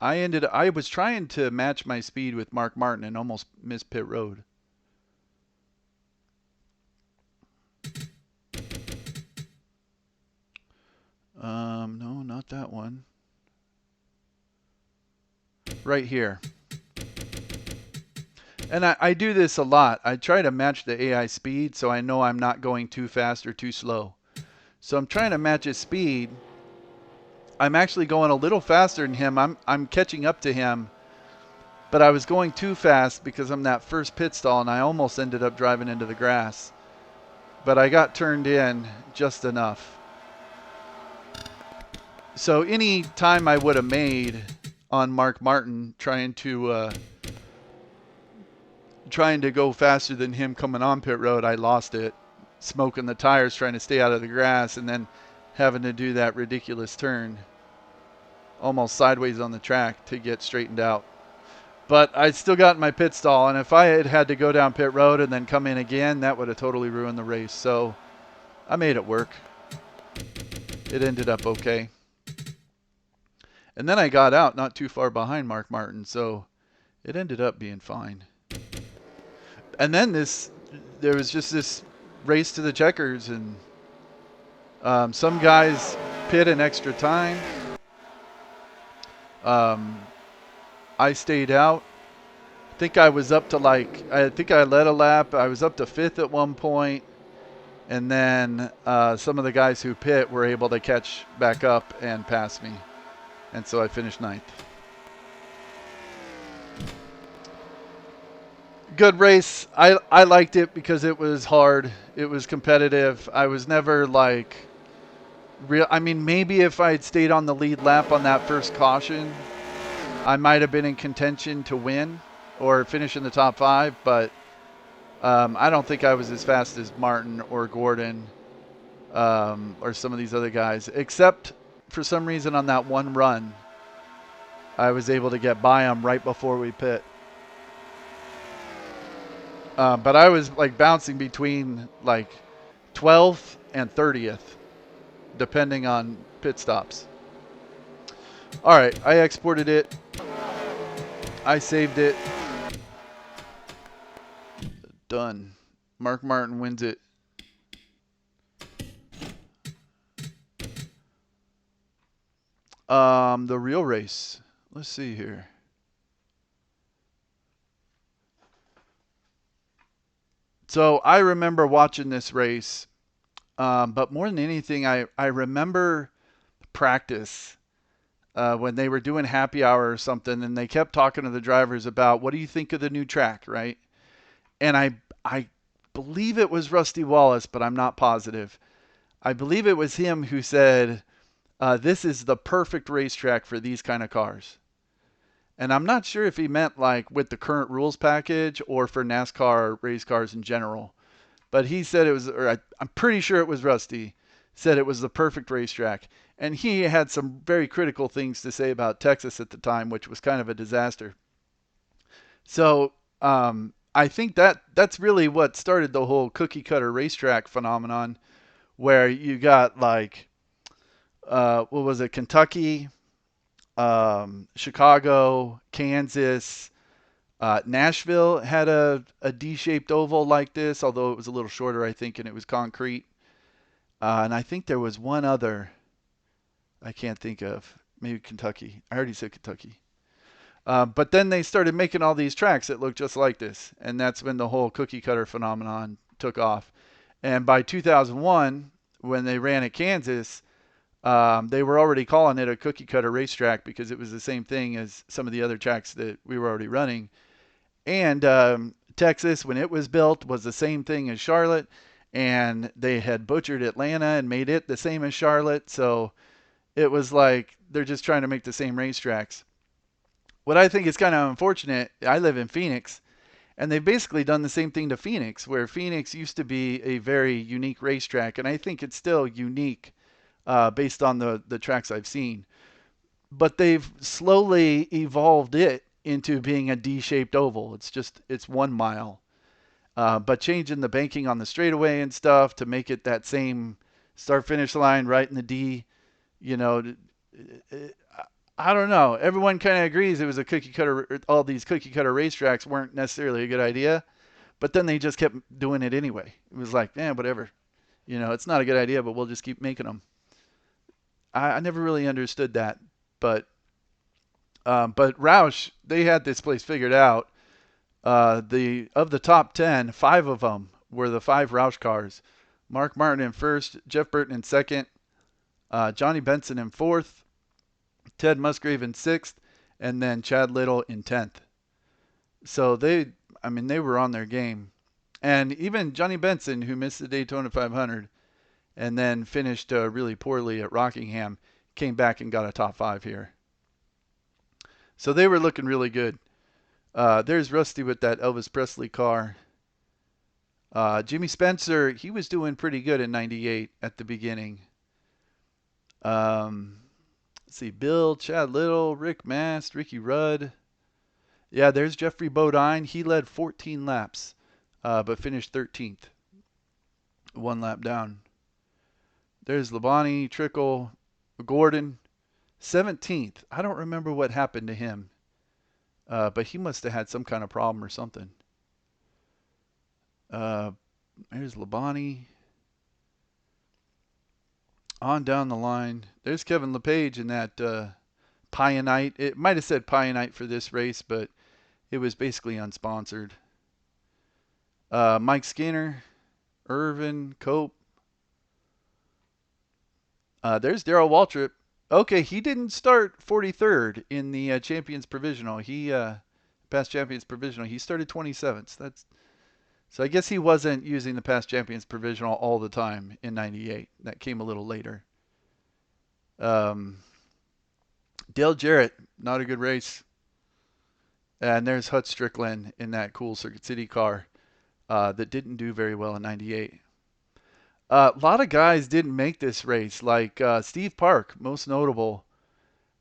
[SPEAKER 1] I was trying to match my speed with Mark Martin and almost missed pit road. No, not that one. Right here. And I do this a lot. I try to match the AI speed so I know I'm not going too fast or too slow. So I'm trying to match his speed. I'm actually going a little faster than him. I'm catching up to him. But I was going too fast because I'm that first pit stall and I almost ended up driving into the grass. But I got turned in just enough. So any time I would have made on Mark Martin trying to go faster than him coming on pit road, I lost it. Smoking the tires, trying to stay out of the grass, and then having to do that ridiculous turn almost sideways on the track to get straightened out. But I still got in my pit stall, and if I had to go down pit road and then come in again, that would have totally ruined the race. So I made it work. It ended up okay. And then I got out not too far behind Mark Martin, so it ended up being fine. And then there was just this race to the checkers, and some guys pit an extra time. Um, I stayed out. I think I was up to I think I led a lap. I was up to fifth at one point, and then some of the guys who pit were able to catch back up and pass me, and so I finished ninth. Good race. I liked it because it was hard. It was competitive. I was never like real. I mean, maybe if I had stayed on the lead lap on that first caution, I might have been in contention to win or finish in the top five. But I don't think I was as fast as Martin or Gordon or some of these other guys, except for some reason on that one run, I was able to get by them right before we pit. But I was like bouncing between like 12th and 30th, depending on pit stops. All right, I exported it. I saved it. Done. Mark Martin wins it. The real race. Let's see here. So I remember watching this race, but more than anything, I remember practice when they were doing happy hour or something, and they kept talking to the drivers about what do you think of the new track, right? And I believe it was Rusty Wallace, but I'm not positive. I believe it was him who said, this is the perfect racetrack for these kind of cars. And I'm not sure if he meant like with the current rules package or for NASCAR race cars in general. But he said it was, or I'm pretty sure it was Rusty, said it was the perfect racetrack. And he had some very critical things to say about Texas at the time, which was kind of a disaster. So I think that's really what started the whole cookie cutter racetrack phenomenon, where you got like what was it, Kentucky, Chicago, Kansas, Nashville had a D-shaped oval like this, although it was a little shorter, I think, and it was concrete. And I think there was one other I can't think of, maybe Kentucky. I already said Kentucky. But then they started making all these tracks that look just like this, and that's when the whole cookie cutter phenomenon took off. And by 2001, when they ran at Kansas, they were already calling it a cookie cutter racetrack because it was the same thing as some of the other tracks that we were already running. And Texas, when it was built, was the same thing as Charlotte, and they had butchered Atlanta and made it the same as Charlotte. So it was like they're just trying to make the same racetracks. What I think is kind of unfortunate, I live in Phoenix, and they've basically done the same thing to Phoenix, where Phoenix used to be a very unique racetrack, and I think it's still unique based on the tracks I've seen. But they've slowly evolved it into being a D-shaped oval. It's 1 mile, but changing the banking on the straightaway and stuff to make it that same start-finish line right in the D. You know, I don't know. Everyone kind of agrees it was a cookie cutter. All these cookie cutter racetracks weren't necessarily a good idea, but then they just kept doing it anyway. It was like, whatever. It's not a good idea, but we'll just keep making them. I never really understood that, but Roush, they had this place figured out. The of the top 10, five of them were the five Roush cars. Mark Martin in first, Jeff Burton in second, Johnny Benson in fourth, Ted Musgrave in sixth, and then Chad Little in 10th. So they were on their game. And even Johnny Benson, who missed the Daytona 500 and then finished really poorly at Rockingham, came back and got a top five here. So they were looking really good. There's Rusty with that Elvis Presley car. Jimmy Spencer, he was doing pretty good in 98 at the beginning. Let's see, Bill, Chad Little, Rick Mast, Ricky Rudd. Yeah, there's Jeffrey Bodine. He led 14 laps, but finished 13th. 1 lap down. There's Labonte, Trickle, Gordon, 17th. I don't remember what happened to him, but he must have had some kind of problem or something. Uh, there's Labonte. On down the line, there's Kevin LePage in that Pionite. It might have said Pionite for this race, but it was basically unsponsored. Mike Skinner, Irvin, Cope. There's Darrell Waltrip. Okay, he didn't start 43rd in the Champions Provisional. He past Champions Provisional. He started 27th. That's so. I guess he wasn't using the past Champions Provisional all the time in '98. That came a little later. Um, Dale Jarrett, not a good race. And there's Hut Strickland in that cool Circuit City car that didn't do very well in '98. A lot of guys didn't make this race, like Steve Park, most notable.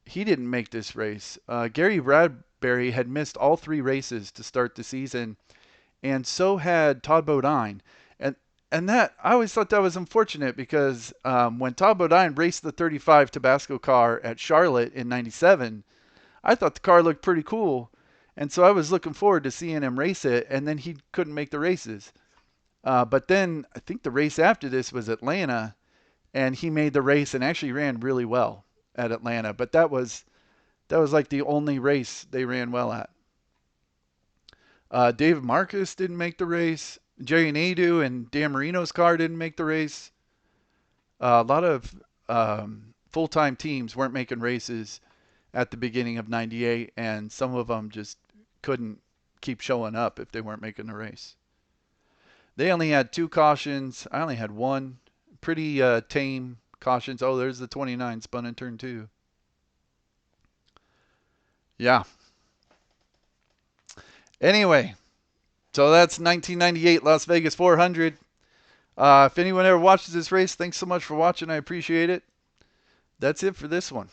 [SPEAKER 1] He didn't make this race. Gary Bradbury had missed all three races to start the season, and so had Todd Bodine. And that I always thought that was unfortunate because when Todd Bodine raced the 35 Tabasco car at Charlotte in '97, I thought the car looked pretty cool, and so I was looking forward to seeing him race it. And then he couldn't make the races. But then I think the race after this was Atlanta, and he made the race and actually ran really well at Atlanta. But that was like the only race they ran well at. David Marcus didn't make the race. Jerry Nadeau and Dan Marino's car didn't make the race. A lot of full-time teams weren't making races at the beginning of '98, and some of them just couldn't keep showing up if they weren't making the race. They only had two cautions. I only had one. Pretty tame cautions. Oh, there's the 29 spun in turn two. Yeah. Anyway, so that's 1998 Las Vegas 400. If anyone ever watches this race, thanks so much for watching. I appreciate it. That's it for this one.